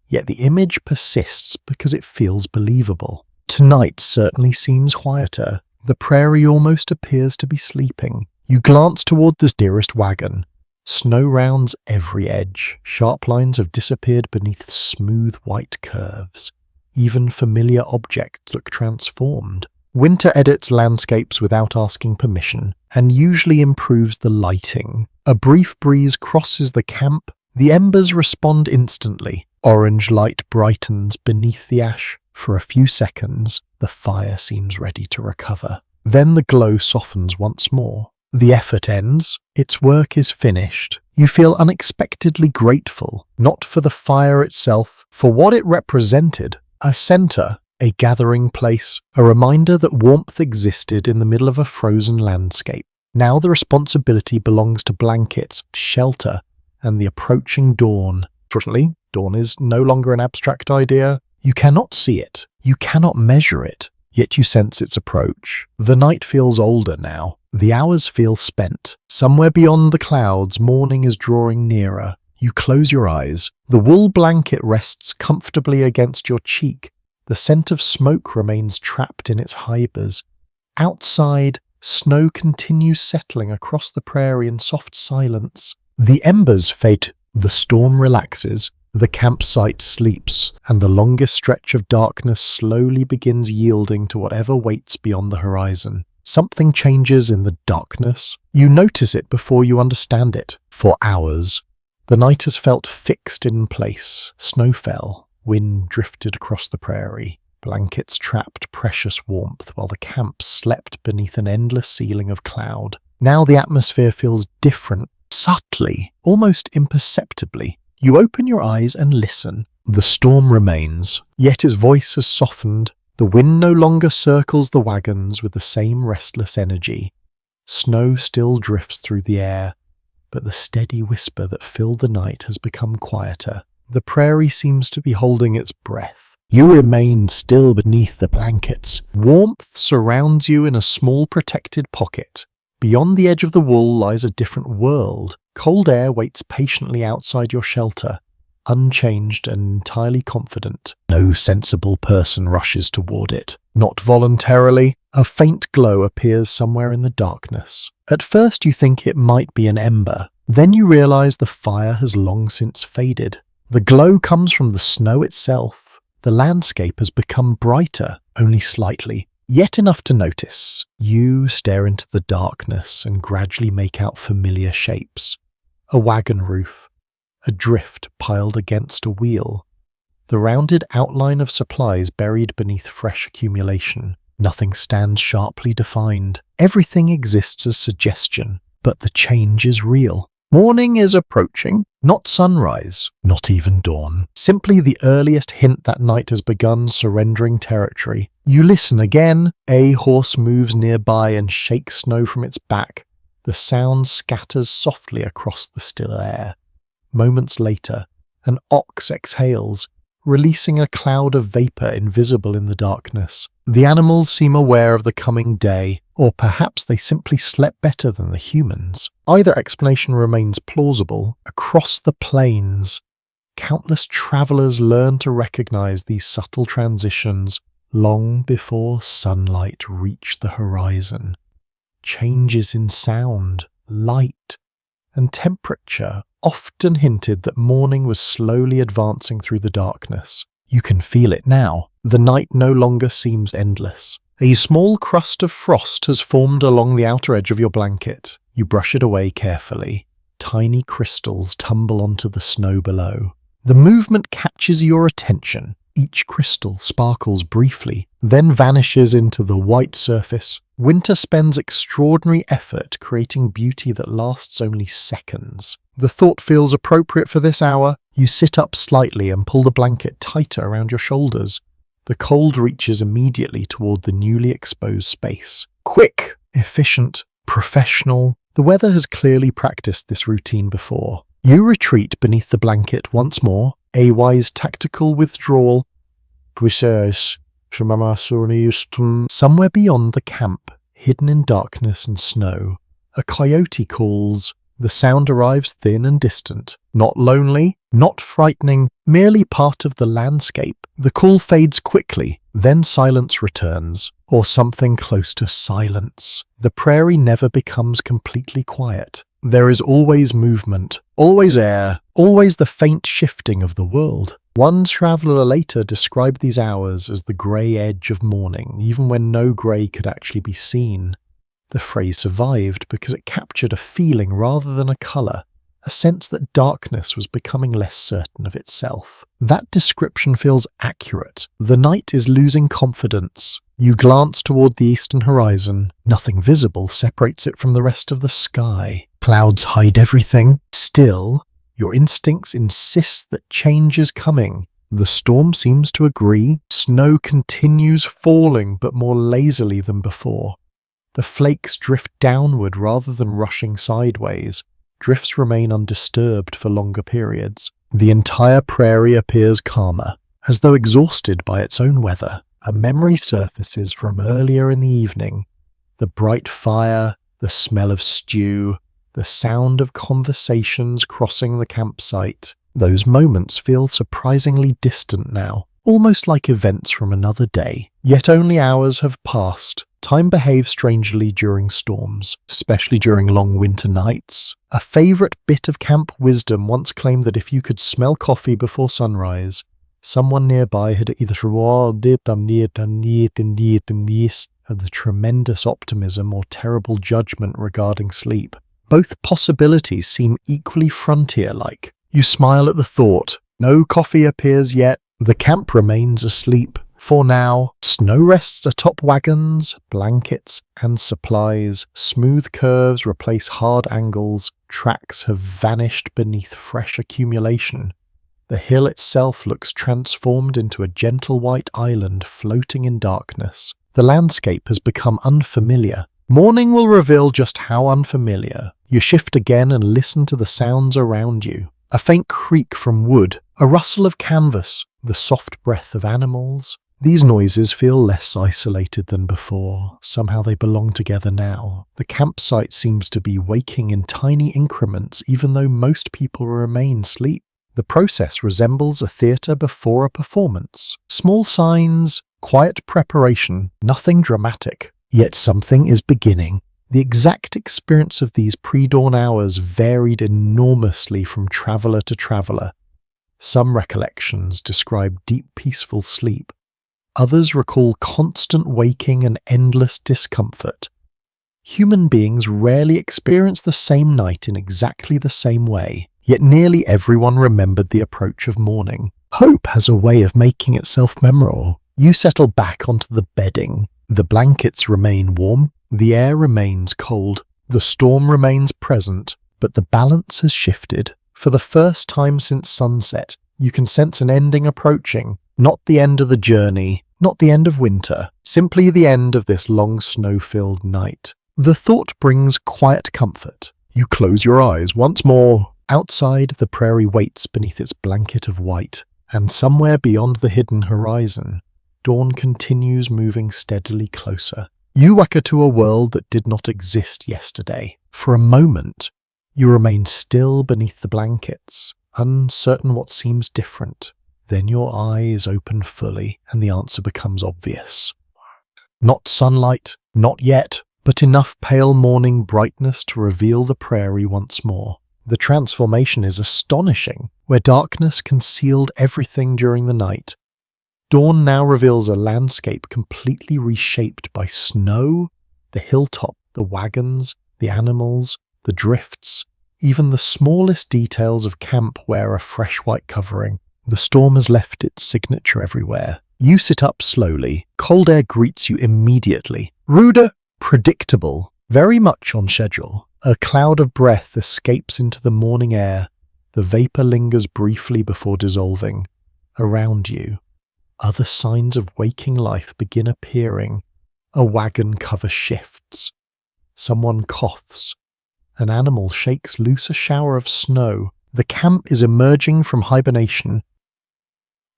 S1: Yet the image persists because it feels believable. Tonight certainly seems quieter. The prairie almost appears to be sleeping. You glance toward the nearest wagon. Snow rounds every edge. Sharp lines have disappeared beneath smooth white curves. Even familiar objects look transformed. Winter edits landscapes without asking permission, and usually improves the lighting. A brief breeze crosses the camp. The embers respond instantly. Orange light brightens beneath the ash. For a few seconds, the fire seems ready to recover. Then the glow softens once more. The effort ends. Its work is finished. You feel unexpectedly grateful, not for the fire itself, for what it represented. A center, a gathering place, a reminder that warmth existed in the middle of a frozen landscape. Now the responsibility belongs to blankets, shelter, and the approaching dawn. Fortunately, dawn is no longer an abstract idea. You cannot see it. You cannot measure it. Yet you sense its approach. The night feels older now. The hours feel spent. Somewhere beyond the clouds, morning is drawing nearer. You close your eyes. The wool blanket rests comfortably against your cheek. The scent of smoke remains trapped in its fibers. Outside, snow continues settling across the prairie in soft silence. The embers fade The storm relaxes, the campsite sleeps, and the longest stretch of darkness slowly begins yielding to whatever waits beyond the horizon. Something changes in the darkness. You notice it before you understand it. For hours, the night has felt fixed in place. Snow fell, wind drifted across the prairie. Blankets trapped precious warmth while the camp slept beneath an endless ceiling of cloud. Now the atmosphere feels different, subtly, almost imperceptibly. You open your eyes and listen. The storm remains, yet its voice has softened. The wind no longer circles the wagons with the same restless energy. Snow still drifts through the air, but the steady whisper that filled the night has become quieter. The prairie seems to be holding its breath. You remain still beneath the blankets. Warmth surrounds you in a small protected pocket. Beyond the edge of the wool lies a different world. Cold air waits patiently outside your shelter, unchanged and entirely confident. No sensible person rushes toward it. Not voluntarily. A faint glow appears somewhere in the darkness. At first you think it might be an ember. Then you realize the fire has long since faded. The glow comes from the snow itself. The landscape has become brighter, only slightly, yet enough to notice. You stare into the darkness and gradually make out familiar shapes. A wagon roof, a drift piled against a wheel, the rounded outline of supplies buried beneath fresh accumulation. Nothing stands sharply defined. Everything exists as suggestion, but the change is real. Morning is approaching, not sunrise, not even dawn. Simply the earliest hint that night has begun surrendering territory. You listen again. A horse moves nearby and shakes snow from its back. The sound scatters softly across the still air. Moments later, an ox exhales, releasing a cloud of vapor invisible in the darkness. The animals seem aware of the coming day, or perhaps they simply slept better than the humans. Either explanation remains plausible. Across the plains, countless travelers learn to recognize these subtle transitions long before sunlight reached the horizon. Changes in sound, light, and temperature often hinted that morning was slowly advancing through the darkness. You can feel it now. The night no longer seems endless. A small crust of frost has formed along the outer edge of your blanket. You brush it away carefully. Tiny crystals tumble onto the snow below. The movement catches your attention. Each crystal sparkles briefly, then vanishes into the white surface. Winter spends extraordinary effort creating beauty that lasts only seconds. The thought feels appropriate for this hour. You sit up slightly and pull the blanket tighter around your shoulders. The cold reaches immediately toward the newly exposed space. Quick, efficient, professional. The weather has clearly practiced this routine before. You retreat beneath the blanket once more, a wise tactical withdrawal. Somewhere beyond the camp, hidden in darkness and snow, a coyote calls. The sound arrives thin and distant, not lonely, not frightening, merely part of the landscape. The call fades quickly, then silence returns, or something close to silence. The prairie never becomes completely quiet. There is always movement, always air, always the faint shifting of the world. One traveller later described these hours as the grey edge of morning, even when no grey could actually be seen. The phrase survived because it captured a feeling rather than a colour, a sense that darkness was becoming less certain of itself. That description feels accurate. The night is losing confidence. You glance toward the eastern horizon. Nothing visible separates it from the rest of the sky. Clouds hide everything. Still, your instincts insist that change is coming. The storm seems to agree. Snow continues falling, but more lazily than before. The flakes drift downward rather than rushing sideways. Drifts remain undisturbed for longer periods. The entire prairie appears calmer, as though exhausted by its own weather. A memory surfaces from earlier in the evening. The bright fire, the smell of stew, the sound of conversations crossing the campsite. Those moments feel surprisingly distant now, almost like events from another day. Yet only hours have passed. Time behaves strangely during storms, especially during long winter nights. A favourite bit of camp wisdom once claimed that if you could smell coffee before sunrise, someone nearby had either the tremendous optimism or terrible judgment regarding sleep. Both possibilities seem equally frontier-like. You smile at the thought. No coffee appears yet. The camp remains asleep. For now, snow rests atop wagons, blankets, and supplies. Smooth curves replace hard angles. Tracks have vanished beneath fresh accumulation. The hill itself looks transformed into a gentle white island floating in darkness. The landscape has become unfamiliar. Morning will reveal just how unfamiliar. You shift again and listen to the sounds around you. A faint creak from wood, a rustle of canvas, the soft breath of animals. These noises feel less isolated than before. Somehow they belong together now. The campsite seems to be waking in tiny increments even though most people remain asleep. The process resembles a theatre before a performance. Small signs, quiet preparation, nothing dramatic. Yet something is beginning. The exact experience of these pre-dawn hours varied enormously from traveller to traveller. Some recollections describe deep peaceful sleep. Others recall constant waking and endless discomfort. Human beings rarely experience the same night in exactly the same way, yet nearly everyone remembered the approach of morning. Hope has a way of making itself memorable. You settle back onto the bedding. The blankets remain warm, the air remains cold, the storm remains present, but the balance has shifted. For the first time since sunset, you can sense an ending approaching. Not the end of the journey, not the end of winter, simply the end of this long snow-filled night. The thought brings quiet comfort. You close your eyes once more. Outside, the prairie waits beneath its blanket of white, and somewhere beyond the hidden horizon, dawn continues moving steadily closer. You wake to a world that did not exist yesterday. For a moment, you remain still beneath the blankets, uncertain what seems different. Then your eyes open fully, and the answer becomes obvious. Not sunlight, not yet, but enough pale morning brightness to reveal the prairie once more. The transformation is astonishing. Where darkness concealed everything during the night, dawn now reveals a landscape completely reshaped by snow, the hilltop, the wagons, the animals, the drifts, even the smallest details of camp wear a fresh white covering. The storm has left its signature everywhere. You sit up slowly. Cold air greets you immediately. Ruder, predictable, very much on schedule. A cloud of breath escapes into the morning air. The vapor lingers briefly before dissolving. Around you, other signs of waking life begin appearing. A wagon cover shifts. Someone coughs. An animal shakes loose a shower of snow. The camp is emerging from hibernation.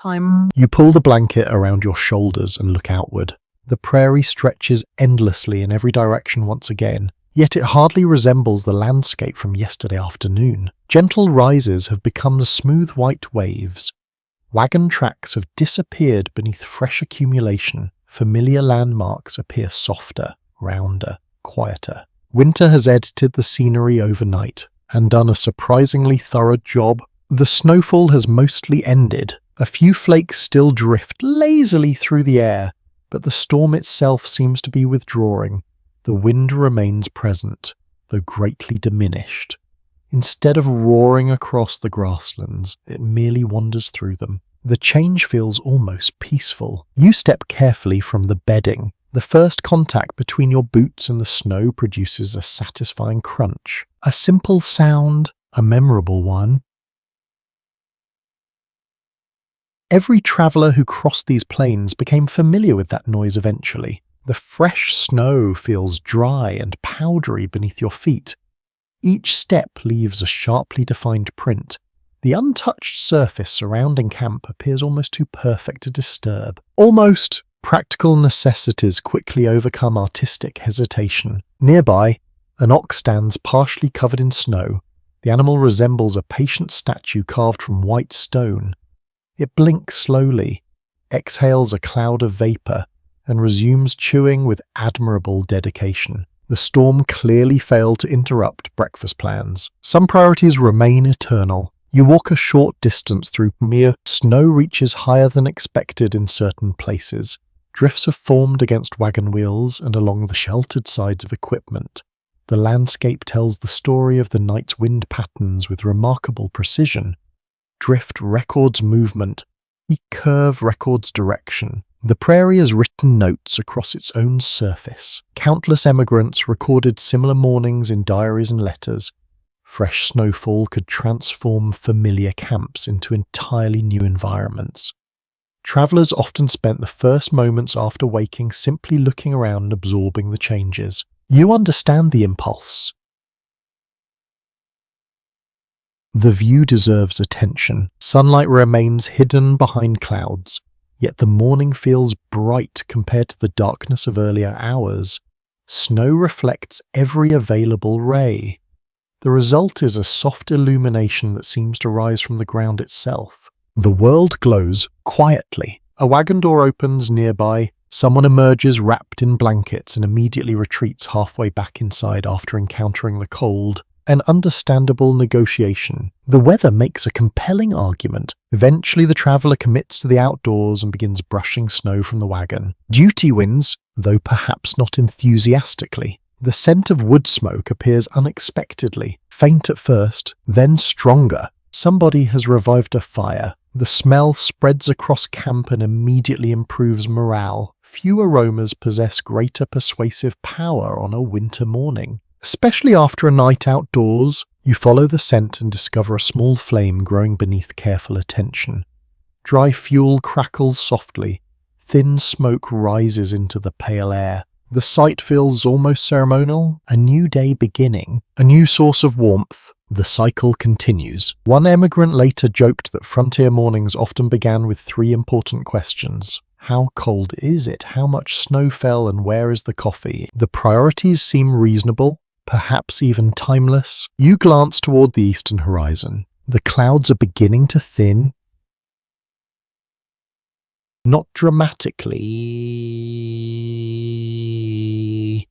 S1: You pull the blanket around your shoulders and look outward. The prairie stretches endlessly in every direction once again, yet it hardly resembles the landscape from yesterday afternoon. Gentle rises have become smooth white waves. Wagon tracks have disappeared beneath fresh accumulation. Familiar landmarks appear softer, rounder, quieter. Winter has edited the scenery overnight and done a surprisingly thorough job. The snowfall has mostly ended. A few flakes still drift lazily through the air, but the storm itself seems to be withdrawing. The wind remains present, though greatly diminished. Instead of roaring across the grasslands, it merely wanders through them. The change feels almost peaceful. You step carefully from the bedding. The first contact between your boots and the snow produces a satisfying crunch. A simple sound, a memorable one. Every traveller who crossed these plains became familiar with that noise eventually. The fresh snow feels dry and powdery beneath your feet. Each step leaves a sharply defined print. The untouched surface surrounding camp appears almost too perfect to disturb. Almost practical necessities quickly overcome artistic hesitation. Nearby, an ox stands partially covered in snow. The animal resembles a patient statue carved from white stone. It blinks slowly, exhales a cloud of vapor, and resumes chewing with admirable dedication. The storm clearly failed to interrupt breakfast plans. Some priorities remain eternal. You walk a short distance through mere snow reaches higher than expected in certain places. Drifts have formed against wagon wheels and along the sheltered sides of equipment. The landscape tells the story of the night's wind patterns with remarkable precision. Drift records movement. Each curve records direction. The prairie has written notes across its own surface. Countless emigrants recorded similar mornings in diaries and letters. Fresh snowfall could transform familiar camps into entirely new environments. Travelers often spent the first moments after waking simply looking around and absorbing the changes. You understand the impulse. The view deserves attention. Sunlight remains hidden behind clouds, yet the morning feels bright compared to the darkness of earlier hours. Snow reflects every available ray. The result is a soft illumination that seems to rise from the ground itself. The world glows quietly. A wagon door opens nearby. Someone emerges wrapped in blankets and immediately retreats halfway back inside after encountering the cold. An understandable negotiation. The weather makes a compelling argument. Eventually the traveller commits to the outdoors and begins brushing snow from the wagon. Duty wins, though perhaps not enthusiastically. The scent of wood smoke appears unexpectedly, faint at first, then stronger. Somebody has revived a fire. The smell spreads across camp and immediately improves morale. Few aromas possess greater persuasive power on a winter morning. Especially after a night outdoors, you follow the scent and discover a small flame growing beneath careful attention. Dry fuel crackles softly. Thin smoke rises into the pale air. The sight feels almost ceremonial. A new day beginning, a new source of warmth. The cycle continues. One emigrant later joked that frontier mornings often began with three important questions. How cold is it? How much snow fell? And where is the coffee? The priorities seem reasonable, perhaps even timeless. You glance toward the eastern horizon. The clouds are beginning to thin. Not dramatically,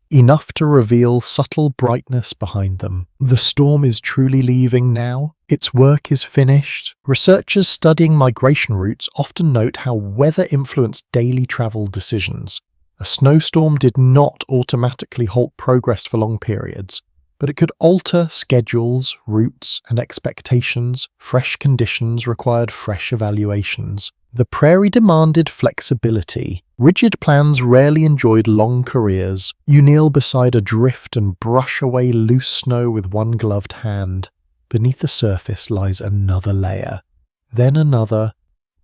S1: enough to reveal subtle brightness behind them. The storm is truly leaving now. Its work is finished. Researchers studying migration routes often note how weather influenced daily travel decisions. A snowstorm did not automatically halt progress for long periods, but it could alter schedules, routes, and expectations. Fresh conditions required fresh evaluations. The prairie demanded flexibility. Rigid plans rarely enjoyed long careers. You kneel beside a drift and brush away loose snow with one gloved hand. Beneath the surface lies another layer, then another.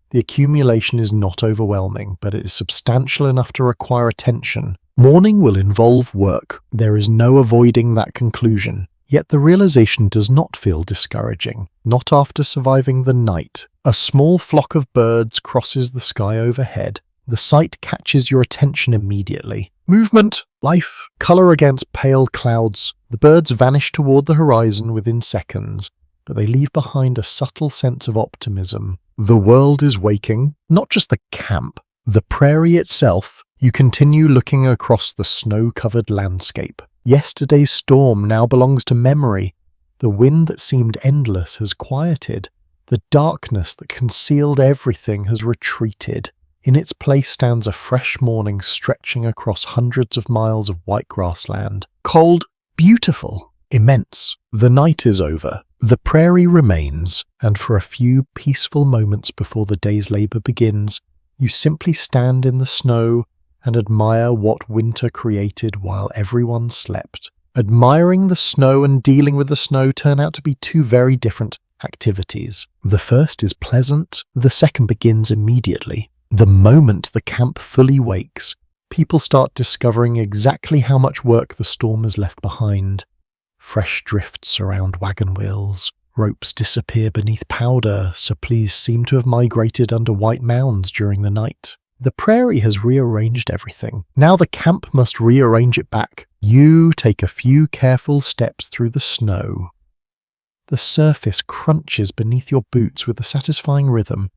S1: The accumulation is not overwhelming, but it is substantial enough to require attention. Morning will involve work. There is no avoiding that conclusion. Yet the realization does not feel discouraging. Not after surviving the night. A small flock of birds crosses the sky overhead. The sight catches your attention immediately. Movement, life, color against pale clouds. The birds vanish toward the horizon within seconds, but they leave behind a subtle sense of optimism. The world is waking, not just the camp, the prairie itself. You continue looking across the snow-covered landscape. Yesterday's storm now belongs to memory. The wind that seemed endless has quieted. The darkness that concealed everything has retreated. In its place stands a fresh morning stretching across hundreds of miles of white grassland. Cold, beautiful, immense. The night is over. The prairie remains, and for a few peaceful moments before the day's labor begins, you simply stand in the snow and admire what winter created while everyone slept. Admiring the snow and dealing with the snow turn out to be two very different activities. The first is pleasant, the second begins immediately. The moment the camp fully wakes, people start discovering exactly how much work the storm has left behind. Fresh drifts surround wagon wheels. Ropes disappear beneath powder, supplies seem to have migrated under white mounds during the night. The prairie has rearranged everything. Now the camp must rearrange it back. You take a few careful steps through the snow. The surface crunches beneath your boots with a satisfying rhythm.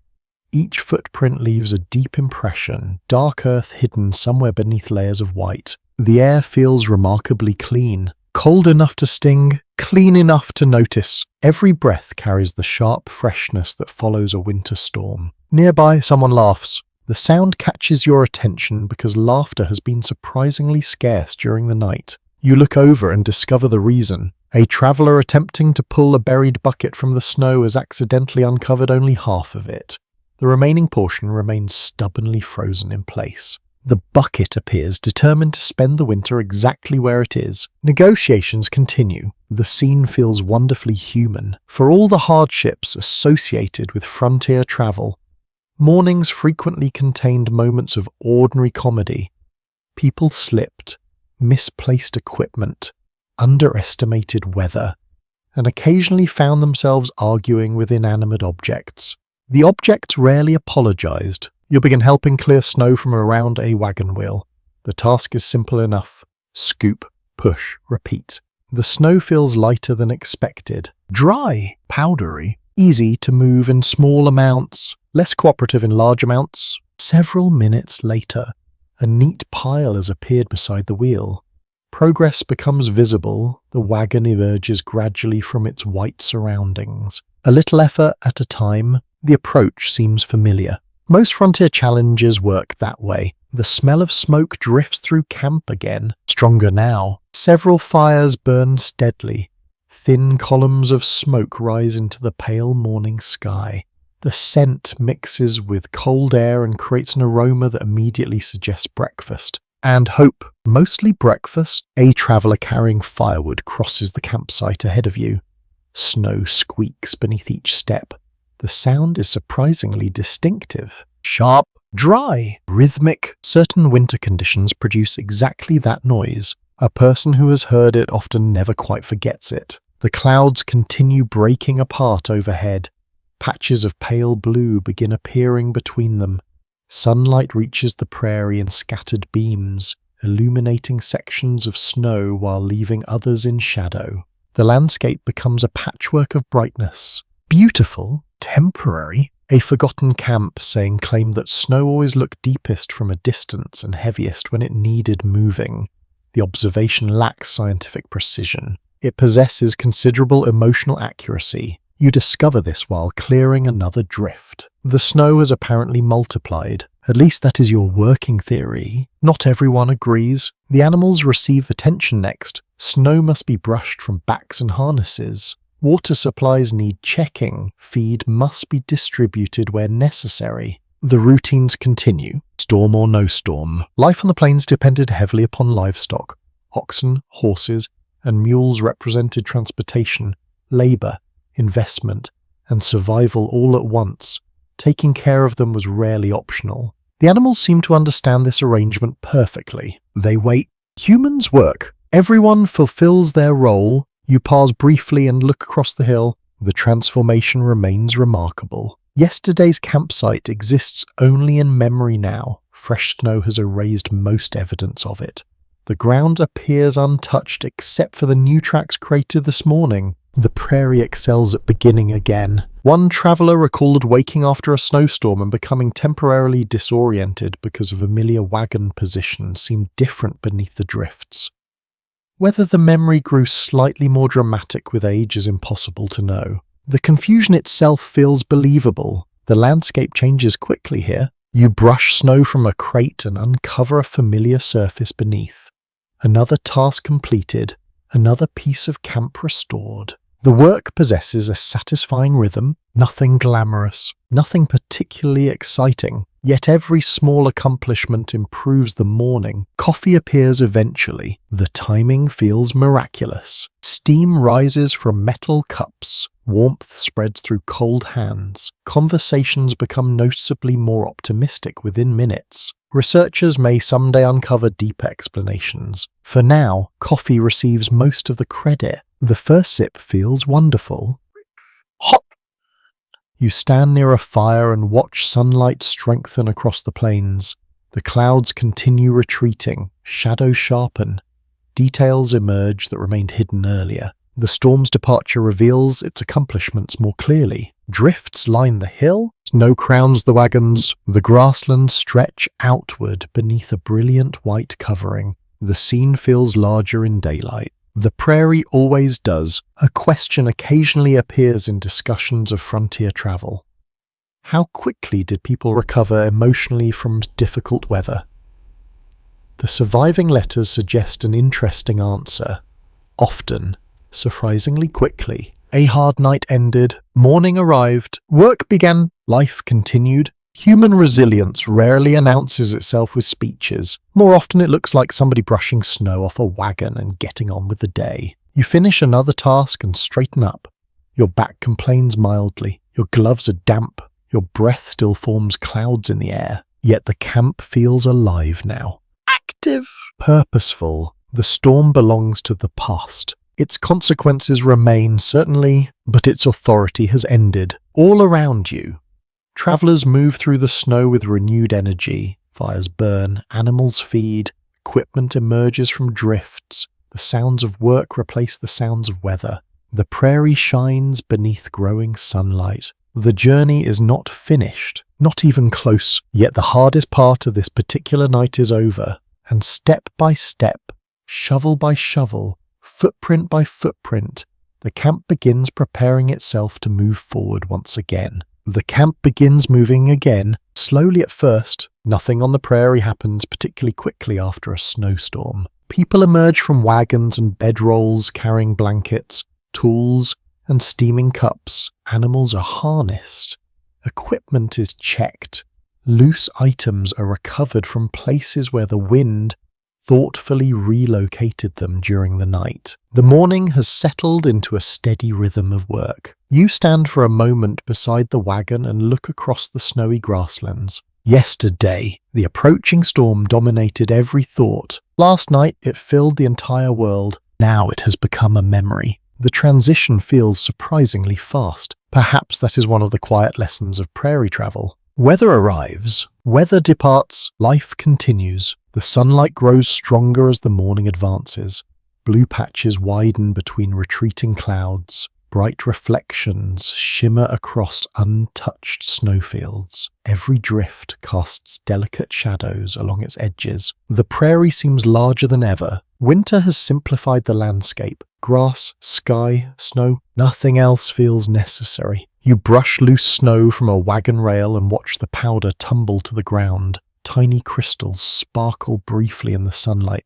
S1: Each footprint leaves a deep impression, dark earth hidden somewhere beneath layers of white. The air feels remarkably clean. Cold enough to sting, clean enough to notice. Every breath carries the sharp freshness that follows a winter storm. Nearby, someone laughs. The sound catches your attention because laughter has been surprisingly scarce during the night. You look over and discover the reason. A traveller attempting to pull a buried bucket from the snow has accidentally uncovered only half of it. The remaining portion remains stubbornly frozen in place. The bucket appears determined to spend the winter exactly where it is. Negotiations continue. The scene feels wonderfully human. For all the hardships associated with frontier travel, mornings frequently contained moments of ordinary comedy. People slipped, misplaced equipment, underestimated weather, and occasionally found themselves arguing with inanimate objects. The objects rarely apologized. You'll begin helping clear snow from around a wagon wheel. The task is simple enough. Scoop, push, repeat. The snow feels lighter than expected. Dry, powdery, easy to move in small amounts, less cooperative in large amounts. Several minutes later, a neat pile has appeared beside the wheel. Progress becomes visible. The wagon emerges gradually from its white surroundings. A little effort at a time, the approach seems familiar. Most frontier challenges work that way. The smell of smoke drifts through camp again, stronger now. Several fires burn steadily. Thin columns of smoke rise into the pale morning sky. The scent mixes with cold air and creates an aroma that immediately suggests breakfast. And hope. Mostly breakfast. A traveller carrying firewood crosses the campsite ahead of you. Snow squeaks beneath each step. The sound is surprisingly distinctive. Sharp, dry, rhythmic. Certain winter conditions produce exactly that noise. A person who has heard it often never quite forgets it. The clouds continue breaking apart overhead. Patches of pale blue begin appearing between them. Sunlight reaches the prairie in scattered beams, illuminating sections of snow while leaving others in shadow. The landscape becomes a patchwork of brightness. Beautiful, temporary. A forgotten camp saying claimed that snow always looked deepest from a distance and heaviest when it needed moving. The observation lacks scientific precision. It possesses considerable emotional accuracy. You discover this while clearing another drift. The snow has apparently multiplied. At least that is your working theory. Not everyone agrees. The animals receive attention next. Snow must be brushed from backs and harnesses. Water supplies need checking. Feed must be distributed where necessary. The routines continue. Storm or no storm. Life on the plains depended heavily upon livestock. Oxen, horses, and mules represented transportation, labor, investment, and survival all at once. Taking care of them was rarely optional. The animals seem to understand this arrangement perfectly. They wait. Humans work. Everyone fulfills their role. You pause briefly and look across the hill. The transformation remains remarkable. Yesterday's campsite exists only in memory now. Fresh snow has erased most evidence of it. The ground appears untouched except for the new tracks created this morning. The prairie excels at beginning again. One traveller recalled waking after a snowstorm and becoming temporarily disoriented because a familiar wagon position seemed different beneath the drifts. Whether the memory grew slightly more dramatic with age is impossible to know. The confusion itself feels believable. The landscape changes quickly here. You brush snow from a crate and uncover a familiar surface beneath. Another task completed, another piece of camp restored. The work possesses a satisfying rhythm, nothing glamorous, nothing particularly exciting. Yet every small accomplishment improves the morning. Coffee appears eventually. The timing feels miraculous. Steam rises from metal cups. Warmth spreads through cold hands. Conversations become noticeably more optimistic within minutes. Researchers may someday uncover deeper explanations. For now, coffee receives most of the credit. The first sip feels wonderful. Hot! You stand near a fire and watch sunlight strengthen across the plains. The clouds continue retreating, shadows sharpen. Details emerge that remained hidden earlier. The storm's departure reveals its accomplishments more clearly. Drifts line the hill, Snow crowns the wagons. The grasslands stretch outward beneath a brilliant white covering. The scene feels larger in daylight. The prairie always does. A question occasionally appears in discussions of frontier travel. How quickly did people recover emotionally from difficult weather? The surviving letters suggest an interesting answer. Often, surprisingly quickly. A hard night ended, morning arrived, work began, life continued. Human resilience rarely announces itself with speeches. More often it looks like somebody brushing snow off a wagon and getting on with the day. You finish another task and straighten up. Your back complains mildly. Your gloves are damp. Your breath still forms clouds in the air. Yet the camp feels alive now. Active, purposeful. The storm belongs to the past. Its consequences remain, certainly, but its authority has ended. All around you, travelers move through the snow with renewed energy. Fires burn, animals feed, equipment emerges from drifts. The sounds of work replace the sounds of weather. The prairie shines beneath growing sunlight. The journey is not finished, not even close, yet the hardest part of this particular night is over. And step by step, shovel by shovel, footprint by footprint, the camp begins preparing itself to move forward once again. The camp begins moving again, slowly at first. Nothing on the prairie happens particularly quickly after a snowstorm. People emerge from wagons and bedrolls carrying blankets, tools, and steaming cups. Animals are harnessed. Equipment is checked. Loose items are recovered from places where the wind thoughtfully relocated them during the night. The morning has settled into a steady rhythm of work. You stand for a moment beside the wagon and look across the snowy grasslands. Yesterday, the approaching storm dominated every thought. Last night, it filled the entire world. Now it has become a memory. The transition feels surprisingly fast. Perhaps that is one of the quiet lessons of prairie travel. Weather arrives, weather departs, life continues. The sunlight grows stronger as the morning advances. Blue patches widen between retreating clouds. Bright reflections shimmer across untouched snowfields. Every drift casts delicate shadows along its edges. The prairie seems larger than ever. Winter has simplified the landscape. Grass, sky, snow, nothing else feels necessary. You brush loose snow from a wagon rail and watch the powder tumble to the ground. Tiny crystals sparkle briefly in the sunlight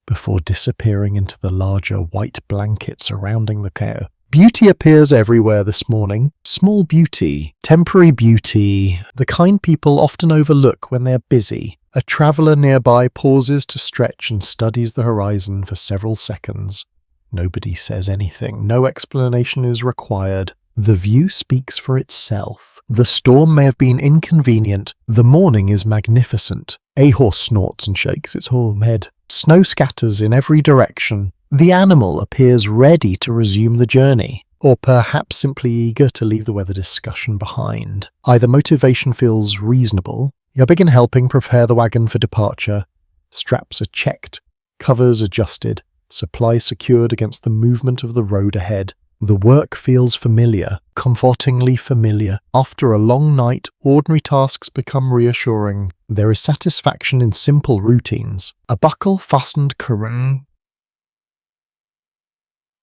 S1: before disappearing into the larger white blanket surrounding the cow. Beauty appears everywhere this morning. Small beauty, temporary beauty, the kind people often overlook when they're busy. A traveller nearby pauses to stretch and studies the horizon for several seconds. Nobody says anything. No explanation is required. The view speaks for itself. The storm may have been inconvenient. The morning is magnificent. A horse snorts and shakes its head. Snow scatters in every direction. The animal appears ready to resume the journey, or perhaps simply eager to leave the weather discussion behind. Either motivation feels reasonable. You begin helping prepare the wagon for departure. Straps are checked, covers adjusted, supplies secured against the movement of the road ahead. The work feels familiar, comfortingly familiar. After a long night, ordinary tasks become reassuring. There is satisfaction in simple routines. A buckle fastened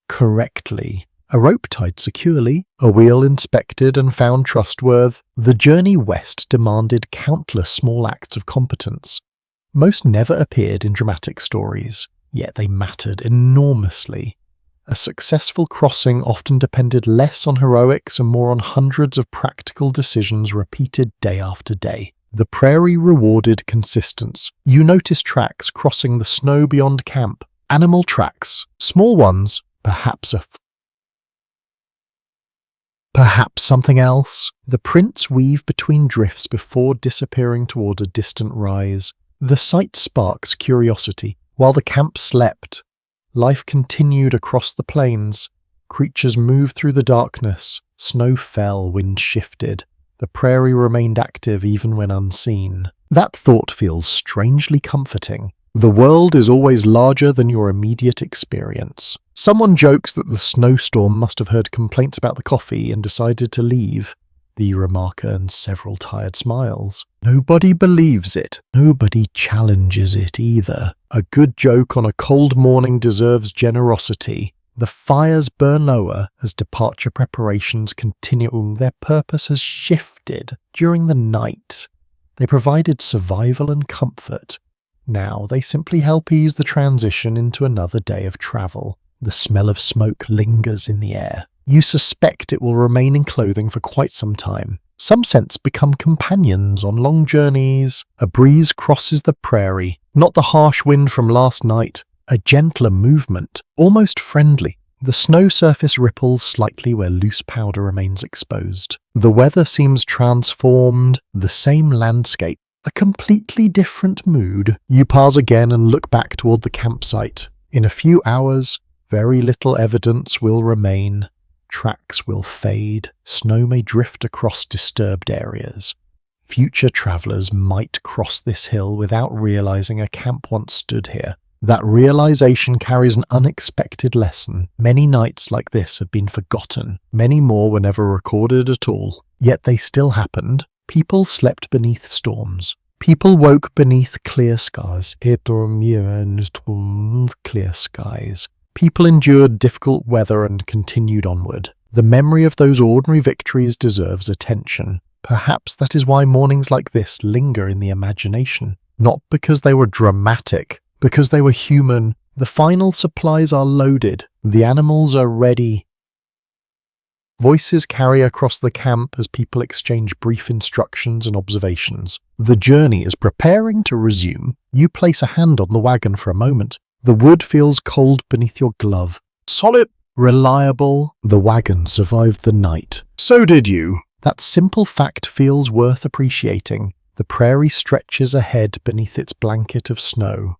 S1: correctly, a rope tied securely, a wheel inspected and found trustworthy. The journey west demanded countless small acts of competence. Most never appeared in dramatic stories, yet they mattered enormously. A successful crossing often depended less on heroics and more on hundreds of practical decisions repeated day after day. The prairie rewarded consistence. You notice tracks crossing the snow beyond camp. Animal tracks, small ones, perhaps something else. The prints weave between drifts before disappearing toward a distant rise. The sight sparks curiosity. While the camp slept, life continued across the plains. Creatures moved through the darkness. Snow fell, wind shifted. The prairie remained active even when unseen. That thought feels strangely comforting. The world is always larger than your immediate experience. Someone jokes that the snowstorm must have heard complaints about the coffee and decided to leave. The remark earns several tired smiles. Nobody believes it. Nobody challenges it either. A good joke on a cold morning deserves generosity. The fires burn lower as departure preparations continue. Their purpose has shifted during the night. They provided survival and comfort. Now they simply help ease the transition into another day of travel. The smell of smoke lingers in the air. You suspect it will remain in clothing for quite some time. Some scents become companions on long journeys. A breeze crosses the prairie, not the harsh wind from last night. A gentler movement, almost friendly. The snow surface ripples slightly where loose powder remains exposed. The weather seems transformed, the same landscape, a completely different mood. You pause again and look back toward the campsite. In a few hours, very little evidence will remain. Tracks will fade. Snow may drift across disturbed areas. Future travelers might cross this hill without realizing a camp once stood here. That realization carries an unexpected lesson. Many nights like this have been forgotten. Many more were never recorded at all. Yet they still happened. People slept beneath storms. People woke beneath clear skies. Clear skies. People endured difficult weather and continued onward. The memory of those ordinary victories deserves attention. Perhaps that is why mornings like this linger in the imagination. Not because they were dramatic, because they were human. The final supplies are loaded. The animals are ready. Voices carry across the camp as people exchange brief instructions and observations. The journey is preparing to resume. You place a hand on the wagon for a moment. The wood feels cold beneath your glove. Solid, reliable. The wagon survived the night. So did you. That simple fact feels worth appreciating. The prairie stretches ahead beneath its blanket of snow.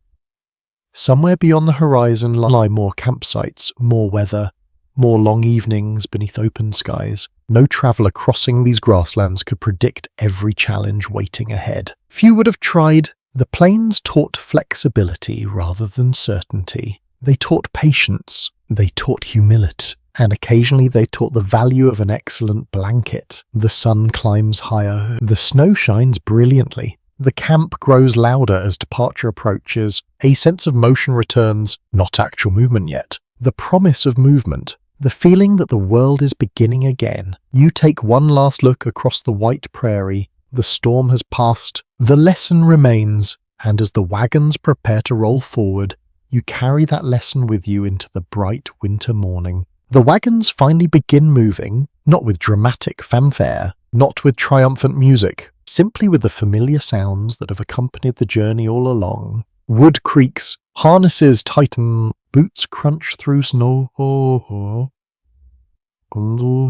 S1: Somewhere beyond the horizon lie more campsites, more weather, more long evenings beneath open skies. No traveller crossing these grasslands could predict every challenge waiting ahead. Few would have tried. The plains taught flexibility rather than certainty. They taught patience. They taught humility. And occasionally they taught the value of an excellent blanket. The sun climbs higher. The snow shines brilliantly. The camp grows louder as departure approaches. A sense of motion returns, not actual movement yet. The promise of movement. The feeling that the world is beginning again. You take one last look across the white prairie. The storm has passed. The lesson remains. And as the wagons prepare to roll forward, you carry that lesson with you into the bright winter morning. The wagons finally begin moving, not with dramatic fanfare, not with triumphant music, simply with the familiar sounds that have accompanied the journey all along. Wood creaks, harnesses tighten, boots crunch through snow.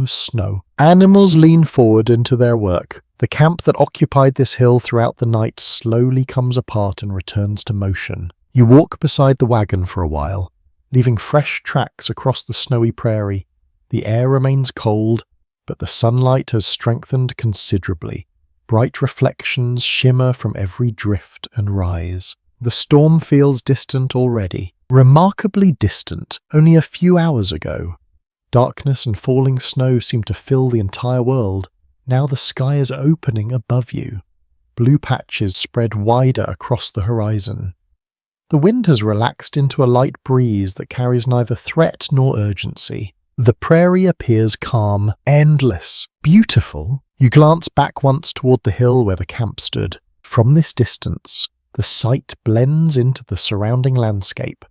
S1: Snow. Animals lean forward into their work. The camp that occupied this hill throughout the night slowly comes apart and returns to motion. You walk beside the wagon for a while, leaving fresh tracks across the snowy prairie. The air remains cold, but the sunlight has strengthened considerably. Bright reflections shimmer from every drift and rise. The storm feels distant already, remarkably distant only a few hours ago. Darkness and falling snow seem to fill the entire world. Now the sky is opening above you. Blue patches spread wider across the horizon. The wind has relaxed into a light breeze that carries neither threat nor urgency. The prairie appears calm, endless, beautiful. You glance back once toward the hill where the camp stood. From this distance, the sight blends into the surrounding landscape.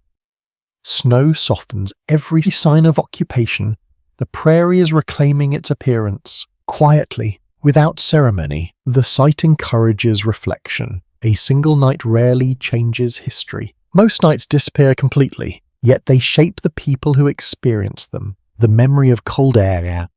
S1: Snow softens every sign of occupation. The prairie is reclaiming its appearance. Quietly, without ceremony, the sight encourages reflection. A single night rarely changes history. Most nights disappear completely, yet they shape the people who experience them. The memory of cold air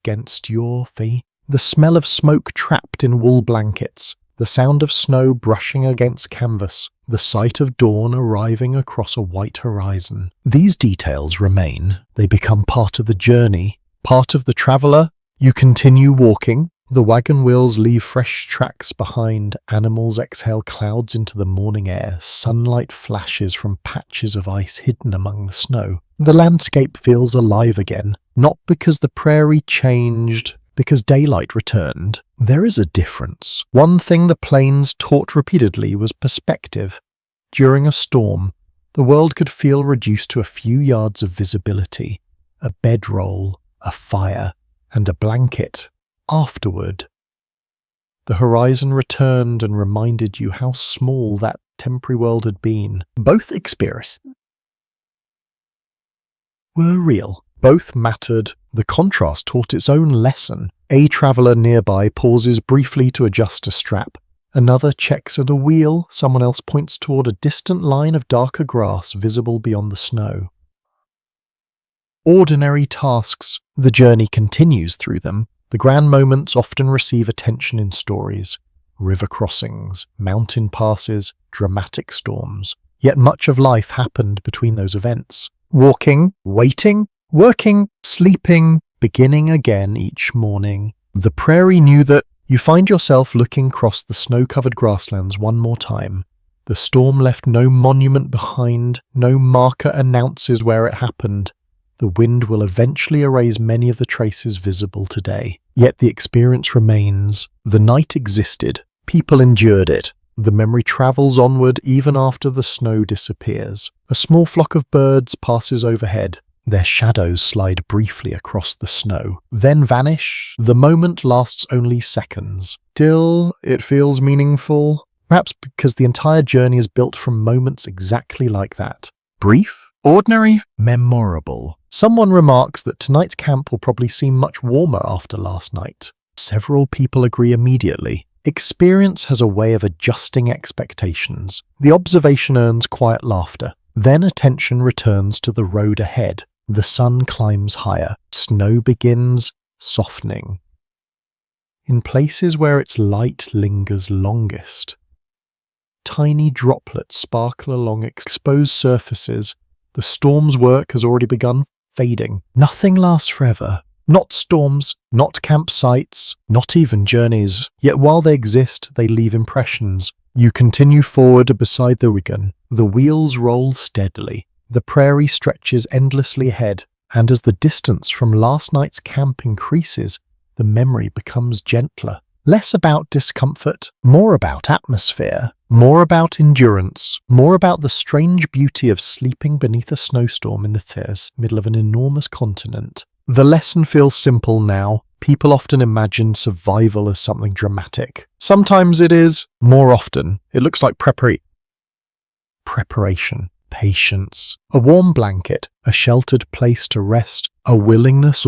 S1: against your feet, the smell of smoke trapped in wool blankets, the sound of snow brushing against canvas, the sight of dawn arriving across a white horizon. These details remain. They become part of the journey, part of the traveller. You continue walking. The wagon wheels leave fresh tracks behind. Animals exhale clouds into the morning air. Sunlight flashes from patches of ice hidden among the snow. The landscape feels alive again. Not because the prairie changed, because daylight returned. There is a difference. One thing the plains taught repeatedly was perspective. During a storm, the world could feel reduced to a few yards of visibility, a bedroll, a fire, and a blanket. Afterward, the horizon returned and reminded you how small that temporary world had been. Both experiences were real. Both mattered. The contrast taught its own lesson. A traveller nearby pauses briefly to adjust a strap. Another checks at a wheel. Someone else points toward a distant line of darker grass visible beyond the snow. Ordinary tasks. The journey continues through them. The grand moments often receive attention in stories. River crossings, mountain passes, dramatic storms. Yet much of life happened between those events. Walking, waiting, working, sleeping, beginning again each morning. The prairie knew that you find yourself looking across the snow-covered grasslands one more time. The storm left no monument behind, no marker announces where it happened. The wind will eventually erase many of the traces visible today. Yet the experience remains. The night existed. People endured it. The memory travels onward even after the snow disappears. A small flock of birds passes overhead. Their shadows slide briefly across the snow, then vanish. The moment lasts only seconds. Still, it feels meaningful. Perhaps because the entire journey is built from moments exactly like that. Brief, ordinary, memorable. Someone remarks that tonight's camp will probably seem much warmer after last night. Several people agree immediately. Experience has a way of adjusting expectations. The observation earns quiet laughter. Then attention returns to the road ahead. The sun climbs higher. Snow begins softening. In places where its light lingers longest, tiny droplets sparkle along exposed surfaces. The storm's work has already begun fading. Nothing lasts forever. Not storms, not campsites, not even journeys. Yet while they exist, they leave impressions. You continue forward beside the wagon. The wheels roll steadily. The prairie stretches endlessly ahead. And as the distance from last night's camp increases, the memory becomes gentler. Less about discomfort, more about atmosphere, more about endurance, more about the strange beauty of sleeping beneath a snowstorm in the middle of an enormous continent. The lesson feels simple now. People often imagine survival as something dramatic. Sometimes it is. More often, it looks like preparation, patience, a warm blanket, a sheltered place to rest, a willingness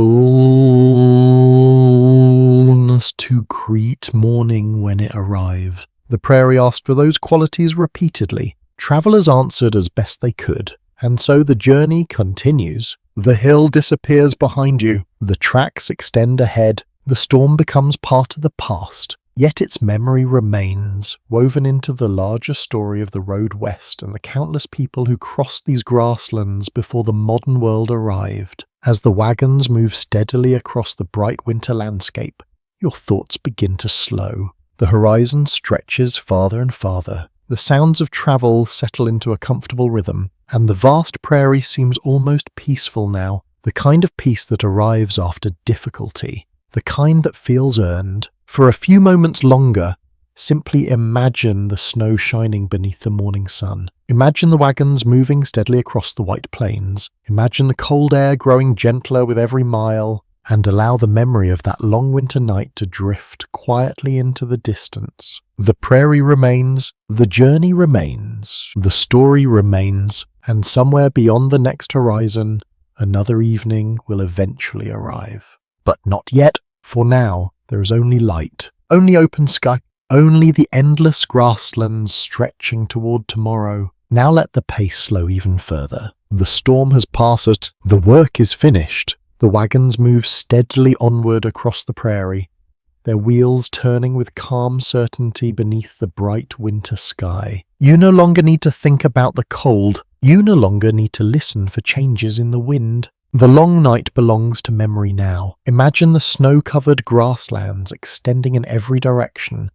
S1: to greet morning when it arrives. The prairie asked for those qualities repeatedly. Travelers answered as best they could. And so the journey continues. The hill disappears behind you. The tracks extend ahead. The storm becomes part of the past. Yet its memory remains, woven into the larger story of the road west and the countless people who crossed these grasslands before the modern world arrived. As the wagons move steadily across the bright winter landscape, your thoughts begin to slow. The horizon stretches farther and farther. The sounds of travel settle into a comfortable rhythm, and the vast prairie seems almost peaceful now, the kind of peace that arrives after difficulty, the kind that feels earned. For a few moments longer, simply imagine the snow shining beneath the morning sun. Imagine the wagons moving steadily across the white plains. Imagine the cold air growing gentler with every mile, and allow the memory of that long winter night to drift quietly into the distance. The prairie remains, the journey remains, the story remains, and somewhere beyond the next horizon, another evening will eventually arrive. But not yet. For now, there is only light, only open sky, only the endless grasslands stretching toward tomorrow. Now let the pace slow even further. The storm has passed. The work is finished. The wagons move steadily onward across the prairie, their wheels turning with calm certainty beneath the bright winter sky. You no longer need to think about the cold. You no longer need to listen for changes in the wind. The long night belongs to memory now. Imagine the snow-covered grasslands extending in every direction,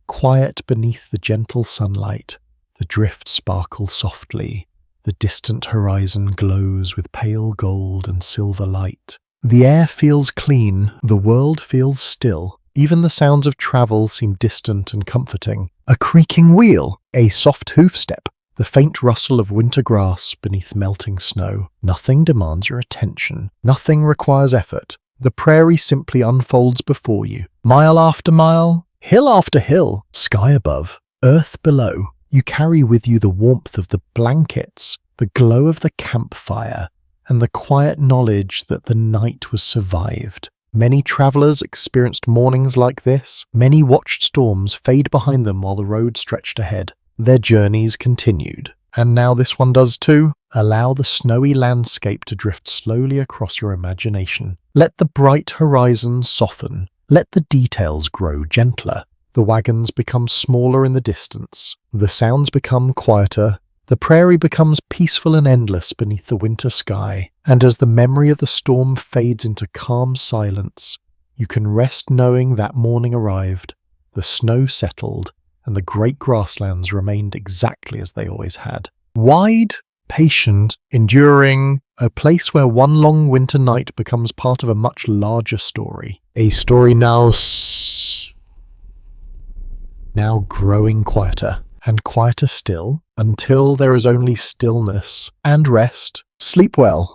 S1: quiet beneath the gentle sunlight. The drifts sparkle softly. The distant horizon glows with pale gold and silver light. The air feels clean, the world feels still. Even the sounds of travel seem distant and comforting. A creaking wheel, a soft hoof step, the faint rustle of winter grass beneath melting snow. Nothing demands your attention. Nothing requires effort. The prairie simply unfolds before you. Mile after mile, hill after hill, sky above, earth below. You carry with you the warmth of the blankets, the glow of the campfire, and the quiet knowledge that the night was survived. Many travelers experienced mornings like this. Many watched storms fade behind them while the road stretched ahead. Their journeys continued. And now this one does too. Allow the snowy landscape to drift slowly across your imagination. Let the bright horizon soften. Let the details grow gentler. The wagons become smaller in the distance. The sounds become quieter. The prairie becomes peaceful and endless beneath the winter sky, and as the memory of the storm fades into calm silence, you can rest knowing that morning arrived, the snow settled, and the great grasslands remained exactly as they always had. Wide, patient, enduring, a place where one long winter night becomes part of a much larger story. A story now growing quieter, and quieter still, until there is only stillness and rest. Sleep well.